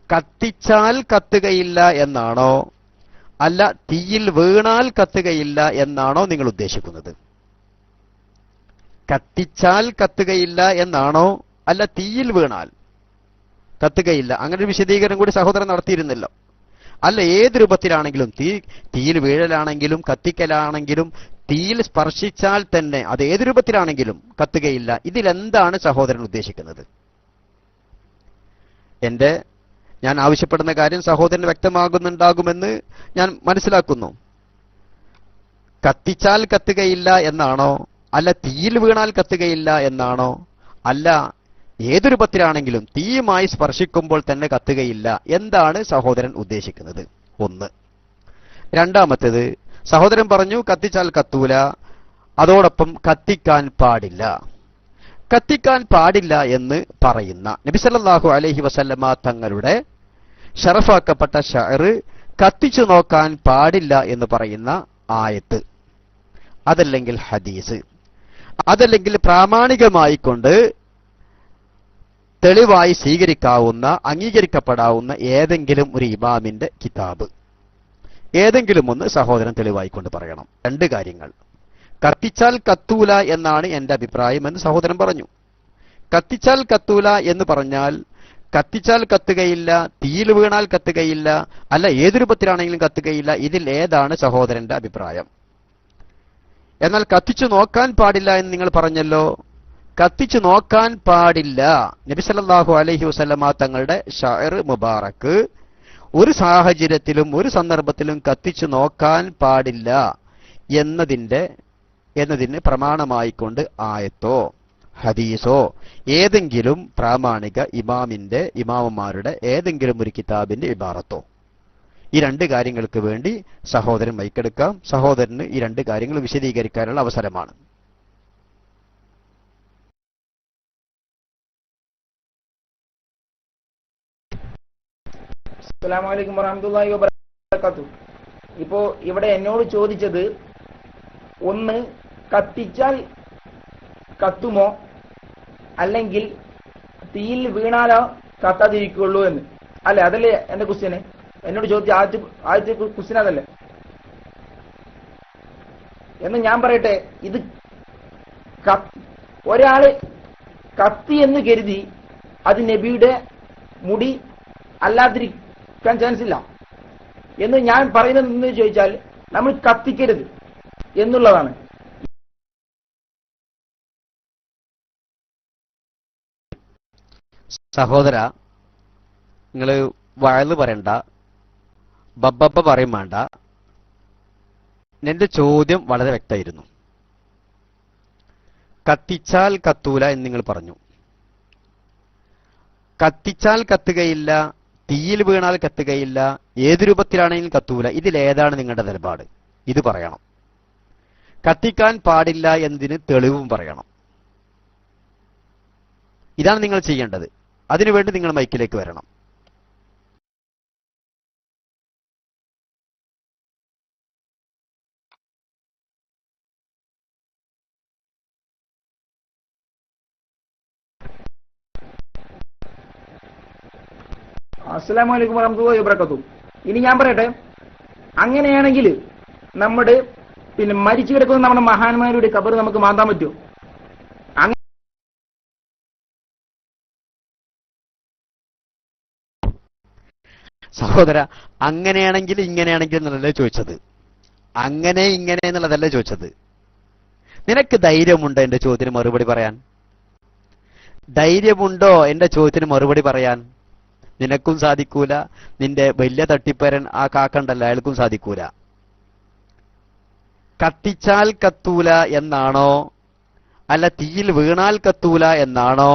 കത്തിച്ചാൽ കത്തുകയില്ല എന്നാണോ അല്ല തീയിൽ വീണാൽ കത്തുകയില്ല എന്നാണോ നിങ്ങൾ ഉദ്ദേശിക്കുന്നത്? കത്തിച്ചാൽ കത്തുകയില്ല എന്നാണോ അല്ല തീയിൽ വീണാൽ കത്തുകയില്ല? അങ്ങനെ ഒരു വിശദീകരണം കൂടി സഹോദരൻ നടത്തിയിരുന്നല്ലോ. അല്ല ഏത് രൂപത്തിലാണെങ്കിലും, തീയിൽ വീഴലാണെങ്കിലും കത്തിക്കലാണെങ്കിലും തീയിൽ സ്പർശിച്ചാൽ തന്നെ അത് ഏത് രൂപത്തിലാണെങ്കിലും കത്തുകയില്ല. ഇതിലെന്താണ് സഹോദരൻ ഉദ്ദേശിക്കുന്നത്? ഞാൻ ആവശ്യപ്പെടുന്ന കാര്യം സഹോദരന് വ്യക്തമാകുന്നുണ്ടാകുമെന്ന് ഞാൻ മനസ്സിലാക്കുന്നു. കത്തിച്ചാൽ കത്തുകയില്ല എന്നാണോ അല്ല തീയിൽ വീണാൽ കത്തുകയില്ല എന്നാണോ അല്ല ഏതു രൂപത്തിലാണെങ്കിലും തീയുമായി സ്പർശിക്കുമ്പോൾ തന്നെ കത്തുകയില്ല? എന്താണ് സഹോദരൻ ഉദ്ദേശിക്കുന്നത്? ഒന്ന്. രണ്ടാമത്തേത്, സഹോദരൻ പറഞ്ഞു കത്തിച്ചാൽ കത്തൂല, അതോടൊപ്പം കത്തിക്കാൻ പാടില്ല. കത്തിക്കാൻ പാടില്ല എന്ന് പറയുന്ന നബി സല്ലല്ലാഹു അലൈഹി വസല്ലമ തങ്ങളുടെ ഷറഫാക്കപ്പെട്ട ഷഅർ കത്തിച്ചു നോക്കാൻ പാടില്ല എന്ന് പറയുന്ന ആയത്ത്, അതല്ലെങ്കിൽ ഹദീസ്, അതല്ലെങ്കിൽ പ്രാമാണികമായിക്കൊണ്ട് തെളിവായി സ്വീകരിക്കാവുന്ന അംഗീകരിക്കപ്പെടാവുന്ന ഏതെങ്കിലും ഒരു ഇമാമിന്റെ കിതാബ്, ഏതെങ്കിലും ഒന്ന് സഹോദരൻ തെളിവായിക്കൊണ്ട് പറയണം. രണ്ട് കാര്യങ്ങൾ. കത്തിച്ചാൽ കത്തൂല എന്നാണ് എന്റെ അഭിപ്രായം എന്ന് സഹോദരൻ പറഞ്ഞു. കത്തിച്ചാൽ കത്തൂല എന്ന് പറഞ്ഞാൽ കത്തിച്ചാൽ കത്തുകയില്ല, തീയിൽ വീണാൽ കത്തുകയില്ല, അല്ല ഏത് രൂപത്തിലാണെങ്കിലും കത്തുകയില്ല, ഇതിൽ ഏതാണ് സഹോദരന്റെ അഭിപ്രായം? എന്നാൽ കത്തിച്ചു നോക്കാൻ പാടില്ല എന്ന് നിങ്ങൾ പറഞ്ഞല്ലോ. കത്തിച്ചു നോക്കാൻ പാടില്ല, നബി സല്ലല്ലാഹു അലൈഹി വസല്ലമ തങ്ങളുടെ ഷഅർ മുബാറക്ക് ഒരു സാഹചര്യത്തിലും ഒരു സന്ദർഭത്തിലും കത്തിച്ചു നോക്കാൻ പാടില്ല എന്നതിന് പ്രമാണമായിക്കൊണ്ട് ആയത്തോ ഹദീസോ ഏതെങ്കിലും പ്രാമാണിക ഇമാമന്മാരുടെ ഏതെങ്കിലും ഒരു കിതാബിന്റെ ഇബാറത്തോ, ഈ രണ്ട് കാര്യങ്ങൾക്ക് വേണ്ടി സഹോദരൻ മൈക്കെടുക്കാം. സഹോദരന് ഈ രണ്ട് കാര്യങ്ങൾ വിശദീകരിക്കാനുള്ള അവസരമാണ്. അസ്സലാമു അലൈക്കും വറഹ്മത്തുള്ളാഹി വബറകാതുഹു. ഇപ്പോ ഇവിടെ എന്നോട് ചോദിച്ചത്, ഒന്ന് കത്തിച്ചാൽ കത്തുമോ അല്ലെങ്കിൽ തീയിൽ വീണാലോ കത്താതിരിക്കുള്ളൂ എന്ന്. അല്ലെ, അതല്ലേ എന്റെ ക്വസ്റ്റ്യന്? എന്നോട് ചോദിച്ച ആദ്യത്തെ ക്വസ്റ്റ്യൻ അതല്ലേ എന്ന് ഞാൻ പറയട്ടെ. ഇത് ഒരാള് കത്തി എന്ന് കരുതി അത് നബിയുടെ മുടി അല്ലാതിരിക്കാൻ ചാൻസ് ഇല്ല എന്ന് ഞാൻ പറയുന്നത് എന്ന് ചോദിച്ചാൽ നമ്മൾ കത്തിക്കരുത് എന്നുള്ളതാണ്. സഹോദര, നിങ്ങൾ വഴല് പറയണ്ട, ബബ്ബ പറയും വേണ്ട. എന്റെ ചോദ്യം വളരെ വ്യക്തമായിരുന്നു. കത്തിച്ചാൽ കത്തൂല എന്ന് നിങ്ങൾ പറഞ്ഞു. കത്തിച്ചാൽ കത്തുകയില്ല, തീയിൽ വീണാൽ കത്തുകയില്ല, ഏത് രൂപത്തിലാണെങ്കിലും കത്തൂല, ഇതിലേതാണ് നിങ്ങളുടെ നിലപാട്? ഇത് പറയണം. കത്തിക്കാൻ പാടില്ല എന്നതിന് തെളിവും പറയണം. ഇതാണ് നിങ്ങൾ ചെയ്യേണ്ടത്. അതിനുവേണ്ടി നിങ്ങൾ മൈക്കിലേക്ക് വരണം. അസ്സലാമു അലൈക്കും വറഹ്മത്തുള്ളാഹി വബറകാതുഹു. ഇനി ഞാൻ പറയട്ടെ, അങ്ങനെയാണെങ്കിൽ നമ്മുടെ മരിച്ചു കിടക്കുന്ന നമ്മുടെ മഹാന്മാരുടെ ഖബർ നമുക്ക് മാന്താൻ പറ്റുമോ? സഹോദര, അങ്ങനെയാണെങ്കിൽ ഇങ്ങനെയാണെങ്കിൽ എന്നുള്ളതല്ലേ ചോദിച്ചത്. അങ്ങനെ ഇങ്ങനെ എന്നുള്ളതല്ലേ ചോദിച്ചത്. നിനക്ക് ധൈര്യമുണ്ടോ എന്റെ ചോദ്യത്തിന് മറുപടി പറയാൻ? ധൈര്യമുണ്ടോ എന്റെ ചോദ്യത്തിന് മറുപടി പറയാൻ? നിനക്കും സാധിക്കൂല, നിന്റെ വലിയ തട്ടിപ്പരൻ ആ കാക്കണ്ടല്ലോ അയാൾക്കും സാധിക്കൂല. കത്തിച്ചാൽ കത്തൂല എന്നാണോ, അല്ല തീയിൽ വീണാൽ കത്തൂല എന്നാണോ,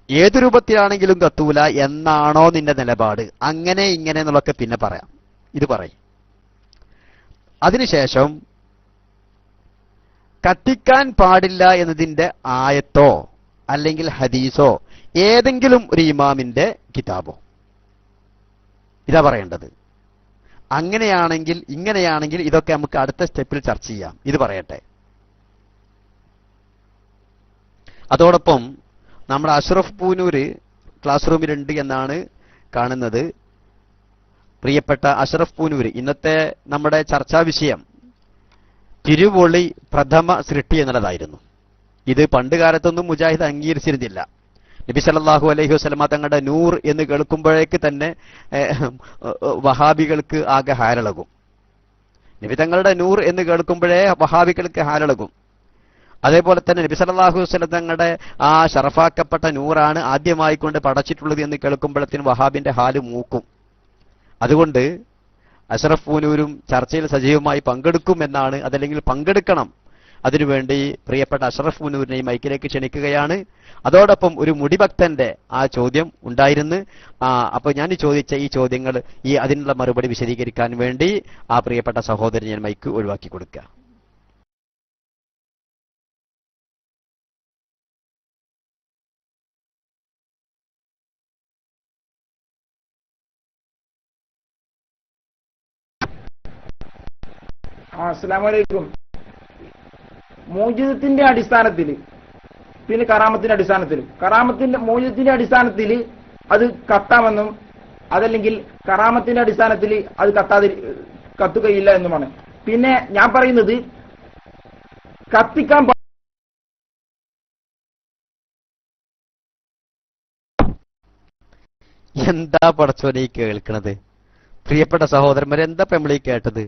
ഏതു രൂപത്തിലാണെങ്കിലും കത്തൂല എന്നാണോ നിന്റെ നിലപാട്? അങ്ങനെ ഇങ്ങനെ എന്നുള്ളതൊക്കെ പിന്നെ പറയാം. ഇത് പറയും. അതിനുശേഷം കത്തിക്കാൻ പാടില്ല എന്നതിന്റെ ആയത്തോ അല്ലെങ്കിൽ ഹദീസോ ഏതെങ്കിലും ഒരു ഇമാമിന്റെ കിതാബോ, ഇതാ പറയേണ്ടത്. അങ്ങനെയാണെങ്കിൽ ഇങ്ങനെയാണെങ്കിൽ ഇതൊക്കെ നമുക്ക് അടുത്ത സ്റ്റെപ്പിൽ ചർച്ച ചെയ്യാം. ഇത് പറയട്ടെ. അതോടൊപ്പം നമ്മുടെ അഷ്റഫ് പൂനൂര് ക്ലാസ് റൂമിലുണ്ട് എന്നാണ് കാണുന്നത്. പ്രിയപ്പെട്ട അഷ്റഫ് പൂനൂര്, ഇന്നത്തെ നമ്മുടെ ചർച്ചാ വിഷയം തിരുവൊളി പ്രഥമ സൃഷ്ടി എന്നുള്ളതായിരുന്നു. ഇത് പണ്ട് കാലത്തൊന്നും മുജാഹിദ് അംഗീകരിച്ചിരുന്നില്ല. നബി സല്ലല്ലാഹു അലൈഹി വസല്ലമ തങ്ങളുടെ നൂർ എന്ന് കേൾക്കുമ്പോഴേക്ക് തന്നെ വഹാബികൾക്ക് ആകെ ഹാരളകും. നബി തങ്ങളുടെ നൂർ എന്ന് കേൾക്കുമ്പോഴേ വഹാബികൾക്ക് ഹാരളകും. അതേപോലെ തന്നെ നബി സല്ലല്ലാഹു അലൈഹി വസല്ലം തങ്ങളുടെ ആ ഷറഫാക്കപ്പെട്ട നൂറാണ് ആദ്യമായിക്കൊണ്ട് പടച്ചിട്ടുള്ളത് എന്ന് കേൾക്കുമ്പോഴത്തേന് വഹാബിന്റെ ഹാല് മൂക്കും. അതുകൊണ്ട് അഷ്റഫ് പൂനൂരും ചർച്ചയിൽ സജീവമായി പങ്കെടുക്കുമെന്നാണ്, അതല്ലെങ്കിൽ പങ്കെടുക്കണം, അതിനുവേണ്ടി പ്രിയപ്പെട്ട അഷ്റഫ് മുനൂരിനെ മൈക്കിലേക്ക് ക്ഷണിക്കുകയാണ്. അതോടൊപ്പം ഒരു മുടിഭക്തന്റെ ആ ചോദ്യം ഉണ്ടായിരുന്നു. അപ്പൊ ഞാൻ ചോദിച്ച ഈ ചോദ്യങ്ങൾ അതിനുള്ള മറുപടി വിശദീകരിക്കാൻ വേണ്ടി ആ പ്രിയപ്പെട്ട സഹോദരൻ ഞാൻ മൈക്ക് ഒഴിവാക്കി കൊടുക്കുക. അസ്സലാമലൈക്കും. മോചിതത്തിന്റെ അടിസ്ഥാനത്തിൽ പിന്നെ കറാമത്തിന്റെ അടിസ്ഥാനത്തിൽ മോചിതത്തിന്റെ അടിസ്ഥാനത്തിൽ അത് കത്താമെന്നും അതല്ലെങ്കിൽ കറാമത്തിന്റെ അടിസ്ഥാനത്തിൽ അത് കത്തുകയില്ല എന്നുമാണ്. പിന്നെ ഞാൻ പറയുന്നത് കത്തിക്കാൻ എന്താ പടച്ചോനെ ഈ കേൾക്കണത്? പ്രിയപ്പെട്ട സഹോദരന്മാരെ, എന്താ നമ്മളീ കേട്ടത്?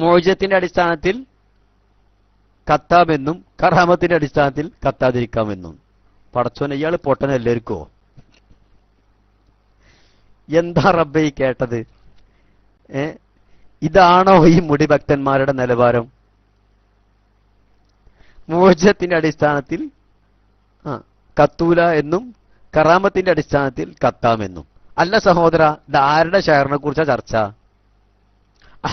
മോചത്തിന്റെ അടിസ്ഥാനത്തിൽ കത്താമെന്നും കറാമത്തിന്റെ അടിസ്ഥാനത്തിൽ കത്താതിരിക്കാമെന്നും. പടച്ചോനെ, ഇയാള് പൊട്ടനെല്ലാവർക്കോ? എന്താ റബ്ബേ ഈ കേട്ടത്? ഇതാണോ ഈ മുടിഭക്തന്മാരുടെ നിലവാരം? മോചത്തിന്റെ അടിസ്ഥാനത്തിൽ കത്തൂല എന്നും കറാമത്തിന്റെ അടിസ്ഥാനത്തിൽ കത്താമെന്നും. അല്ല സഹോദര, ഇത് ആരുടെ ഷെയറിനെ കുറിച്ചാ ചർച്ച?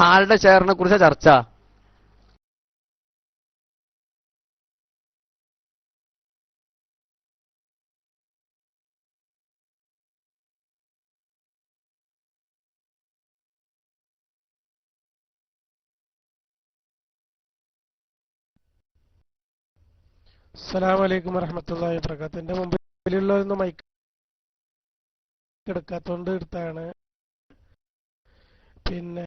ആരുടെ ഷെയറിനെ കുറിച്ചാ ചർച്ച? അസ്സലാമു അലൈക്കും വറഹ്മത്തുള്ളാഹി വബറകാതുഹു. എന്റെ മുമ്പിലുള്ളതൊന്നും മൈക്ക് എടുക്കാത്തോണ്ട് എടുത്താണ്. പിന്നെ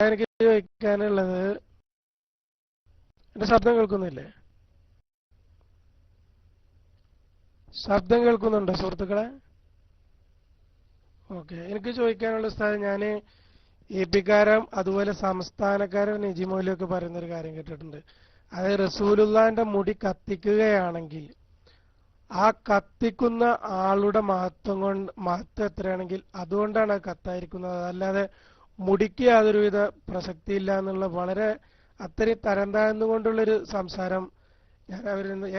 എനിക്ക് ചോദിക്കാനുള്ളത്, എന്റെ ശബ്ദം കേൾക്കുന്നില്ലേ? ശബ്ദം കേൾക്കുന്നുണ്ടോ സുഹൃത്തുക്കളെ? ഓക്കെ. എനിക്ക് ചോദിക്കാനുള്ള സ്ഥലം, ഞാൻ എപിക്കാരം അതുപോലെ സംസ്ഥാനക്കാരൻ നിജിമോലൊക്കെ പറയുന്നൊരു കാര്യം കേട്ടിട്ടുണ്ട്. അതായത് റസൂലുള്ളാന്റെ മുടി കത്തിക്കുകയാണെങ്കിൽ ആ കത്തിക്കുന്ന ആളുടെ മഹത്വം എത്രയാണെങ്കിൽ അതുകൊണ്ടാണ് അത് കത്തായിരിക്കുന്നത്. അല്ലാതെ മുടിക്ക് യാതൊരുവിധ പ്രസക്തിയില്ല എന്നുള്ള വളരെ അത്രയും തരം താഴ്ന്നുകൊണ്ടുള്ളൊരു സംസാരം ഞാൻ അവരിൽ നിന്ന്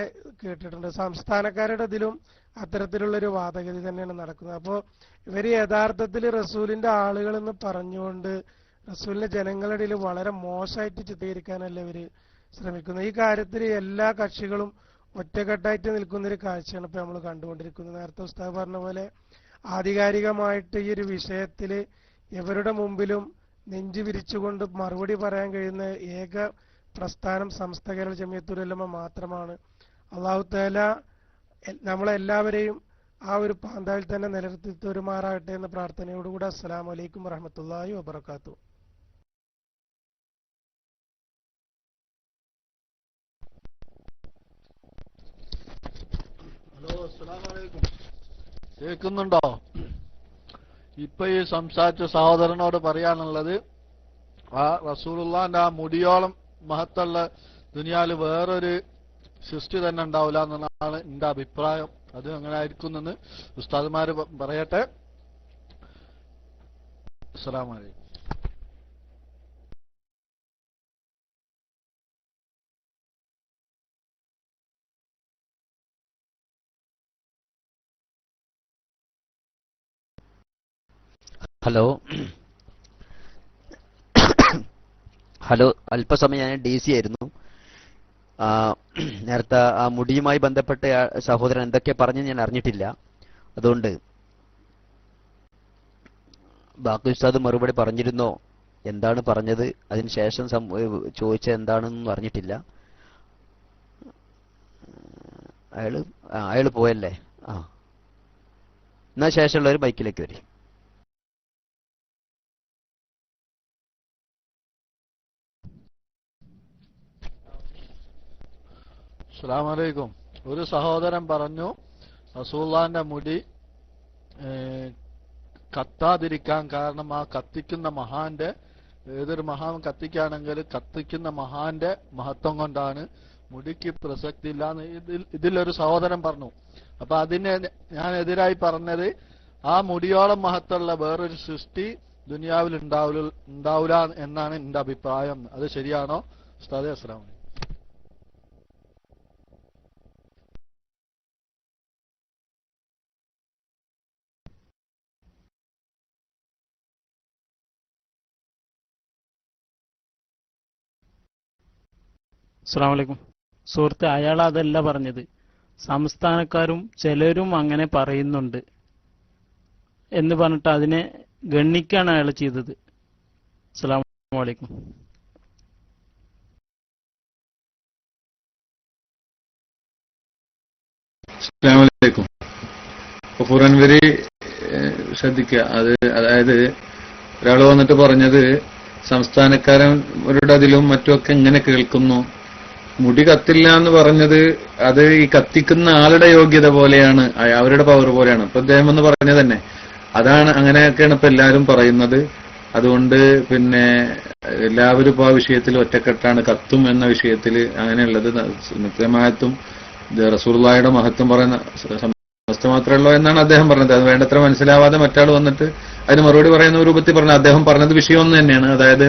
കേട്ടിട്ടുണ്ട്. സംസ്ഥാനക്കാരുടെ ഇതിലും അത്തരത്തിലുള്ളൊരു വാദഗതി തന്നെയാണ് നടക്കുന്നത്. അപ്പോൾ ഇവർ യഥാർത്ഥത്തിൽ റസൂലിന്റെ ആളുകൾ എന്ന് പറഞ്ഞുകൊണ്ട് റസൂലിന്റെ ജനങ്ങളുടെ ഇടയിൽ വളരെ മോശമായിട്ട് ചിത്രീകരിക്കാനല്ല ഇവർ ശ്രമിക്കുന്നത്. ഈ കാര്യത്തിൽ എല്ലാ കക്ഷികളും ഒറ്റക്കെട്ടായിട്ട് നിൽക്കുന്നൊരു കാഴ്ചയാണ് ഇപ്പൊ നമ്മൾ കണ്ടുകൊണ്ടിരിക്കുന്നത്. നേരത്തെ ഉസ്താദ് പറഞ്ഞ പോലെ ആധികാരികമായിട്ട് ഈ ഒരു വിഷയത്തിൽ ഇവരുടെ മുമ്പിലും നെഞ്ചു വിരിച്ചുകൊണ്ട് മറുപടി പറയാൻ കഴിയുന്ന ഏക പ്രസ്ഥാനം സമസ്ത കേരള ജമിയത്തുൽ ഉലമ മാത്രമാണ്. അല്ലാഹു തആല നമ്മളെല്ലാവരെയും ആ ഒരു പാന്താവിൽ തന്നെ നിലനിർത്തി തരുമാറാകട്ടെ എന്ന പ്രാർത്ഥനയോടുകൂടി അസ്സലാമു അലൈക്കും വറഹ്മത്തുള്ളാഹി വബറകാതുഹു. ഹലോ, അസ്സലാമു അലൈക്കും. കേൾക്കുന്നുണ്ടോ? ഇപ്പൊ ഈ സംസാരിച്ച സഹോദരനോട് പറയാനുള്ളത്, ആ റസൂലുള്ളാന്റെ ആ മുടിയോളം മഹത്തുള്ള ദുനിയാല് വേറൊരു സൃഷ്ടി തന്നെ ഉണ്ടാവില്ല എന്നാണ് എന്റെ അഭിപ്രായം. അത് അങ്ങനെ ആയിരിക്കുന്നെന്ന് ഉസ്താദുമാര് പറയട്ടെ. അസ്സലാമു അലൈക്കും. ഹലോ, അല്പസമയം ഞാൻ DC ആയിരുന്നു. നേരത്തെ ആ മുടിയുമായി ബന്ധപ്പെട്ട സഹോദരൻ എന്തൊക്കെ പറഞ്ഞു ഞാൻ അറിഞ്ഞിട്ടില്ല. അതുകൊണ്ട് ബാക്കി ഉസ്താദ് മറുപടി പറഞ്ഞിരുന്നോ, എന്താണ് പറഞ്ഞത്, അതിനുശേഷം ചോദിച്ചത് എന്താണെന്നൊന്നും അറിഞ്ഞിട്ടില്ല. അയാള് പോയല്ലേ? എന്നാ ശേഷമുള്ളവർ ബൈക്കിലേക്ക് വരും. അസ്സലാമു അലൈക്കും. ഒരു സഹോദരൻ പറഞ്ഞു റസൂലുള്ളാന്റെ മുടി കത്താതിരിക്കാൻ കാരണം ആ കത്തിക്കുന്ന മഹാന്റെ, ഏതൊരു മഹാൻ കത്തിക്കുകയാണെങ്കിൽ കത്തിക്കുന്ന മഹാന്റെ മഹത്വം കൊണ്ടാണ്, മുടിക്ക് പ്രസക്തി ഇല്ലാന്ന് ഇതിലൊരു സഹോദരൻ പറഞ്ഞു. അപ്പൊ അതിനെ ഞാൻ എതിരായി പറഞ്ഞത്, ആ മുടിയോളം മഹത്വമുള്ള വേറൊരു സൃഷ്ടി ദുനിയാവിൽ ഉണ്ടാവില്ല എന്നാണ് എന്റെ അഭിപ്രായം. അത് ശരിയാണോ ഉസ്താദേ? അസ്സലാമു അലൈക്കും. അസ്സലാമു അലൈക്കും. സുഹൃത്തെ, അയാൾ അതല്ല പറഞ്ഞത്. സംസ്ഥാനക്കാരും ചിലരും അങ്ങനെ പറയുന്നുണ്ട് എന്ന് പറഞ്ഞിട്ട് അതിനെ ഗണ്ണിക്കാണ് അയാൾ ചെയ്തത്. അസ്സലാമു അലൈക്കും. അസ്സലാമു അലൈക്കും. ഗഫൂർ അൻവരി ശ്രദ്ധിക്കുക. അതായത് ഒരാൾ വന്നിട്ട് പറഞ്ഞത് സംസ്ഥാനക്കാരവരുടെ അതിലും മറ്റുമൊക്കെ എങ്ങനെ കേൾക്കുന്നു. മുടി കത്തില്ല എന്ന് പറഞ്ഞത് അത് ഈ കത്തിക്കുന്ന ആളുടെ യോഗ്യത പോലെയാണ്, അവരുടെ പവർ പോലെയാണ്. ഇപ്പൊ അദ്ദേഹം എന്ന് പറഞ്ഞത് തന്നെ അതാണ്. അങ്ങനെയൊക്കെയാണ് ഇപ്പൊ എല്ലാവരും പറയുന്നത്. അതുകൊണ്ട് പിന്നെ എല്ലാവരും ഇപ്പൊ ആ വിഷയത്തിൽ ഒറ്റക്കെട്ടാണ്. കത്തും എന്ന വിഷയത്തിൽ അങ്ങനെയുള്ളത് നിത്യമായത്തും റസൂലുള്ളാഹിയുടെ മഹത്വം പറയുന്ന അവസ്ഥ മാത്രമേ ഉള്ളൂ എന്നാണ് അദ്ദേഹം പറഞ്ഞത്. അത് വേണ്ടത്ര മനസ്സിലാവാതെ മറ്റാൾ വന്നിട്ട് അതിന് മറുപടി പറയുന്ന രൂപത്തിൽ പറഞ്ഞു. അദ്ദേഹം പറഞ്ഞത് വിഷയം ഒന്ന് തന്നെയാണ്. അതായത്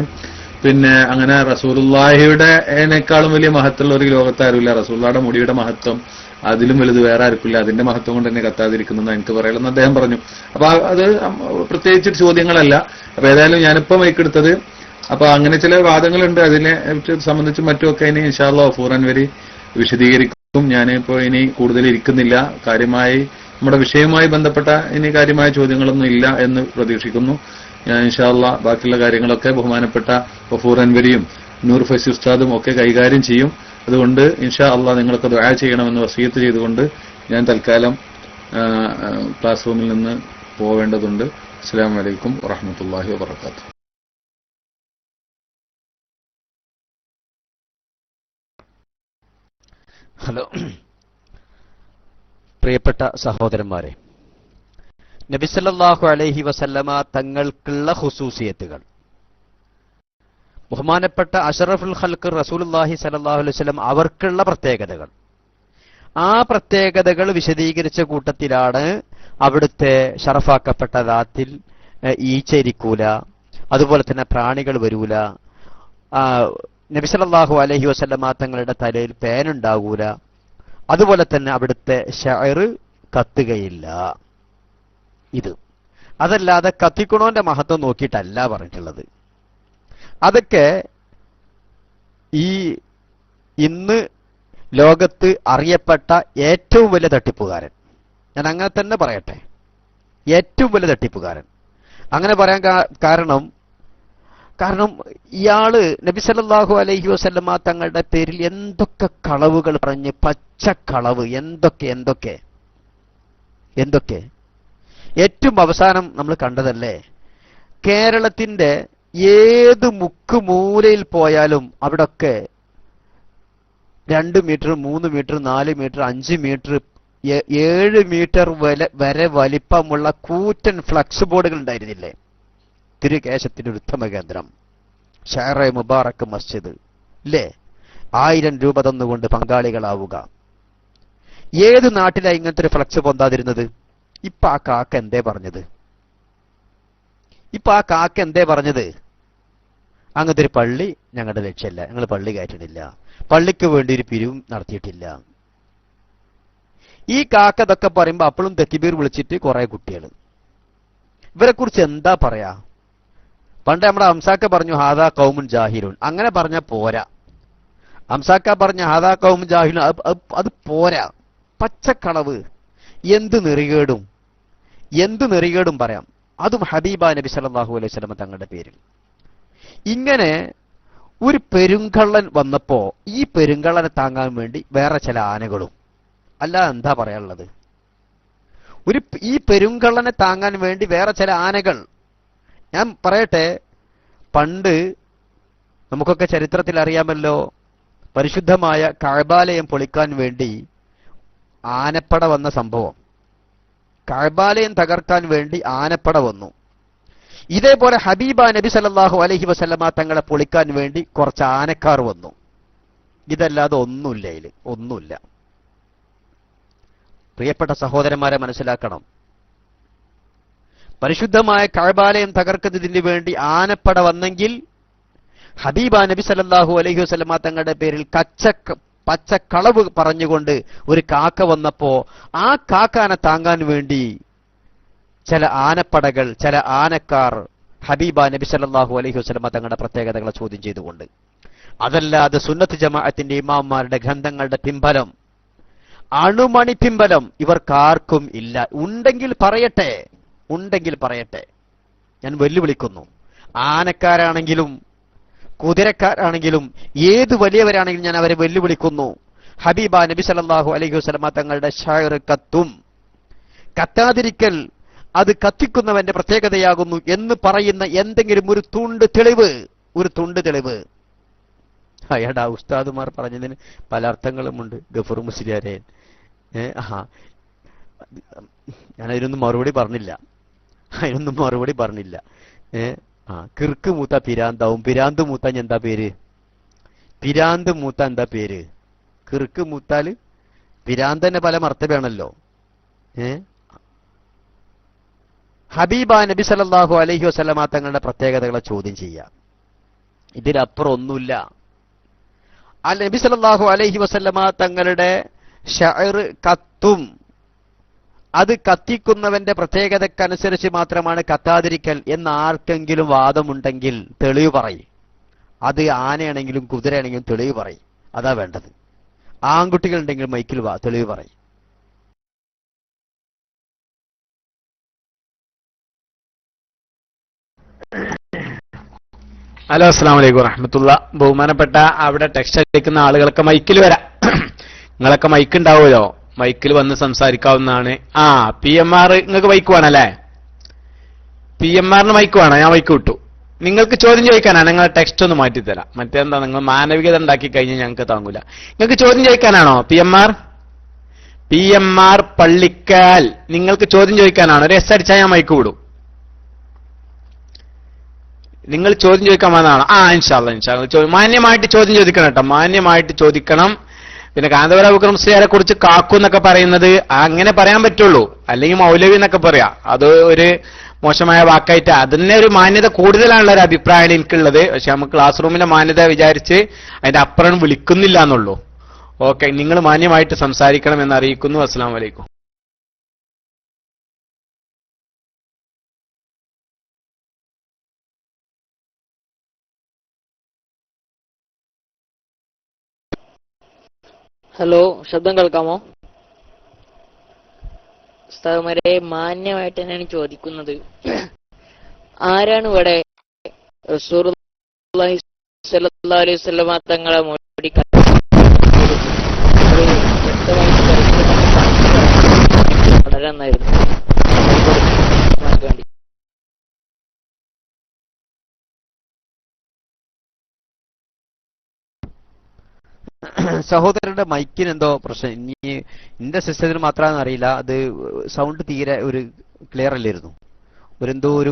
പിന്നെ അങ്ങനെ റസൂലുള്ളാഹിയുടെനേക്കാളും വലിയ മഹത്വമുള്ള ഒരു ലോകത്താരുമില്ല. റസൂലുള്ളാഹിയുടെ മുടിയുടെ മഹത്വം അതിലും വലുത് വേറെ ആർക്കില്ല. അതിന്റെ മഹത്വം കൊണ്ട് തന്നെ കത്താതിരിക്കുന്നു എനിക്ക് പറയുള്ളൂ അദ്ദേഹം പറഞ്ഞു. അപ്പൊ അത് പ്രത്യേകിച്ച് ചോദ്യങ്ങളല്ല. അപ്പൊ ഏതായാലും ഞാനിപ്പോ മൈക്കെടുത്തത് അപ്പൊ അങ്ങനെ ചില വാദങ്ങളുണ്ട്. അതിനെ സംബന്ധിച്ച് മറ്റുമൊക്കെ ഇനി ഇൻഷാ അല്ലാഹ് ഗഫൂർ അൻവരി വിശദീകരിക്കും. ഞാനിപ്പോ ഇനി കൂടുതൽ ഇരിക്കുന്നില്ല. കാര്യമായി നമ്മുടെ വിഷയവുമായി ബന്ധപ്പെട്ട ഇനി കാര്യമായ ചോദ്യങ്ങളൊന്നും ഇല്ല എന്ന് പ്രതീക്ഷിക്കുന്നു. ഞാൻ ഇൻഷാ അല്ലാഹ് ബാക്കിയുള്ള കാര്യങ്ങളൊക്കെ ബഹുമാനപ്പെട്ട ഗഫൂർ അൻവരിയും നൂർ ഫൈസി ഉസ്താദും ഒക്കെ കൈകാര്യം ചെയ്യും. അതുകൊണ്ട് ഇൻഷാ അല്ലാഹ് നിങ്ങൾക്ക് ദുആ ചെയ്യണമെന്ന് വസിയത്ത് ചെയ്തുകൊണ്ട് ഞാൻ തൽക്കാലം ക്ലാസ് റൂമിൽ നിന്ന് പോവേണ്ടതുണ്ട്. അസ്സലാമു അലൈക്കും വറഹ്മത്തുള്ളാഹി വബറകാതുഹു. ഹലോ, പ്രിയപ്പെട്ട സഹോദരന്മാരെ, നബി സല്ലല്ലാഹു അലൈഹി വസല്ലമ തങ്ങൾക്കുള്ള ഖുസൂസിയത്തുകൾ, ബഹുമാനപ്പെട്ട അഷ്റഫുൽ ഖൽഖ് റസൂലുള്ളാഹി സ്വല്ലല്ലാഹു അലൈഹി വസല്ലം അവർക്കുള്ള പ്രത്യേകതകൾ, ആ പ്രത്യേകതകൾ വിശദീകരിച്ച കൂട്ടത്തിലാണ് അവിടുത്തെ ഷറഫാക്കപ്പെട്ട ദാത്തിൽ ഈച്ചരിക്കൂല, അതുപോലെ തന്നെ പ്രാണികൾ വരൂല, നബി സല്ലല്ലാഹു അലൈഹി വസല്ലമ തങ്ങളുടെ തലയിൽ പേനുണ്ടാകൂല, അതുപോലെ തന്നെ അവിടുത്തെ ഷഅർ കത്തുകയില്ല. ഇത് അതല്ലാതെ കത്തിക്കണോന്റെ മഹത്വം നോക്കിയിട്ടല്ല പറഞ്ഞിട്ടുള്ളത്. അതൊക്കെ ഈ ഇന്ന് ലോകത്ത് അറിയപ്പെട്ട ഏറ്റവും വലിയ തട്ടിപ്പുകാരൻ, ഞാൻ അങ്ങനെ തന്നെ പറയട്ടെ, ഏറ്റവും വലിയ തട്ടിപ്പുകാരൻ. അങ്ങനെ പറയാൻ കാരണം ഇയാള് നബി സല്ലല്ലാഹു അലൈഹി വസല്ലമ തങ്ങളുടെ പേരിൽ എന്തൊക്കെ കളവുകൾ പറഞ്ഞ്, പച്ചക്കളവ്, എന്തൊക്കെ ഏറ്റവും അവസാനം നമ്മൾ കണ്ടതല്ലേ, കേരളത്തിന്റെ ഏത് മുക്കുമൂലയിൽ പോയാലും അവിടൊക്കെ 2 meter 3 meter 4 meter 5 meter 7 meter വരെ വലിപ്പമുള്ള കൂറ്റൻ ഫ്ലക്സ് ബോർഡുകൾ ഉണ്ടായിരുന്നില്ലേ? തിരുകേശത്തിന്റെ ഒരു ഉത്തമ കേന്ദ്രം, ഷാറെ മുബാറക്ക് മസ്ജിദ് ഇല്ലേ? 1000 രൂപ തന്നുകൊണ്ട് പങ്കാളികളാവുക. ഏത് നാട്ടിലായി ഇങ്ങനത്തെ ഒരു ഫ്ലക്സ് പൊന്താതിരുന്നത്? ഇപ്പൊ ആ കാക്ക എന്തേ പറഞ്ഞത്? അങ്ങനത്തെ ഒരു പള്ളി ഞങ്ങളുടെ ലക്ഷ്യമല്ല, ഞങ്ങൾ പള്ളി കയറ്റണില്ല, പള്ളിക്ക് വേണ്ടി ഒരു പിരിവും നടത്തിയിട്ടില്ല. ഈ കാക്ക ഇതൊക്കെ പറയുമ്പോ അപ്പോഴും തെക്കിബീർ വിളിച്ചിട്ട് കുറെ കുട്ടികൾ. ഇവരെ കുറിച്ച് എന്താ പറയാ? പണ്ട് നമ്മുടെ ഹംസാക്ക പറഞ്ഞു ഹാദാ ഖൗമുൻ ജാഹിലൂൻ. അങ്ങനെ പറഞ്ഞ പോരാ. ഹംസാക്ക പറഞ്ഞ ഹാദാ ഖൗമുൻ ജാഹിലൂൻ അത് പോരാ. പച്ചക്കളവ്, എന്ത് നെറികേടും പറയാം, അതും ഹബീബ നബി സല്ലല്ലാഹു അലൈഹി വസല്ലം തങ്ങളുടെ പേരിൽ. ഇങ്ങനെ ഒരു പെരുങ്കള്ളൻ വന്നപ്പോ ഈ പെരുങ്കള്ളനെ താങ്ങാൻ വേണ്ടി വേറെ ചില ആനകളും, അല്ല എന്താ പറയാനുള്ളത്? ഈ പെരുങ്കള്ളനെ താങ്ങാൻ വേണ്ടി വേറെ ചില ആനകൾ. ഞാൻ പറയട്ടെ, പണ്ട് നമുക്കൊക്കെ ചരിത്രത്തിൽ അറിയാമല്ലോ, പരിശുദ്ധമായ കഅബാലയം പൊളിക്കാൻ വേണ്ടി ആനപ്പട വന്ന സംഭവം. കഅബാലയം തകർക്കാൻ വേണ്ടി ആനപ്പട വന്നു. ഇതേപോലെ ഹബീബ നബി സല്ലല്ലാഹു അലൈഹി വസല്ലമ തങ്ങളെ പൊളിക്കാൻ വേണ്ടി കുറച്ച് ആനക്കാർ വന്നു. ഇതല്ലാതെ ഒന്നുമില്ല. പ്രിയപ്പെട്ട സഹോദരന്മാരെ മനസ്സിലാക്കണം, പരിശുദ്ധമായ കഅബാലയം തകർക്കുന്നതിന് വേണ്ടി ആനപ്പട വന്നെങ്കിൽ ഹബീബ നബി സല്ലല്ലാഹു അലൈഹി വസല്ലമ തങ്ങളുടെ പേരിൽ പച്ചക്കളവ് പറഞ്ഞുകൊണ്ട് ഒരു കാക്ക വന്നപ്പോ ആ കാക്കാനെ താങ്ങാൻ വേണ്ടി ചില ആനപ്പടകൾ, ചില ആനക്കാർ ഹബീബ നബി സല്ലല്ലാഹു അലൈഹി വസല്ലമ തങ്ങളുടെ പ്രത്യേകതകളെ ചോദ്യം ചെയ്തുകൊണ്ട്. അതല്ലാതെ സുന്നത്ത് ജമാഅത്തിന്റെ ഇമാംമാരുടെ ഗ്രന്ഥങ്ങളുടെ പിൻബലം, അണുമണി പിൻബലം ഇവർക്കാർക്കും ഇല്ല. ഉണ്ടെങ്കിൽ പറയട്ടെ. ഞാൻ വെല്ലുവിളിക്കുന്നു. ആനക്കാരാണെങ്കിലും കുതിരക്കാരാണെങ്കിലും ഏത് വലിയവരാണെങ്കിലും ഞാൻ അവരെ വെല്ലുവിളിക്കുന്നു. ഹബീബ നബി സല്ലല്ലാഹു അലൈഹി വസല്ലമ തങ്ങളുടെ ഷഅർ കത്താതിരിക്കൽ അത് കത്തിക്കുന്നവന്റെ പ്രത്യേകതയാകുന്നു എന്ന് പറയുന്ന എന്തെങ്കിലും ഒരു തുണ്ട് തെളിവ് അയാളുടെ ഉസ്താദുമാർ പറഞ്ഞതിന് പല അർത്ഥങ്ങളുമുണ്ട്. ഗഫൂർ മുസ്ലിയാരെ, ഞാനതിനൊന്നും മറുപടി പറഞ്ഞില്ല. കിർക്ക് മൂത്ത പിരാന്താവും. പിരാന്ത് മൂത്താൻ എന്താ പേര്? കിർക്ക് മൂത്താല് പിരാന്തന്നെ പല മർത്തബയാണല്ലോ. ഹബീബ നബി സല്ലല്ലാഹു അലൈഹി വസല്ലമ തങ്ങളുടെ പ്രത്യേകതകളെ ചോദ്യം ചെയ്യാം. ഇതിലപ്പുറം ഒന്നുമില്ല. നബി സല്ലല്ലാഹു അലൈഹി വസല്ലമ തങ്ങളുടെ ഷഅർ കത്തും. അത് കത്തിക്കുന്നവന്റെ പ്രത്യേകതക്കനുസരിച്ച് മാത്രമാണ് കത്താതിരിക്കൽ എന്ന് ആർക്കെങ്കിലും വാദമുണ്ടെങ്കിൽ തെളിവ് പറയും. അത് ആനയാണെങ്കിലും കുതിരയാണെങ്കിലും തെളിവ് പറയും. അതാ വേണ്ടത്. ആൺകുട്ടികളുണ്ടെങ്കിൽ മൈക്കിൽ തെളിവ് പറയും. ഹലോ, അസ്സലാമു അലൈക്കും വറഹ്മത്തുള്ളാ. ബഹുമാനപ്പെട്ട അവിടെ ടെക്സ്റ്റ് അയക്കുന്ന ആളുകളൊക്കെ മൈക്കിൽ വരാം. നിങ്ങളൊക്കെ മൈക്ക് ഉണ്ടാവുമല്ലോ, മൈക്കിൽ വന്ന് സംസാരിക്കാവുന്നതാണ്. PMR നിങ്ങൾക്ക് മൈക്ക് വേണമല്ലേ? PMRന് മൈക്ക് വേണം. ഞാൻ മൈക്ക് വിട്ടു. നിങ്ങൾക്ക് ചോദ്യം ചോദിക്കാനാണ്. നിങ്ങളെ ടെക്സ്റ്റ് ഒന്ന് മാറ്റിത്തരാം. മറ്റേന്താ, നിങ്ങൾ മാനവികത ഉണ്ടാക്കി കഴിഞ്ഞാൽ ഞങ്ങൾക്ക് താങ്ങൂല. നിങ്ങൾക്ക് ചോദ്യം ചോദിക്കാനാണോ? PMR പള്ളിക്കാൽ നിങ്ങൾക്ക് ചോദ്യം ചോദിക്കാനാണോ? ഒരു എസ് അടിച്ചാൽ ഞാൻ മൈക്ക് വിടും. നിങ്ങൾ ചോദ്യം ചോദിക്കാൻ വന്നതാണ്. ഇൻഷാ അല്ലാഹ് മാന്യമായിട്ട് ചോദ്യം ചോദിക്കണം കേട്ടോ. മാന്യമായിട്ട് ചോദിക്കണം. പിന്നെ കാന്തപുര അബൂബക്കർ മുസ്ലിയാരെ കുറിച്ച് കാക്കു എന്നൊക്കെ പറയുന്നത് അങ്ങനെ പറയാൻ പറ്റുള്ളൂ. അല്ലെങ്കിൽ മൗലവി എന്നൊക്കെ പറയാം. അത് ഒരു മോശമായ വാക്കായിട്ട് അതിന് ഒരു മാന്യത കൂടുതലാണുള്ള ഒരു അഭിപ്രായമാണ് എനിക്കുള്ളത്. പക്ഷെ നമുക്ക് ക്ലാസ് റൂമിലെ മാന്യത വിചാരിച്ച് അതിന്റെ അപ്പുറം വിളിക്കുന്നില്ല എന്നുള്ളൂ. ഓക്കെ, നിങ്ങൾ മാന്യമായിട്ട് സംസാരിക്കണം എന്ന് അറിയിക്കുന്നു. അസ്സലാമു അലൈക്കും. ഹലോ, ശബ്ദം കേൾക്കാമോ? ഉസ്താദുമാരെ, മാന്യമായിട്ട് തന്നെയാണ് ചോദിക്കുന്നത്. ആരാണ് ഇവിടെ റസൂലുള്ളാഹി സ്വല്ലല്ലാഹു അലൈഹി വസല്ലമ തങ്ങളെ മുടി വളരെ നന്നായിരുന്നു. സഹോദരന്റെ മൈക്കിന് എന്തോ പ്രശ്നം. ഇനി എന്റെ സിസ്റ്റത്തിന് മാത്രമാണെന്ന് അറിയില്ല. അത് സൗണ്ട് തീരെ ഒരു ക്ലിയർ അല്ലായിരുന്നു. എന്തോ ഒരു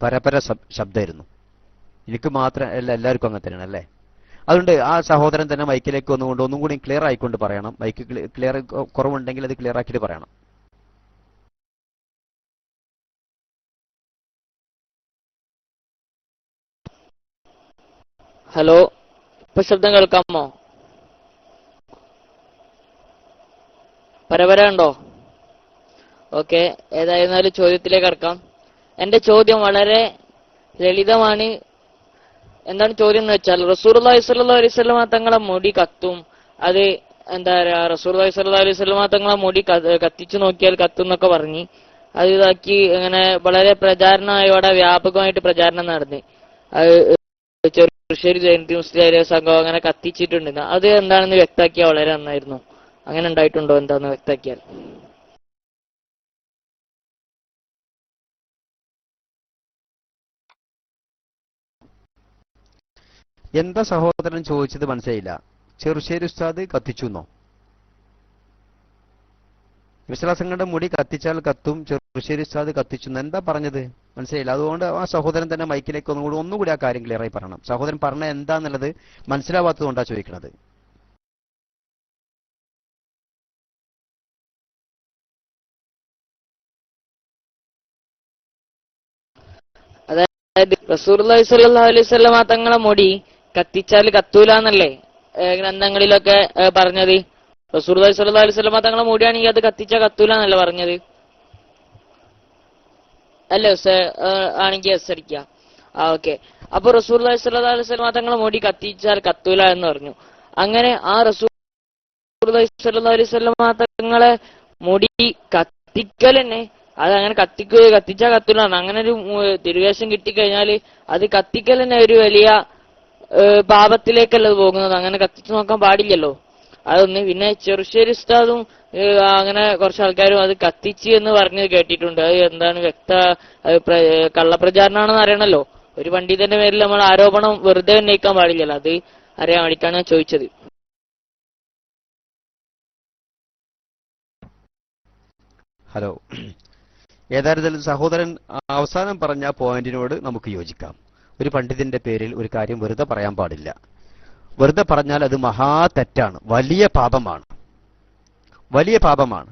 പരപര ശബ്ദമായിരുന്നു. എനിക്ക് മാത്രമല്ല, എല്ലാവർക്കും അങ്ങനെ തന്നെയാണ് അല്ലേ? അതുകൊണ്ട് ആ സഹോദരൻ തന്നെ മൈക്കിലേക്ക് വന്നുകൊണ്ട് ഒന്നും കൂടി ക്ലിയർ ആയിക്കൊണ്ട് പറയണം. മൈക്ക് ക്ലിയർ കുറവുണ്ടെങ്കിൽ അത് ക്ലിയർ ആക്കിയിട്ട് പറയണം. ഹലോ, ഇപ്പൊ ശബ്ദം കേൾക്കാമോ? പരപര ഉണ്ടോ? ഓക്കെ, ഏതായിരുന്നാലും ചോദ്യത്തിലേക്ക് കടക്കാം. എന്റെ ചോദ്യം വളരെ ലളിതമാണ്. എന്താണ് ചോദ്യം എന്ന് വെച്ചാൽ, റസൂലുള്ളാഹി സ്വല്ലല്ലാഹു അലൈഹി വസല്ലമ തങ്ങളെ മുടി കത്തും. അത് എന്താ പറയാ, റസൂലുള്ളാഹി സ്വല്ലല്ലാഹു അലൈഹി വസല്ലമ തങ്ങളെ മുടി കത്തിച്ചു നോക്കിയാൽ കത്തും എന്നൊക്കെ പറഞ്ഞ് അത് ഇതാക്കി അങ്ങനെ വളരെ പ്രചാരണമായോടെ വ്യാപകമായിട്ട് പ്രചാരണം നടന്ന് അത് ചെറുശ്ശേരി ജയന്തി മുസ്ലിയാരെ സംഘം അങ്ങനെ കത്തിച്ചിട്ടുണ്ട്. അത് എന്താണെന്ന് വ്യക്തമാക്കിയാൽ വളരെ നന്നായിരുന്നു. അങ്ങനെ ഉണ്ടായിട്ടുണ്ടോ എന്താന്ന് വ്യക്തമാക്കിയാൽ. എന്താ സഹോദരൻ ചോദിച്ചത് മനസ്സിലായില്ല. ചെറുശ്ശേരി ഉസ്താദ് കത്തിച്ചു എന്നോ? വിശ്വാസങ്ങളുടെ മുടി കത്തിച്ചാൽ കത്തും, ചെറുശ്ശേരി ഉസ്താദ് കത്തിച്ചു എന്താ പറഞ്ഞത് മനസ്സിലായില്ല. അതുകൊണ്ട് ആ സഹോദരൻ തന്നെ മൈക്കിലേക്ക് ഒന്നുകൂടി ആ കാര്യം ക്ലിയറായി പറയണം. സഹോദരൻ പറഞ്ഞ എന്താന്നുള്ളത് മനസ്സിലാവാത്തത് കൊണ്ടാണ് ചോദിക്കുന്നത്. അതായത് റസൂലുള്ളാഹി സ്വല്ലല്ലാഹു അലൈഹി വസല്ലമ തങ്ങളെ മുടി കത്തിച്ചാൽ കത്തൂലെന്നല്ലേ ഗ്രന്ഥങ്ങളിലൊക്കെ പറഞ്ഞത്? റസൂലുള്ളാഹി സ്വല്ലല്ലാഹു അലൈഹി വസല്ലമ തങ്ങളെ മുടിയാണെങ്കിൽ അത് കത്തിച്ചാൽ കത്തൂലെന്നല്ലേ പറഞ്ഞത്? അല്ലേ ആണെങ്കിൽ എസ് അടിക്കുക. ഓക്കെ. അപ്പൊ റസൂലുള്ളാഹി സ്വല്ലല്ലാഹു അലൈഹി വസല്ലമ തങ്ങളെ മുടി കത്തിച്ചാൽ കത്തൂല എന്ന് പറഞ്ഞു. അങ്ങനെ ആ റസൂലുള്ളാഹി സ്വല്ലല്ലാഹു അലൈഹി വസല്ലമ തങ്ങളെ മുടി കത്തിക്കൽ തന്നെ, അത് അങ്ങനെ കത്തിച്ചാൽ കത്തൂല, അങ്ങനെ ഒരു തിരുവേഷം കിട്ടിക്കഴിഞ്ഞാൽ അത് കത്തിക്കൽ തന്നെ ഒരു വലിയ പാപത്തിലേക്കല്ല പോകുന്നത്. അങ്ങനെ കത്തിച്ചു നോക്കാൻ പാടില്ലല്ലോ. അതൊന്ന്. പിന്നെ ചെറുശ്ശേരി ഉസ്താദും അങ്ങനെ കുറച്ച് ആൾക്കാരും അത് കത്തിച്ച് എന്ന് പറഞ്ഞത് കേട്ടിട്ടുണ്ട്. അത് എന്താണ് കള്ളപ്രചാരണമാണെന്ന് അറിയണല്ലോ. ഒരു പണ്ഡിതന്റെ പേരിൽ നമ്മൾ ആരോപണം വെറുതെ ഉന്നയിക്കാൻ പാടില്ലല്ലോ. അത് അറിയാൻ വേണ്ടിയിട്ടാണ് ഞാൻ ചോദിച്ചത്. ഹലോ. ഏതായിരുന്നാലും സഹോദരൻ അവസാനം പറഞ്ഞ പോയിന്റിനോട് നമുക്ക് യോജിക്കാം. ഒരു പണ്ഡിതന്റെ പേരിൽ ഒരു കാര്യം വെറുതെ പറയാൻ പാടില്ല. വെറുതെ പറഞ്ഞാൽ അത് മഹാ തെറ്റാണ്, വലിയ പാപമാണ്, വലിയ പാപമാണ്.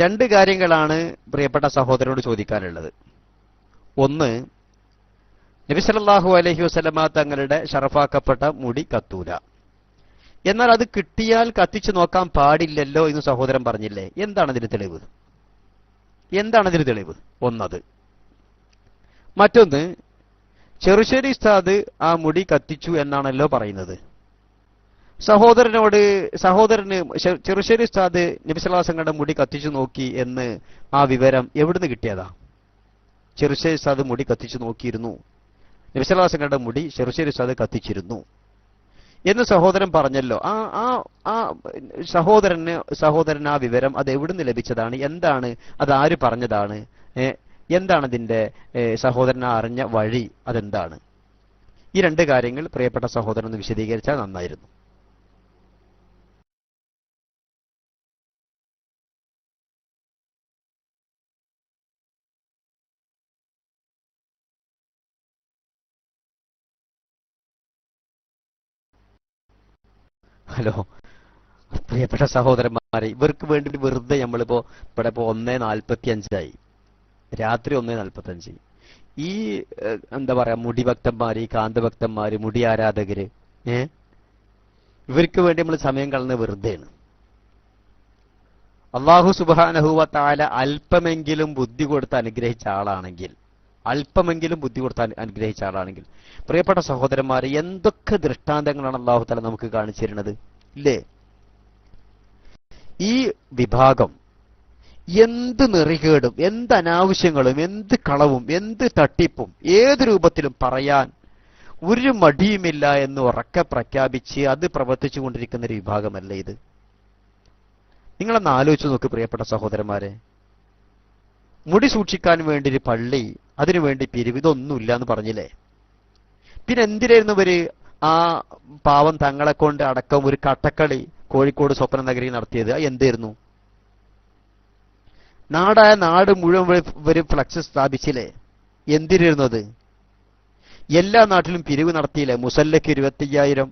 രണ്ട് കാര്യങ്ങളാണ് പ്രിയപ്പെട്ട സഹോദരനോട് ചോദിക്കാനുള്ളത്. ഒന്ന്, നബി സല്ലല്ലാഹു അലൈഹി വസല്ലമ തങ്ങളുടെ ഷറഫാക്കപ്പെട്ട മുടി കത്തൂല, എന്നാൽ അത് കിട്ടിയാൽ കത്തിച്ചു നോക്കാൻ പാടില്ലല്ലോ എന്ന് സഹോദരൻ പറഞ്ഞില്ലേ? എന്താണതിന് തെളിവ്? എന്താണതിന് തെളിവ്? ഒന്നത്. മറ്റൊന്ന്, ചെറുശ്ശേരി ഉസ്താദ് ആ മുടി കത്തിച്ചു എന്നാണല്ലോ പറയുന്നത്. സഹോദരന് ചെറുശ്ശേരി ഉസ്താദ് നബി സല്ലല്ലാഹു അലൈഹി വസല്ലമയുടെ മുടി കത്തിച്ചു നോക്കി എന്ന് ആ വിവരം എവിടുന്ന് കിട്ടിയതാ? ചെറുശ്ശേരി ഉസ്താദ് മുടി കത്തിച്ചു നോക്കിയിരുന്നു, നബി സല്ലല്ലാഹു അലൈഹി വസല്ലമയുടെ മുടി ചെറുശ്ശേരി ഉസ്താദ് കത്തിച്ചിരുന്നു എന്ന് സഹോദരൻ പറഞ്ഞല്ലോ. ആ സഹോദരൻ ആ വിവരം അത് എവിടുന്ന് ലഭിച്ചതാണ്? എന്താണ് അത്? ആര് പറഞ്ഞതാണ്? എന്താണ് അതിന്റെ സഹോദരൻ അറിഞ്ഞ വഴി? അതെന്താണ്? ഈ രണ്ട് കാര്യങ്ങൾ പ്രിയപ്പെട്ട സഹോദരൻ ഒന്ന് വിശദീകരിച്ചാൽ നന്നായിരുന്നു. ഹലോ. പ്രിയപ്പെട്ട സഹോദരന്മാരെ, ഇവർക്ക് വേണ്ടി വെറുതെ നമ്മളിപ്പോ ഇവിടെ 1:45 രാത്രി 1:45 ഈ എന്താ പറയാ മുടിഭക്തന്മാര്, ഈ കാന്തഭക്തന്മാര്, മുടി ആരാധകര്, ഇവർക്ക് വേണ്ടി നമ്മൾ സമയം കളഞ്ഞത് വെറുതെയാണ്. അല്ലാഹു സുബ്ഹാനഹു വ തആല അല്പമെങ്കിലും ബുദ്ധി കൊടുത്ത് അനുഗ്രഹിച്ച ആളാണെങ്കിൽ, പ്രിയപ്പെട്ട സഹോദരന്മാരെ, എന്തൊക്കെ ദൃഷ്ടാന്തങ്ങളാണ് അല്ലാഹു തആല നമുക്ക് കാണിച്ചു തരുന്നത് ഇല്ലേ? ഈ വിഭാഗം എന്ത് നെറികേടും, എന്ത് അനാവശ്യങ്ങളും, എന്ത് കളവും, എന്ത് തട്ടിപ്പും ഏത് രൂപത്തിലും പറയാൻ ഒരു മടിയുമില്ല എന്ന് ഉറക്കെ പ്രഖ്യാപിച്ച് അത് പ്രവർത്തിച്ചു കൊണ്ടിരിക്കുന്ന ഒരു വിഭാഗമല്ല ഇത്. നിങ്ങളൊന്ന് ആലോചിച്ച് നോക്ക് പ്രിയപ്പെട്ട സഹോദരന്മാരെ. മുടി സൂക്ഷിക്കാൻ വേണ്ടി ഒരു പള്ളി, അതിനുവേണ്ടി പിരിവ്, ഇതൊന്നുമില്ല എന്ന് പറഞ്ഞില്ലേ? പിന്നെ എന്തിനായിരുന്നു ഇവര് ആ പാവം തങ്ങളെ കൊണ്ട് അടക്കം ഒരു കട്ടക്കളി കോഴിക്കോട് സ്വപ്ന നഗരി നടത്തിയത്? എന്തായിരുന്നു? നാടായ നാട് മുഴുവൻ ഇവര് ഫ്ലക്സ് സ്ഥാപിച്ചില്ലേ? എന്തിനായിരുന്നു അത്? എല്ലാ നാട്ടിലും പിരിവ് നടത്തിയില്ലേ? മുസല്ലയ്ക്ക് 25,000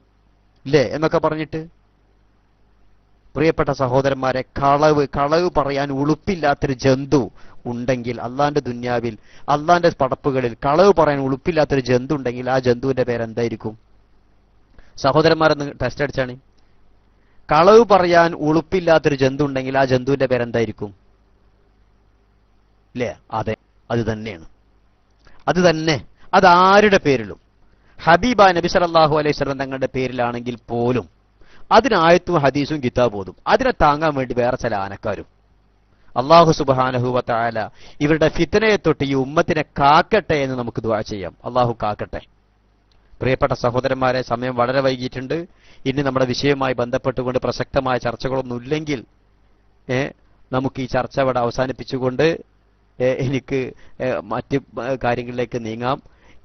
ഇല്ലേ എന്നൊക്കെ പറഞ്ഞിട്ട്. പ്രിയപ്പെട്ട സഹോദരന്മാരെ, കളവ് പറയാൻ ഉളുപ്പില്ലാത്തൊരു ജന്തു ഉണ്ടെങ്കിൽ അള്ളാന്റെ ദുന്യാവിൽ, അള്ളാന്റെ പടപ്പുകളിൽ കളവ് പറയാൻ ഉളുപ്പില്ലാത്തൊരു ജന്തു ഉണ്ടെങ്കിൽ ആ ജന്തുവിന്റെ പേരെന്തായിരിക്കും? സഹോദരന്മാരെന്ന് ടെസ്റ്റ് അടിച്ചാണ്. കളവ് പറയാൻ ഉളുപ്പില്ലാത്തൊരു ജന്തു ഉണ്ടെങ്കിൽ ആ ജന്തുവിന്റെ പേരെന്തായിരിക്കും? ഇല്ലേ? അതെ, അത് തന്നെയാണ്. അത് തന്നെ. അതാരുടെ പേരിലും, ഹബീബ നബി സല്ലല്ലാഹു അലൈഹി വസല്ലം തങ്ങളുടെ പേരിലാണെങ്കിൽ പോലും അതിനായത്തും ഹദീസും കിതാബ് ഓതും. അതിനെ താങ്ങാൻ വേണ്ടി വേറെ ചില ആനക്കാരും. അല്ലാഹു സുബ്ഹാനഹു വ തആല ഇവരുടെ ഫിത്നയെ തൊട്ട് ഈ ഉമ്മത്തിനെ കാക്കട്ടെ എന്ന് നമുക്ക് ദുആ ചെയ്യാം. അല്ലാഹു കാക്കട്ടെ. പ്രിയപ്പെട്ട സഹോദരന്മാരെ, സമയം വളരെ വൈകിയിട്ടുണ്ട്. ഇനി നമ്മുടെ വിഷയവുമായി ബന്ധപ്പെട്ടുകൊണ്ട് പ്രസക്തമായ ചർച്ചകളൊന്നുമില്ലെങ്കിൽ നമുക്ക് ഈ ചർച്ച ഇവിടെ അവസാനിപ്പിച്ചുകൊണ്ട് എനിക്ക് മറ്റ് കാര്യങ്ങളിലേക്ക് നീങ്ങാം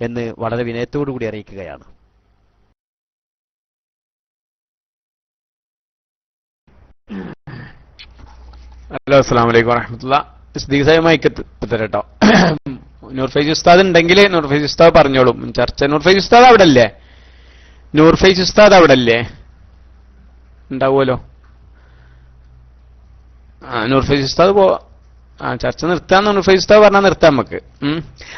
എന്ന് വളരെ വിനയത്തോടു കൂടി അറിയിക്കുകയാണ്. ഹലോ, അസ്സലാമു അലൈക്കും വറഹ്മത്തുള്ളാഹി. ദീർഘമായി തരട്ടോ. നൂർഫൈസ് ഉസ്താദ് ഉണ്ടെങ്കിൽ നൂർഫൈസ് ഉസ്താദ് പറഞ്ഞോളും. ചർച്ച നൂർഫൈസ് ഉസ്താദ് അവിടെ അല്ലേ? നൂർഫൈസ് ഉസ്താദ് അവിടെ അല്ലേ? ഉണ്ടാവുമല്ലോ. നൂർഫൈസ് ഉസ്താദ് ചർച്ച നിർത്താന്ന് ഫേസ്തോ പറഞ്ഞാൽ നിർത്താം നമുക്ക്.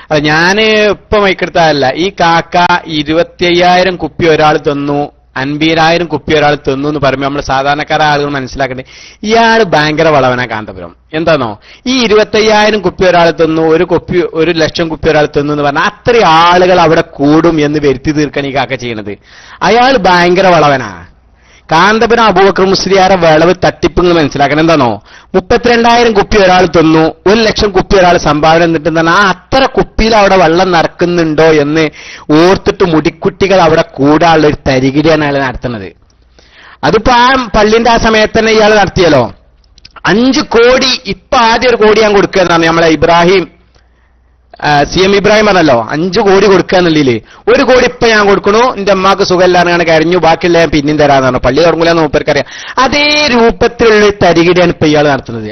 അല്ല ഞാന് ഇപ്പൊ മൈക്കെടുത്തതല്ല, ഈ കാക്ക 25,000 കുപ്പി ഒരാൾ തന്നു, 50,000 കുപ്പി ഒരാൾ തന്നു എന്ന് പറയുമ്പോൾ നമ്മൾ സാധാരണക്കാരായ ആളുകൾ മനസ്സിലാക്കേണ്ടത് ഇയാൾ ഭയങ്കര വളവനാ കാന്തപുരം. എന്താണോ ഈ 25,000 കുപ്പി ഒരാൾ തന്നു, 1,00,000 കുപ്പി ഒരാൾ തന്നു എന്ന് പറഞ്ഞാൽ അത്രയും ആളുകൾ അവിടെ കൂടും എന്ന് വരുത്തി തീർക്കാൻ ഈ കാക്ക ചെയ്യണത്. അയാൾ ഭയങ്കര വളവനാ. കാന്തപുരം അബൂബക്കർ മുസ്ലിയാരെ വിളവ് തട്ടിപ്പ് എന്ന് മനസ്സിലാക്കണം. എന്താണോ 32,000 കുപ്പി ഒരാൾ തന്നു, 1,00,000 കുപ്പി ഒരാൾ സംഭാവന എന്നിട്ട് ആ അത്ര കുപ്പിയിൽ അവിടെ വെള്ളം നടക്കുന്നുണ്ടോ എന്ന് ഓർത്തിട്ട് മുടിക്കുട്ടികൾ അവിടെ കൂടാനുള്ള ഒരു തരികിടിയാണ് അയാൾ നടത്തുന്നത്. അതിപ്പോ ആ പള്ളിന്റെ ആ സമയത്ത് തന്നെ ഇയാൾ നടത്തിയല്ലോ. 5 കോടി ഇപ്പൊ ആദ്യം 1 കോടി ഞാൻ കൊടുക്കുക എന്നാണ് നമ്മളെ CM ഇബ്രാഹിം പറഞ്ഞല്ലോ 5 കോടി കൊടുക്കുക എന്നുള്ളില് 1 കോടി ഇപ്പൊ ഞാൻ കൊടുക്കണു, എന്റെ അമ്മക്ക് സുഖമില്ലാന്നാണ് കരഞ്ഞു, ബാക്കിയുള്ള ഞാൻ പിന്നെയും തരാന്ന് പറഞ്ഞു. പള്ളി തുടങ്ങൂലെന്ന് മൂപ്പർക്കറിയാം. അതേ രൂപത്തിലുള്ള തരികിടിയാണ് ഇപ്പൊ ഇയാൾ നടത്തുന്നത്.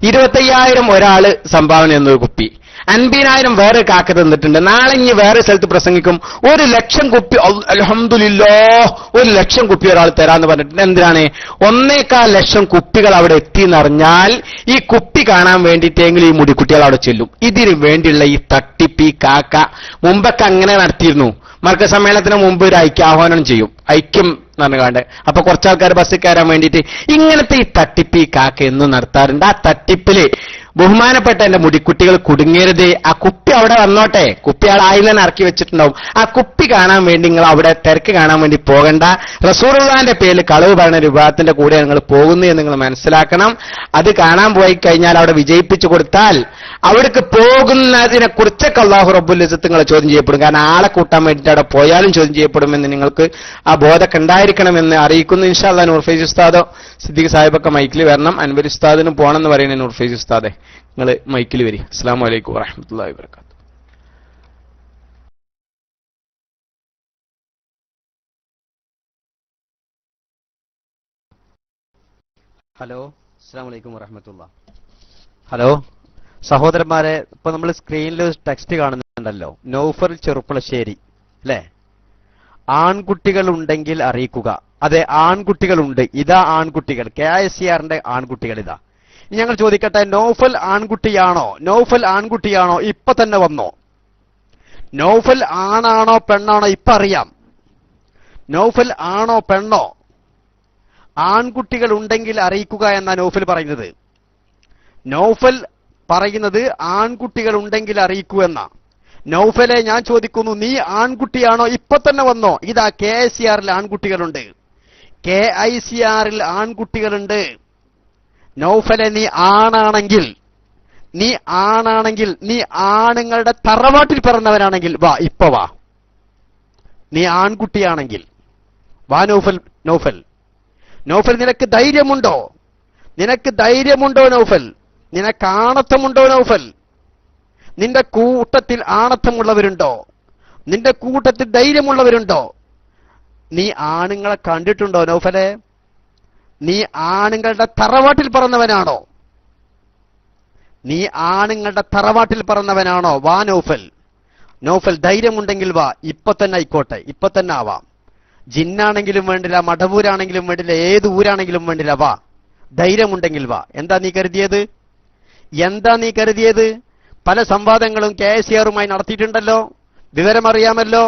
25,000 ഒരാള് സംഭാവന എന്നൊരു കുപ്പി, 50,000 വേറെ കാക്ക തന്നിട്ടുണ്ട്. നാളെ ഇനി വേറെ സ്ഥലത്ത് പ്രസംഗിക്കും 1,00,000 കുപ്പി, അൽഹംദുലില്ലാഹ് 1,00,000 കുപ്പി ഒരാൾ തരാന്ന് പറഞ്ഞിട്ടുണ്ട്. എന്തിനാണ് 1,4 ലക്ഷം കുപ്പികൾ അവിടെ എത്തിയെന്നറിഞ്ഞാൽ ഈ കുപ്പി കാണാൻ വേണ്ടിയിട്ടെങ്കിലും ഈ മുടിക്കുട്ടികൾ അവിടെ ചെല്ലും. ഇതിന് വേണ്ടിയുള്ള ഈ തട്ടിപ്പി കാക്ക മുമ്പൊക്കെ അങ്ങനെ നടത്തിയിരുന്നു. മർക്ക സമ്മേളനത്തിന് മുമ്പ് ഒരു ആഹ്വാനം ചെയ്യും, ഐക്യം എന്ന് പറഞ്ഞുകൊണ്ട്. അപ്പൊ കുറച്ചാൾക്കാർ ബസ്സിൽ കയറാൻ വേണ്ടിയിട്ട് ഇങ്ങനത്തെ ഈ തട്ടിപ്പി കാക്ക എന്നും നടത്താറുണ്ട്. ആ തട്ടിപ്പില് ബഹുമാനപ്പെട്ട എന്റെ മുടിക്കുട്ടികൾ കുടുങ്ങരുത്. ആ കുപ്പി അവിടെ വന്നോട്ടെ, കുപ്പി ആളായി തന്നെ ഇറക്കി വെച്ചിട്ടുണ്ടാവും. ആ കുപ്പി കാണാൻ വേണ്ടി നിങ്ങൾ അവിടെ തിരക്ക് കാണാൻ വേണ്ടി പോകണ്ട. റസൂലുള്ളാഹിന്റെ പേരിൽ കളവ് പറയുന്ന ഒരു വിഭാഗത്തിന്റെ കൂടെ നിങ്ങൾ പോകുന്നു എന്ന് നിങ്ങൾ മനസ്സിലാക്കണം. അത് കാണാൻ പോയി കഴിഞ്ഞാൽ അവിടെ വിജയിപ്പിച്ചു കൊടുത്താൽ അവിടേക്ക് പോകുന്നതിനെ കുറിച്ചൊക്കെ അല്ലാഹു റബ്ബുൽ ഇസ്സത്ത് നിങ്ങളെ ചോദ്യം ചെയ്യപ്പെടും. കാരണം ആളെ കൂട്ടാൻ വേണ്ടിയിട്ട് അവിടെ പോയാലും ചോദ്യം ചെയ്യപ്പെടുമെന്ന് നിങ്ങൾക്ക് ആ ബോധമൊക്കെ ഉണ്ടായിരിക്കണമെന്ന് അറിയിക്കുന്നു. ഇൻഷാ അല്ലാഹ് നൂർ ഫൈസ് ഉസ്താദോ സിദ്ദീഖ് സാഹിബൊക്കെ മൈക്കിൽ വരണം. അൻവർ ഉസ്താദിന് പോകണമെന്ന് പറയുന്നത് നൂർ ഫൈസ് ഉസ്താദെ നിങ്ങൾ മൈക്കിൽ വരി. അസ്സലാമു അലൈക്കും വറഹ്മത്തുള്ളാഹി വബറകാതുഹു. ഹലോ, അസ്സലാമു അലൈക്കും വറഹ്മത്തുള്ളാഹി. ഹലോ സഹോദരന്മാരെ, ഇപ്പൊ നമ്മൾ സ്ക്രീനിൽ ടെക്സ്റ്റ് കാണുന്നുണ്ടല്ലോ, നൗഫൽ ചെറുപ്പളശ്ശേരി അല്ലേ? ആൺകുട്ടികൾ ഉണ്ടെങ്കിൽ അറിയിക്കുക. അതെ, ആൺകുട്ടികളുണ്ട്. ഇതാ ആൺകുട്ടികൾ, KICRന്റെ ആൺകുട്ടികൾ ഇതാ. ഞങ്ങൾ ചോദിക്കട്ടെ, നൗഫൽ ആൺകുട്ടിയാണോ? നൗഫൽ ആൺകുട്ടിയാണോ? ഇപ്പൊ തന്നെ വന്നോ? നൗഫൽ ആണാണോ പെണ്ണാണോ? ഇപ്പൊ അറിയാം. നൗഫൽ ആണോ പെണ്ണോ? ആൺകുട്ടികൾ ഉണ്ടെങ്കിൽ അറിയിക്കുക എന്നാ നൗഫൽ പറയുന്നത്. നൗഫൽ പറയുന്നത് ആൺകുട്ടികൾ ഉണ്ടെങ്കിൽ അറിയിക്കൂ എന്നാ. നൗഫലെ, ഞാൻ ചോദിക്കുന്നു, നീ ആൺകുട്ടിയാണോ? ഇപ്പൊ തന്നെ വന്നോ? ഇതാ KICRൽ ആൺകുട്ടികളുണ്ട്, KICRൽ ആൺകുട്ടികളുണ്ട്. നൗഫലെ, നീ ആണാണെങ്കിൽ, നീ ആണുങ്ങളുടെ തറവാട്ടിൽ പിറന്നവനാണെങ്കിൽ വാ, ഇപ്പൊ വാ. നീ ആൺകുട്ടിയാണെങ്കിൽ വാ നൗഫൽ. നൗഫൽ, നിനക്ക് ധൈര്യമുണ്ടോ? നൗഫൽ? നിനക്ക് ആണത്തമുണ്ടോ നൗഫൽ? നിന്റെ കൂട്ടത്തിൽ ആണത്തമുള്ളവരുണ്ടോ? നിന്റെ കൂട്ടത്തിൽ ധൈര്യമുള്ളവരുണ്ടോ? നീ ആണുങ്ങളെ കണ്ടിട്ടുണ്ടോ നൗഫലെ? നീ ആണുങ്ങളുടെ തറവാട്ടിൽ പിറന്നവനാണോ? നീ ആണുങ്ങളുടെ തറവാട്ടിൽ പിറന്നവനാണോ? വാ നൗഫൽ. ധൈര്യമുണ്ടെങ്കിൽ വാ, ഇപ്പൊ തന്നെ ആയിക്കോട്ടെ, ഇപ്പൊ തന്നെ ആവാം. ജിന്നാണെങ്കിലും വേണ്ടില്ല, മടവൂരാണെങ്കിലും വേണ്ടില്ല, ഏത് ഊരാണെങ്കിലും വേണ്ടില്ല, വാ. ധൈര്യമുണ്ടെങ്കിൽ വാ. എന്താ നീ കരുതിയത്? പല സംവാദങ്ങളും KICRുമായി നടത്തിയിട്ടുണ്ടല്ലോ, വിവരമറിയാമല്ലോ.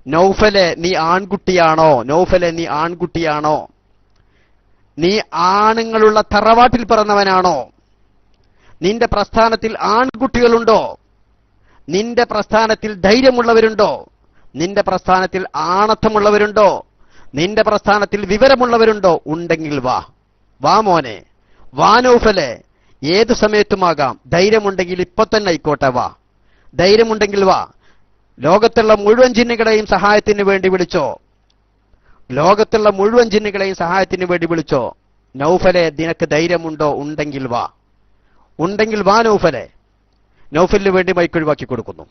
നൗഫലെ, നീ ആൺകുട്ടിയാണോ? നീ ആണുങ്ങളുള്ള തറവാട്ടിൽ പിറന്നവനാണോ? നിന്റെ പ്രസ്ഥാനത്തിൽ ആൺകുട്ടികളുണ്ടോ? നിന്റെ പ്രസ്ഥാനത്തിൽ ധൈര്യമുള്ളവരുണ്ടോ? നിന്റെ പ്രസ്ഥാനത്തിൽ ആണത്തമുള്ളവരുണ്ടോ? നിന്റെ പ്രസ്ഥാനത്തിൽ വിവരമുള്ളവരുണ്ടോ? ഉണ്ടെങ്കിൽ വാ മോനെ, വാ നൗഫലെ. ഏതു സമയത്തുമാകാം. ധൈര്യമുണ്ടെങ്കിൽ ഇപ്പൊ തന്നെ ആയിക്കോട്ടെ, വാ. ധൈര്യമുണ്ടെങ്കിൽ വാ. ലോകത്തുള്ള മുഴുവൻ ജിന്നുകളെയും സഹായത്തിന് വേണ്ടി വിളിച്ചോ. നൗഫലെ, നിനക്ക് ധൈര്യമുണ്ടോ? ഉണ്ടെങ്കിൽ വാ നൗഫലെ. നൗഫലിന് വേണ്ടി മൈക്ക് ഒഴിവാക്കി കൊടുക്കുന്നു.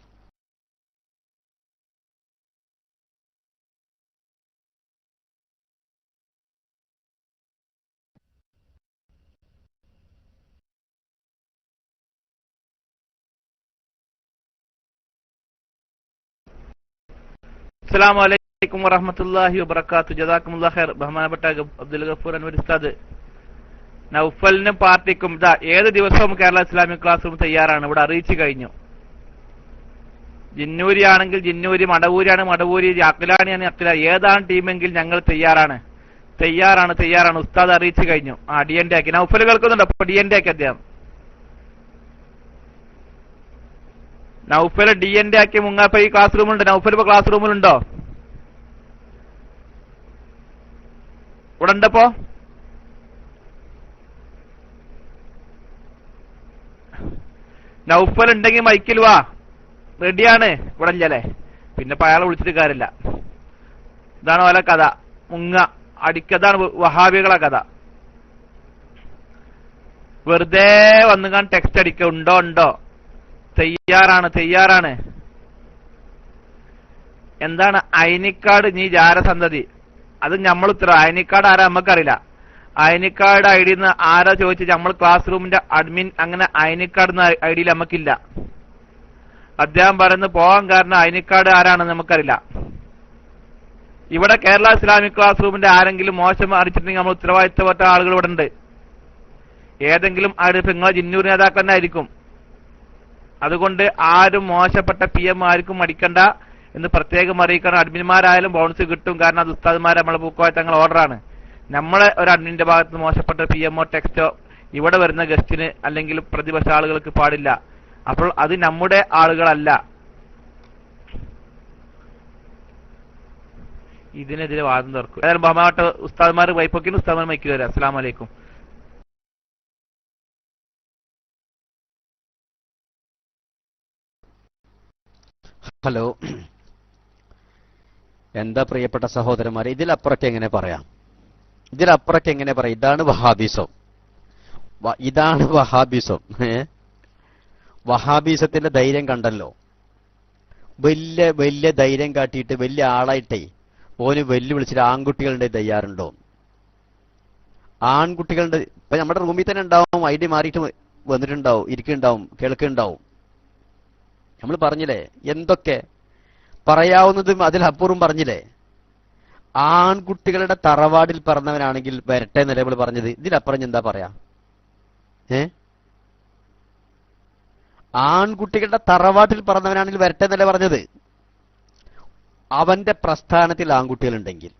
അസ്സലാമു അലൈക്കും വറഹ്മത്തുള്ളാഹി വബറകാതുഹു. ജസാക്കുമുല്ലാഹ് ഖൈർ. ബഹുമാനപ്പെട്ട അബ്ദുൽ ഗഫൂർ അൻവർ ഉസ്താദ്, നൗഫലിനും പാർട്ടിക്കും ഇതാ ഏത് ദിവസവും കേരള ഇസ്ലാമിക് ക്ലാസ് റൂം തയ്യാറാണ്, ഇവിടെ അറിയിച്ചു കഴിഞ്ഞു. ജിന്നൂരി ആണെങ്കിൽ ജിന്നൂരി, മടവൂരിയാണ് മടവൂരി, അഖിലാണിയാണ് അഖില, ഏതാണ് ടീമെങ്കിൽ ഞങ്ങൾ തയ്യാറാണ്. ഉസ്താദ് അറിയിച്ചു കഴിഞ്ഞു. DND ആക്കി. നൗഫൽ കേൾക്കുന്നുണ്ടോ? അപ്പൊ DND ആക്കി അദ്ദേഹം. നൗഫൽ DND ആക്കി മുങ്ങാപ്പ ഈ ക്ലാസ് റൂമുണ്ട്. നൗഫൽ ഇപ്പൊ ക്ലാസ് റൂമിലുണ്ടോ? ഇവിടെ ഉണ്ടപ്പോ? നൗഫൽ ഉണ്ടെങ്കിൽ മൈക്കിൽ വാ, റെഡിയാണ്. ഇവിടെ ഇല്ലല്ലേ, പിന്നെ അയാളെ വിളിച്ചിട്ട് കാര്യമില്ല. ഇതാണ് ഓല കഥ, മുങ്ങ അടിക്കതാണ് വഹാബികളെ കഥ. വെറുതെ വന്നുകാൻ ടെക്സ്റ്റ് അടിക്ക, ഉണ്ടോ തയ്യാറാണ്. എന്താണ് അയനിക്കാട്? നീ ജാരസന്തതി, അത് നമ്മൾ ഉത്തര. അയനിക്കാട് ആരാ നമ്മക്കറിയില്ല. അയനിക്കാട് ID ആരാ ചോദിച്ചാൽ നമ്മൾ ക്ലാസ് റൂമിന്റെ അഡ്മിൻ, അങ്ങനെ അയനിക്കാട് ID നമുക്കില്ല. അദ്ദേഹം പറയുന്നത് പോകാൻ കാരണം അയനിക്കാട് ആരാണെന്ന് നമുക്കറിയില്ല. ഇവിടെ കേരള ഇസ്ലാമിക് ക്ലാസ് റൂമിന്റെ ആരെങ്കിലും മോശം അറിയിച്ചിട്ടുണ്ടെങ്കിൽ നമ്മൾ ഉത്തരവാദിത്തപ്പെട്ട ആളുകൾ ഇവിടെ ഉണ്ട്. ഏതെങ്കിലും നിങ്ങളെ ജിന്നൂർ നേതാക്കൾ തന്നെ ആയിരിക്കും. അതുകൊണ്ട് ആരും മോശപ്പെട്ട PM ആർക്കും അടിക്കണ്ട എന്ന് പ്രത്യേകം അറിയിക്കണം. അഡ്മിന്മാരായാലും ബൗൺസ് കിട്ടും, കാരണം അത് ഉസ്താദ്മാരെ നമ്മളെ പൂക്കോയ തങ്ങൾ ഓർഡറാണ്. നമ്മളെ ഒരു അഡ്മിന്റെ ഭാഗത്ത് മോശപ്പെട്ട PMO ടെക്സ്റ്റോ ഇവിടെ വരുന്ന ഗസ്റ്റിന് അല്ലെങ്കിൽ പ്രതിപക്ഷ ആളുകൾക്ക് പാടില്ല. അപ്പോൾ അത് നമ്മുടെ ആളുകളല്ല. ഇതിനെതിരെ വാദം തുറക്കും. ഏതായാലും ബഹുമാനപ്പെട്ട ഉസ്താദ്മാർ വൈപ്പൊക്കിന് ഉസ്താദ്മാർ മൈക്ക് വരാം. അസ്സലാമു അലൈക്കും. ഹലോ, എന്താ പ്രിയപ്പെട്ട സഹോദരന്മാരെ, ഇതിലപ്പുറൊക്കെ എങ്ങനെ പറയാം? ഇതാണ് വഹാബിസം. വഹാബിസത്തിന്റെ ധൈര്യം കണ്ടല്ലോ. വലിയ ധൈര്യം കാട്ടിയിട്ട് വലിയ ആളായിട്ടേ ഓന് വെല്ലുവിളിച്ചിട്ട് ആൺകുട്ടികളുടെ തയ്യാറുണ്ടോ? ആൺകുട്ടികളുടെ ഇപ്പൊ നമ്മുടെ റൂമിൽ തന്നെ ഉണ്ടാവും, ID മാറിയിട്ട് വന്നിട്ടുണ്ടാവും, ഇരിക്കുന്നുണ്ടാവും, കേൾക്കുന്നുണ്ടാവും. നമ്മൾ പറഞ്ഞില്ലേ എന്തൊക്കെ പറയാവുന്നതും അതിലപ്പുറം പറഞ്ഞില്ലേ. ആൺകുട്ടികളുടെ തറവാടിൽ പറഞ്ഞവനാണെങ്കിൽ വരട്ടെ എന്നല്ലേ നമ്മൾ പറഞ്ഞത്. ഇതിലപ്പുറം എന്താ പറയാ? ആൺകുട്ടികളുടെ തറവാട്ടിൽ പറഞ്ഞവനാണെങ്കിൽ വരട്ടെ എന്നല്ലേ പറഞ്ഞത്. അവന്റെ പ്രസ്ഥാനത്തിൽ ആൺകുട്ടികളുണ്ടെങ്കിൽ,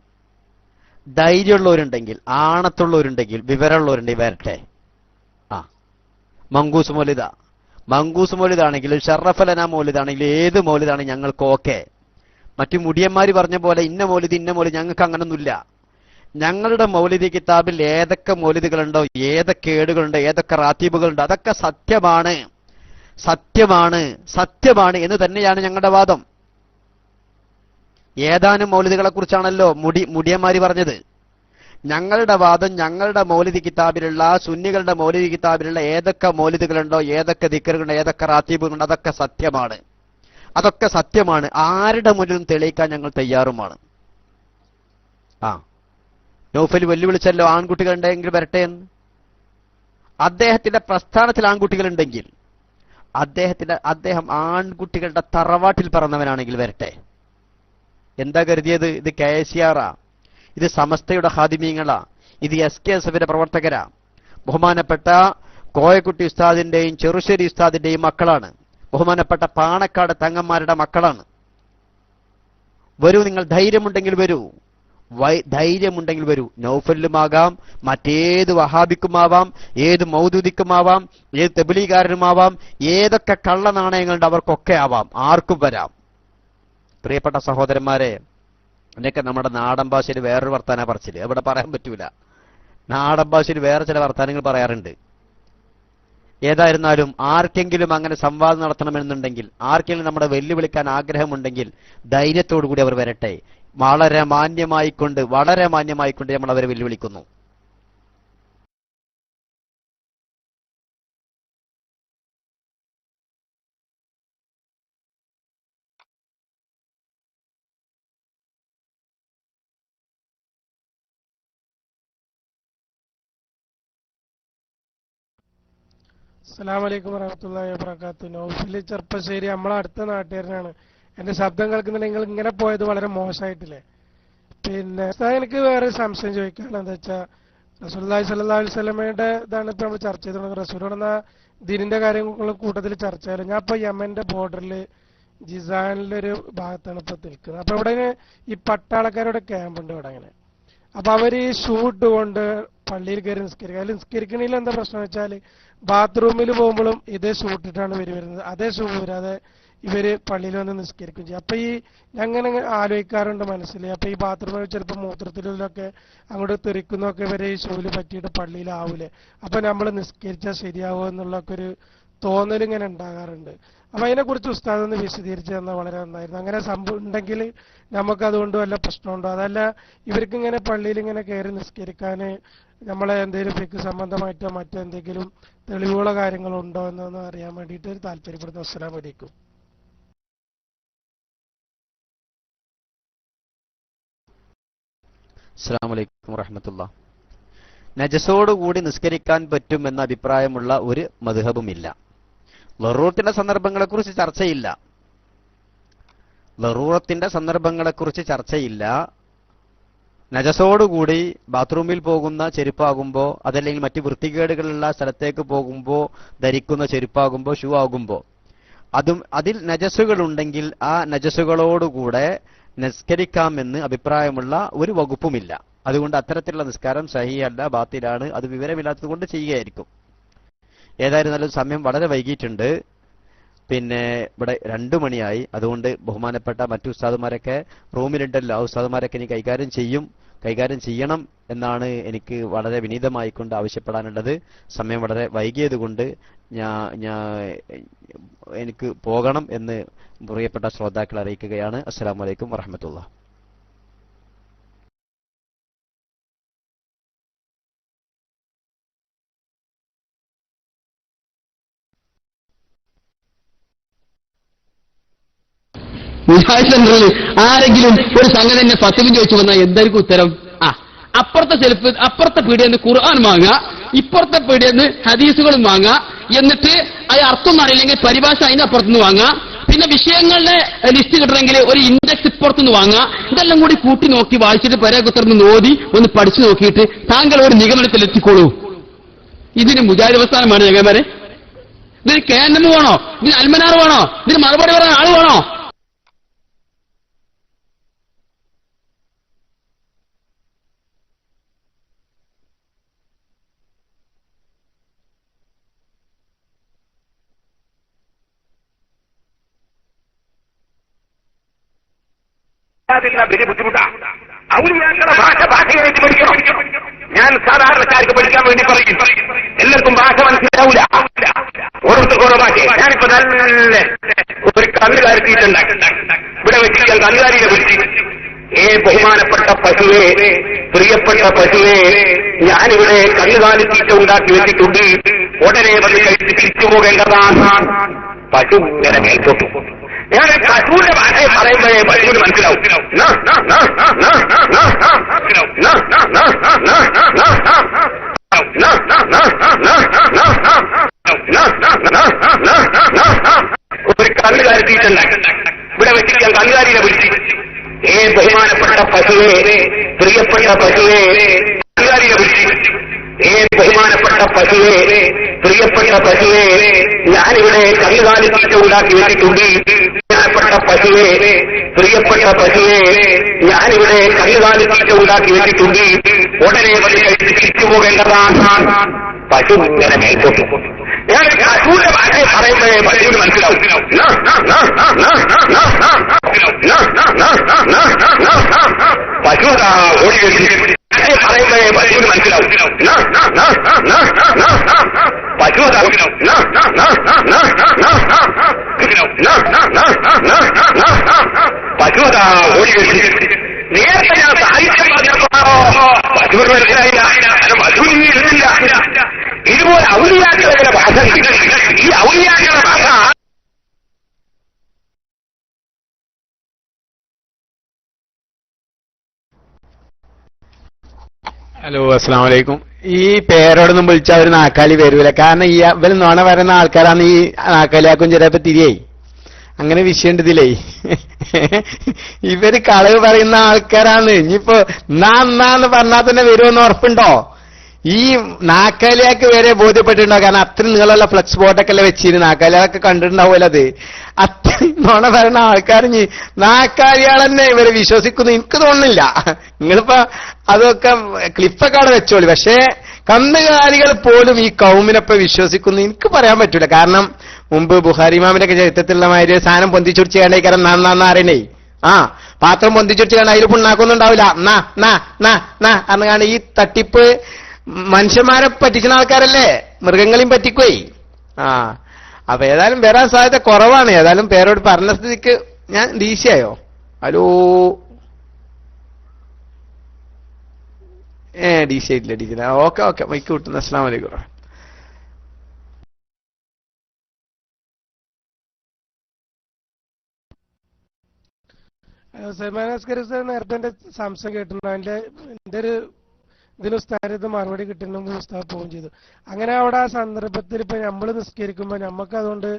ധൈര്യമുള്ളവരുണ്ടെങ്കിൽ, ആണത്തുള്ളവരുണ്ടെങ്കിൽ, വിവരമുള്ളവരുണ്ടെങ്കിൽ വരട്ടെ. മങ്കൂസ് മൗലിദാണെങ്കിൽ, ഷറഫലന മൗലിദാണെങ്കിൽ, ഏത് മൗലിദാണെങ്കിൽ ഞങ്ങൾക്ക് ഓക്കെ. മറ്റു മുടിയന്മാര് പറഞ്ഞ പോലെ ഇന്ന മൗലിദ് ഞങ്ങൾക്ക് അങ്ങനൊന്നുമില്ല. ഞങ്ങളുടെ മൗലിദി കിതാബിൽ ഏതൊക്കെ മൗലിദുകളുണ്ടോ, ഏതൊക്കെ ഏടുകളുണ്ടോ, ഏതൊക്കെ റാത്തീബുകളുണ്ടോ, അതൊക്കെ സത്യമാണ് എന്ന് തന്നെയാണ് ഞങ്ങളുടെ വാദം. ഏതാനും മൗലിദുകളെ കുറിച്ചാണല്ലോ മുടിയന്മാര് പറഞ്ഞത്. ഞങ്ങളുടെ വാദം ഞങ്ങളുടെ മൗലിദി കിതാബിലുള്ള, സുന്നികളുടെ മൗലിദി കിതാബിലുള്ള ഏതൊക്കെ മൗലിദുകളുണ്ടോ, ഏതൊക്കെ ദിക്റുകളുണ്ടോ, ഏതൊക്കെ റാത്തീബുകളുണ്ടോ, അതൊക്കെ സത്യമാണ്. ആരുടെ മുന്നിലും തെളിയിക്കാൻ ഞങ്ങൾ തയ്യാറുമാണ്. നൗഫൽ വെല്ലുവിളിച്ചല്ലോ ആൺകുട്ടികളുണ്ടെങ്കിൽ വരട്ടെ എന്ന്. അദ്ദേഹത്തിന്റെ പ്രസ്ഥാനത്തിൽ ആൺകുട്ടികളുണ്ടെങ്കിൽ, അദ്ദേഹം ആൺകുട്ടികളുടെ തറവാട്ടിൽ പറഞ്ഞവനാണെങ്കിൽ വരട്ടെ. എന്താ കരുതിയത്? ഇത് KSR, ഇത് സമസ്തയുടെ ഖാദിമീങ്ങളാ, ഇത് SKSFന്റെ പ്രവർത്തകരാ, ബഹുമാനപ്പെട്ട കോയക്കുട്ടി ഉസ്താദിന്റെയും ചെറുശ്ശേരി ഉസ്താദിന്റെയും മക്കളാണ്, ബഹുമാനപ്പെട്ട പാണക്കാട് തങ്ങന്മാരുടെ മക്കളാണ്. വരൂ, നിങ്ങൾ ധൈര്യമുണ്ടെങ്കിൽ വരൂ. നൗഫലിലുമാകാം, മറ്റേത് വഹാബിക്കുമാവാം, ഏത് മൗദൂദിക്കുമാവാം, ഏത് തബ്ലീഗുകാരനുമാവാം, ഏതൊക്കെ കള്ള നാണയങ്ങളുണ്ട് അവർക്കൊക്കെ ആവാം, ആർക്കും വരാം. പ്രിയപ്പെട്ട സഹോദരന്മാരെ, എന്നൊക്കെ നമ്മുടെ നാടൻ ഭാഷയിൽ വേറൊരു വർത്താന പറച്ചില് ഇവിടെ പറയാൻ പറ്റൂല. നാടൻ ഭാഷയിൽ വേറെ ചില വർത്താനങ്ങൾ പറയാറുണ്ട്. ഏതായിരുന്നാലും ആർക്കെങ്കിലും അങ്ങനെ സംവാദം നടത്തണമെന്നുണ്ടെങ്കിൽ, ആർക്കെങ്കിലും നമ്മുടെ വെല്ലുവിളിക്കാൻ ആഗ്രഹമുണ്ടെങ്കിൽ ധൈര്യത്തോടു കൂടി അവർ വരട്ടെ. വളരെ മാന്യമായിക്കൊണ്ട് നമ്മൾ അവരെ വെല്ലുവിളിക്കുന്നു. അസ്സലാമു അലൈക്കും വറഹ്മത്തുള്ളാഹി വബറകാതുഹു. നൗഫല് ചെർപ്പശ്ശേരി നമ്മളെ അടുത്ത നാട്ടുകാരനാണ്. എന്റെ ശബ്ദം കേൾക്കുന്നുണ്ടെങ്കിൽ ഇങ്ങനെ പോയത് വളരെ മോശമായിട്ടില്ലേ? പിന്നെ എനിക്ക് വേറെ സംശയം ചോദിക്കാനുള്ള എന്താ വെച്ചാ, റസൂലുള്ളാഹി സ്വല്ലല്ലാഹു അലൈഹി വസല്ലമയുടെ ഇതാണ് ഇപ്പൊ നമ്മൾ ചർച്ച ചെയ്തത്. റസൂൽ എന്ന ദീനിന്റെ കാര്യങ്ങളും കൂട്ടത്തിൽ ചർച്ച ചെയ്യല്. ഞാൻ ഇപ്പൊ യമന്റെ ബോർഡറിൽ ജിസാനിലെ ഒരു ഭാഗത്താണ് ഇപ്പൊ നിൽക്കുന്നത്. അപ്പൊ ഇവിടെ ഈ പട്ടാളക്കാരുടെ ക്യാമ്പ് ഉണ്ട് ഇവിടെ. അങ്ങനെ അപ്പൊ അവര് ഈ ഷൂ ഇട്ടുകൊണ്ട് പള്ളിയിൽ കയറി നിസ്കരിക്കുക. അതിൽ നിസ്കരിക്കണില്ല എന്താ പ്രശ്നം വെച്ചാൽ ബാത്റൂമിൽ പോകുമ്പോഴും ഇതേ ഷൂ ഇട്ടിട്ടാണ് വരുന്നത്. അതേ ഷൂ വരാതെ ഇവര് പള്ളിയിൽ വന്ന് നിസ്കരിക്കും ചെയ്യും. അപ്പൊ ഈ അങ്ങനെ ആലോചിക്കാറുണ്ട് മനസ്സിൽ. അപ്പൊ ഈ ബാത്റൂമിൽ ചിലപ്പോൾ മൂത്രത്തിലൊക്കെ അങ്ങോട്ട് തെറിക്കുന്നൊക്കെ ഇവരെ ഈ ഷൂല് പറ്റിയിട്ട് പള്ളിയിലാവൂലേ, അപ്പൊ നമ്മൾ നിസ്കരിച്ചാൽ ശരിയാവോ എന്നുള്ളൊക്കെ ഒരു തോന്നൽ ഇങ്ങനെ ഉണ്ടാകാറുണ്ട്. അപ്പൊ അതിനെക്കുറിച്ച് ഉസ്താദ് ഒന്ന് വിശദീകരിച്ചു തന്നാൽ വളരെ നന്നായിരുന്നു. അങ്ങനെ സംഭവം ഉണ്ടെങ്കിൽ നമുക്ക് അതുകൊണ്ട് വല്ല പ്രശ്നമുണ്ടോ? അതല്ല ഇവർക്ക് ഇങ്ങനെ പള്ളിയിൽ ഇങ്ങനെ കയറി നിസ്കരിക്കാൻ നമ്മളെ എന്തെങ്കിലും ഫിഖ് സംബന്ധമായിട്ടോ മറ്റെന്തെങ്കിലും തെളിവുകളോ കാര്യങ്ങളോ ഉണ്ടോ എന്നൊന്ന് അറിയാൻ വേണ്ടിയിട്ട് താല്പര്യപ്പെടുന്നു. അസ്സലാമു അലൈക്കും. അസ്സലാമു അലൈക്കും വറഹ്മത്തുള്ളാഹി. നജസോടുകൂടി നിസ്കരിക്കാൻ പറ്റുമെന്ന അഭിപ്രായമുള്ള ഒരു മദ്ഹബുമില്ല. ലറൂറത്തിന്റെ സന്ദർഭങ്ങളെക്കുറിച്ച് ചർച്ചയില്ല. ലറൂറത്തിന്റെ സന്ദർഭങ്ങളെക്കുറിച്ച് ചർച്ചയില്ല. നജസോടുകൂടി ബാത്റൂമിൽ പോകുന്ന ചെരുപ്പാകുമ്പോ അതല്ലെങ്കിൽ മറ്റു വൃത്തികേടുകളുള്ള സ്ഥലത്തേക്ക് പോകുമ്പോ ധരിക്കുന്ന ചെരുപ്പാകുമ്പോ ഷൂ ആകുമ്പോ അതിൽ നജസുകളുണ്ടെങ്കിൽ ആ നജസുകളോടുകൂടെ നിസ്കരിക്കാമെന്ന് അഭിപ്രായമുള്ള ഒരു വകുപ്പുമില്ല. അതുകൊണ്ട് അത്തരത്തിലുള്ള നിസ്കാരം സഹിയല്ല, ബാത്തിലാണ്. അത് വിവരമില്ലാത്തത് കൊണ്ട് ചെയ്യുകയായിരിക്കും. ഏതായിരുന്നാലും സമയം വളരെ വൈകിയിട്ടുണ്ട്. പിന്നെ ഇവിടെ 2 മണിയായി. അതുകൊണ്ട് ബഹുമാനപ്പെട്ട മറ്റു ഉസ്താദുമാരൊക്കെ റൂമിലുണ്ടല്ലോ, ആ ഉസ്താദുമാരൊക്കെ ഇനി കൈകാര്യം ചെയ്യണം എന്നാണ് എനിക്ക് വളരെ വിനീതമായിക്കൊണ്ട് ആവശ്യപ്പെടാനുള്ളത്. സമയം വളരെ വൈകിയത് കൊണ്ട് എനിക്ക് പോകണം എന്ന് പ്രിയപ്പെട്ട ശ്രോതാക്കൾ അറിയിക്കുകയാണ്. അസ്സലാമു അലൈക്കും വറഹ്മത്തുള്ളാഹി. മുജാഹിദ് സെന്ററിൽ ആരെങ്കിലും ഒരു സംഗതി തന്നെ ഫത്വ ചോദിച്ചു വന്നാൽ എന്തായിരിക്കും ഉത്തരം? അപ്പുറത്തെ പീടിയെന്ന് ഖുർആൻ വാങ്ങുക, ഇപ്പുറത്തെ പീടിയെന്ന് ഹദീസുകളും വാങ്ങുക, എന്നിട്ട് അത് അർത്ഥം അറിയില്ലെങ്കിൽ പരിഭാഷ അതിനപ്പുറത്തുനിന്ന് വാങ്ങുക, പിന്നെ വിഷയങ്ങളുടെ ലിസ്റ്റ് കിട്ടണമെങ്കിൽ ഒരു ഇൻഡെക്സ് ഇപ്പുറത്തുനിന്ന് വാങ്ങുക. ഇതെല്ലാം കൂടി കൂട്ടി നോക്കി വായിച്ചിട്ട് പരകുത്തർന്ന് നോതി ഒന്ന് പഠിച്ചു നോക്കിയിട്ട് താങ്കൾ ഒരു നിഗമനത്തിൽ എത്തിക്കോളൂ. ഇതിന് മുജാഹിദ് പ്രസ്ഥാനമാണ് ചങ്ങന്മാരെ? ഇതിന് KNM വേണോ? ഇതിന് അൽമനാർ വേണോ? ഇതിന് മറുപടി പറയാൻ ആൾ വേണോ? വലിയ ബുദ്ധിമുട്ടാണ്. ഔലിയാക്കളുടെ ഭാഷയായിട്ട് പഠിക്കണം. ഞാൻ സാധാരണക്കാർക്ക് പഠിക്കാൻ വേണ്ടി പറയും. എല്ലാവർക്കും ഭാഷ മനസ്സിലാവൂല, ഓരോരുത്തർക്കും ഓരോ ഭാഷ. ഞാനിപ്പോ നല്ല ഒരു കന്നുകാലിട്ടുണ്ട്, ഇവിടെ വെച്ച് ഞാൻ കന്നുകാലിയെ വിളിച്ചു. ബഹുമാനപ്പെട്ട പശുവേ, പ്രിയപ്പെട്ട പശുവേ, ഞാനിവിടെ കന്നുകാലി തീറ്റ ഉണ്ടാക്കി വെച്ചിട്ടുണ്ട്, ഉടനെ വന്ന് കഴിച്ച് തിരിച്ചു പോകേണ്ടതാണ്. പശു ഇങ്ങനെ മേൽക്കൊട്ടു. ഞാൻ പശുവിന്റെ ഭാഷയെ പറയുമ്പോഴേ പശുവിന് മനസ്സിലാവും. ഒരു കന്നുകാലി തീറ്റുണ്ട്, ഇവിടെ വെച്ചിട്ട് ഞാൻ കന്നുകാലിയെ വിളിച്ചു. ബഹുമാനപ്പെട്ട പശുവേ, പ്രിയപ്പെട്ട പശുവേ, കന്നുകാലിയെ വിളിച്ചു. ബഹുമാനപ്പെട്ട പശുവേ, പ്രിയപ്പെട്ട പശുവേ, ഞാനിവിടെ കന്നുകാലി തീറ്റ ഉണ്ടാക്കി വെച്ചിട്ടുണ്ട്. ബഹുമാനപ്പെട്ട പശുവേ, പ്രിയപ്പെട്ട പശുവേ, ഞാനിവിടെ കന്നുകാലി തീറ്റ ഉണ്ടാക്കി വെച്ചിട്ടുണ്ട്, ഉടനെ വന്ന് കഴിച്ച് തിരിച്ചു പോകേണ്ടതാണ്. പശു ഇങ്ങനെ മേൽക്കൊട്ടു. ഞാൻ പശുവിന്റെ ഭാഷയെ പറയുമ്പോഴേ പശുവിന് മനസ്സിലാവും. പശു ഓടി വരുമ്പോഴേ പശുവിന് മനസ്സിലാവും. പശു പശു ഓടി വരുന്നു. നേരത്തെ ഞാൻ സാഹിത്യം പറഞ്ഞപ്പോ പശുവിന് മനസ്സിലായില്ല, പശുവിന് ഇരുന്നില്ല. ഇതുപോലെ ഔലിയാക്കളുടെ ഭാഷ, ഈ ഔലിയാക്കളുടെ ഭാഷ ഹലോ അസ്സലാമു അലൈക്കും. ഈ പേരോടൊന്നും വിളിച്ചാൽ അവർ നാക്കാലി വരൂല. കാരണം ഈ ഇവർ നുണ പറയുന്ന ആൾക്കാരാണ് ഈ നാക്കാലിയാക്കും ചിലപ്പോ തിരിയായി. അങ്ങനെ വിഷയമുണ്ട് ഇതിലേ. ഇവര് കളവ് പറയുന്ന ആൾക്കാരാണ്. ഇനിയിപ്പോ എന്നാന്ന് പറഞ്ഞാൽ തന്നെ വരുമെന്ന് ഉറപ്പുണ്ടോ? ഈ നാക്കാലിയാക്ക് വരെ ബോധ്യപ്പെട്ടിട്ടുണ്ടാവും. കാരണം അത്രയും നീളമുള്ള ഫ്ലക്സ് ബോർഡൊക്കെ അല്ലേ വെച്ചിരുന്നു. നാക്കാലിയാളൊക്കെ കണ്ടിട്ടുണ്ടാവുമല്ലോ അത്. അത്രയും നോണ പറയുന്ന ആൾക്കാർ നാക്കാലിയാളെന്നെ ഇവരെ വിശ്വസിക്കുന്നു എനിക്ക് തോന്നുന്നില്ല. നിങ്ങളിപ്പോ അതൊക്കെ ക്ലിപ്പൊക്കെ അവിടെ വെച്ചോളി. പക്ഷേ കന്നുകാലികൾ പോലും ഈ കൗമിനൊപ്പം വിശ്വസിക്കുന്നു എനിക്ക് പറയാൻ പറ്റൂല. കാരണം മുമ്പ് ബുഖാരി ഇമാമിന്റെ ഒക്കെ ചരിത്രത്തിലുള്ള മാതിരി സാധനം പൊന്തിച്ചുടിച്ച് കാണേ കാരണം നന്നാ അറിയണേ. പാത്രം പൊന്തിച്ചുടിച്ച് കാണാൻ അതിൽ പുണ്ണാക്കൊന്നുണ്ടാവില്ല. അന്നുകാണ് ഈ തട്ടിപ്പ് മനുഷ്യന്മാരെ പറ്റിക്കുന്ന ആൾക്കാരല്ലേ, മൃഗങ്ങളെയും പറ്റിക്കുവേ. അപ്പൊ ഏതായാലും വരാൻ സാധ്യത കുറവാണ്. ഏതായാലും പേരോട് പറഞ്ഞ സ്ഥിതിക്ക് ഞാൻ ഡീസിയായോ? ഹലോ, ഡീസി ആയിട്ടില്ല. ഡീസി ഓക്കെ മൈക്ക് കിട്ടുന്നു. അസ്സലാമു അലൈക്കും. സൽമാനസ്കർ നേരത്തെ എന്റെ സംശയം കേട്ടിട്ടുണ്ട്. എന്റെ ഒരു ഇതിന് ഉസ്താദ് മറുപടി കിട്ടുന്ന ഉസ്താദ് പോവുകയും ചെയ്തു. അങ്ങനെ അവിടെ ആ സന്ദർഭത്തിൽ ഇപ്പൊ നമ്മൾ നിസ്കരിക്കുമ്പോൾ നമുക്ക് അതുകൊണ്ട്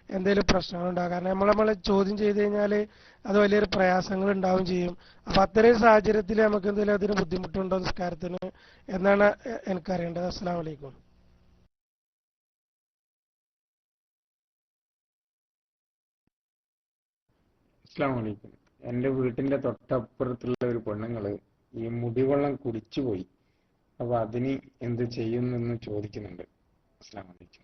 എന്തെങ്കിലും പ്രശ്നങ്ങളുണ്ടാകും. കാരണം നമ്മളെ ചോദ്യം ചെയ്ത് കഴിഞ്ഞാല് അത് വലിയൊരു പ്രയാസങ്ങൾ ഉണ്ടാവുകയും ചെയ്യും. അപ്പൊ അത്തരം സാഹചര്യത്തിൽ നമുക്ക് എന്തെങ്കിലും അതിന് ബുദ്ധിമുട്ടുണ്ടോ നിസ്കാരത്തിന് എന്നാണ് എനിക്കറിയേണ്ടത്. അസ്സലാമു അലൈക്കും. അസ്സലാമു അലൈക്കും. എന്റെ വീട്ടിന്റെ തൊട്ടപ്പുറത്തുള്ള ഒരു പെണ്ണുങ്ങള് ഈ മുടിവെള്ളം കുടിച്ചുപോയി. അപ്പൊ അതിന് എന്ത് ചെയ്യുമെന്ന് ചോദിക്കുന്നുണ്ട്. അസ്സലാമു അലൈക്കും.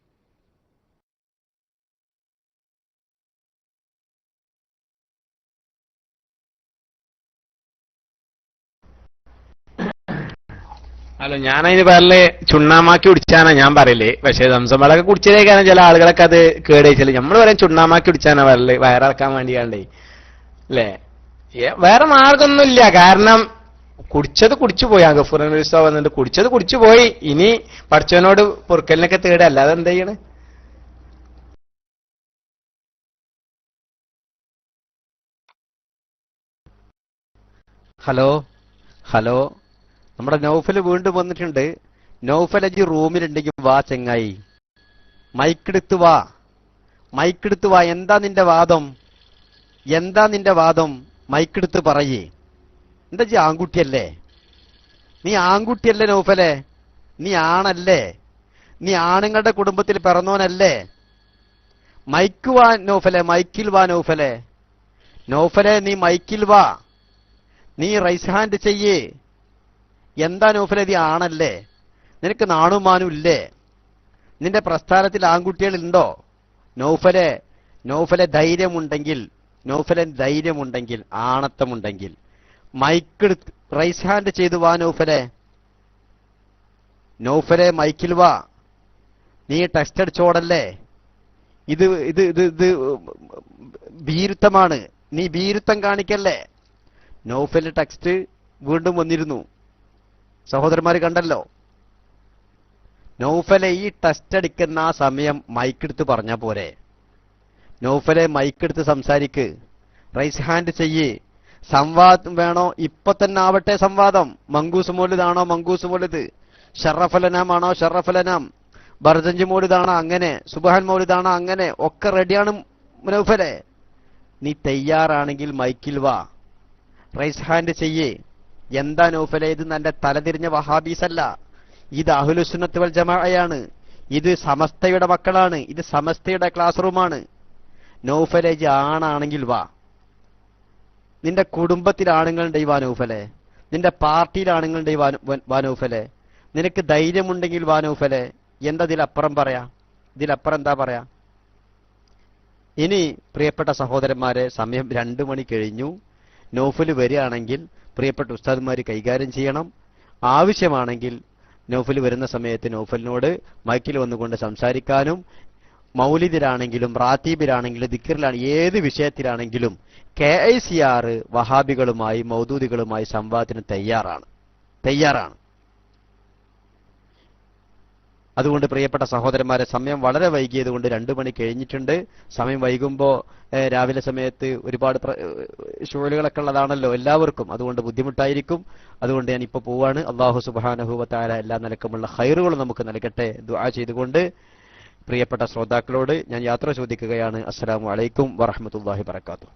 അല്ല, ഞാനതിന് പറയല് ചുണ്ണാമാക്കി കുടിച്ചാനാ ഞാൻ പറയല്. പക്ഷെ സംസമ്പളൊക്കെ കുടിച്ചതേക്കാണ് ചില ആളുകളൊക്കെ അത് കേടയിച്ചല്. നമ്മൾ പറയാൻ ചുണ്ണാമാക്കി കുടിച്ചാനാ പറയല്, വയറിറക്കാൻ വേണ്ടിയാണ്ടേ അല്ലേ. വേറെ മാർഗമൊന്നുമില്ല. കാരണം കുടിച്ചത് കുടിച്ചു പോയി. ഗഫൂറിന്റെ വന്നിട്ട് കുടിച്ചത് കുടിച്ചു പോയി. ഇനി പഠിച്ചവനോട് പൊറുക്കലിനൊക്കെ തേടുക, അല്ലാതെ എന്താ ചെയ്യണേ? ഹലോ നമ്മുടെ നൗഫൽ വീണ്ടും വന്നിട്ടുണ്ട്. നൗഫൽ അജി റൂമിലുണ്ടെങ്കിൽ വാ ചെങ്ങായി, മൈക്കെടുത്ത് വാ. എന്താ നിന്റെ വാദം? മൈക്കെടുത്ത് പറയേ. എന്താ ആൺകുട്ടിയല്ലേ? നീ ആൺകുട്ടിയല്ലേ നൗഫലെ? നീ ആണല്ലേ? നീ ആണുങ്ങളുടെ കുടുംബത്തിൽ പിറന്നോനല്ലേ? മൈക്ക് വാ നൗഫലെ, മൈക്കിൽ വാ നൗഫലെ. നീ മൈക്കിൽ വാ. നീ റൈസ് ഹാൻഡ് ചെയ്യേ. എന്താ നൗഫലെ, നീ ആണല്ലേ? നിനക്ക് നാണുമാനും ഇല്ലേ? നിന്റെ പ്രസ്ഥാനത്തിൽ ആൺകുട്ടികളുണ്ടോ? നൗഫലെ ധൈര്യമുണ്ടെങ്കിൽ ആണത്തമുണ്ടെങ്കിൽ മൈക്കെടുത്ത് റൈസ് ഹാൻഡ് ചെയ്തു വാ നൗഫലെ മൈക്കിൽ വാ. നീ ടെസ്റ്റ് അടിച്ചോടല്ലേ? ഇത് ഭീരുത്വമാണ്. നീ ഭീരുത്വം കാണിക്കല്ലേ? നൗഫൽ ടെക്സ്റ്റ് വീണ്ടും വന്നിരുന്നു. സഹോദരന്മാര് കണ്ടല്ലോ. നൗഫലെ ഈ ടെസ്റ്റ് അടിക്കുന്ന ആ സമയം മൈക്കെടുത്ത് പറഞ്ഞാ പോരെ? നൗഫലെ മൈക്കെടുത്ത് സംസാരിക്ക്, റൈസ് ഹാൻഡ് ചെയ്യേ. സംവാദം വേണോ? ഇപ്പൊ തന്നെ ആവട്ടെ സംവാദം. മങ്കൂസ് മൗലിദാണോ മങ്കൂസ് മൗലിദ്, ഷറഫലനാം ആണോ ഷറഫലനാം, ബർജഞ്ച് മൗലിദാണോ അങ്ങനെ, സുബ്ഹാൻ മൗലിദാണോ അങ്ങനെ, ഒക്കെ റെഡിയാണ് നൗഫലെ. നീ തയ്യാറാണെങ്കിൽ മൈക്കിൽ വാ, റൈസ് ഹാൻഡ് ചെയ്യേ. എന്താ നൗഫലെ, ഇത് നിന്റെ തലതിരിഞ്ഞ വഹാബീസ് അല്ല, ഇത് അഹ്ലുസുന്നത്ത് വൽ ജമാഅയാണ്, ഇത് സമസ്തയുടെ മക്കളാണ്, ഇത് സമസ്തയുടെ ക്ലാസ് റൂമാണ്. നൗഫലെ ആണാണെങ്കിൽ വാ. നിന്റെ കുടുംബത്തിൽ ആണുങ്ങളുണ്ടെങ്കിൽ വാ നൗഫലെ, നിന്റെ പാർട്ടിയിൽ ആണുങ്ങളുണ്ടെങ്കിൽ വാ നൗഫലെ. നിനക്ക് ധൈര്യമുണ്ടെങ്കിൽ വാ നൗഫലെ. എന്താ ഇതിലപ്പുറം പറയാ? ഇതിലപ്പുറം എന്താ പറയാ? ഇനി പ്രിയപ്പെട്ട സഹോദരന്മാരെ, സമയം 2 മണി കഴിഞ്ഞു. നൗഫൽ വരികയാണെങ്കിൽ പ്രിയപ്പെട്ട ഉസ്താദ്മാര് കൈകാര്യം ചെയ്യണം. ആവശ്യമാണെങ്കിൽ നൗഫൽ വരുന്ന സമയത്ത് നൗഫലിനോട് മൈക്കിൽ വന്നുകൊണ്ട് സംസാരിക്കാനും, മൗലിദിലാണെങ്കിലും റാത്തീബിലാണെങ്കിലും ദിക്റിലാണ്, ഏത് വിഷയത്തിലാണെങ്കിലും KICR വഹാബികളുമായി മൗദൂദികളുമായി സംവാദത്തിന് തയ്യാറാണ്. അതുകൊണ്ട് പ്രിയപ്പെട്ട സഹോദരന്മാരെ, സമയം വളരെ വൈകിയത് കൊണ്ട് 2 മണി കഴിഞ്ഞിട്ടുണ്ട്. സമയം വൈകുമ്പോൾ രാവിലെ സമയത്ത് ഒരുപാട് ഷുഗലുകളൊക്കെ ഉള്ളതാണല്ലോ എല്ലാവർക്കും, അതുകൊണ്ട് ബുദ്ധിമുട്ടായിരിക്കും. അതുകൊണ്ട് ഞാൻ ഇപ്പോൾ പോവാണ്. അല്ലാഹു സുബ്ഹാനഹു വ തആല എല്ലാ നിലക്കുമുള്ള ഖൈറുകൾ നമുക്ക് നൽകട്ടെ ദുആ ചെയ്തുകൊണ്ട് പ്രിയപ്പെട്ട ശ്രോതാക്കളോട് ഞാൻ യാത്ര ചോദിക്കുകയാണ്. അസ്സലാമു അലൈക്കും വറഹ്മത്തുള്ളാഹി വബറകാതുഹു.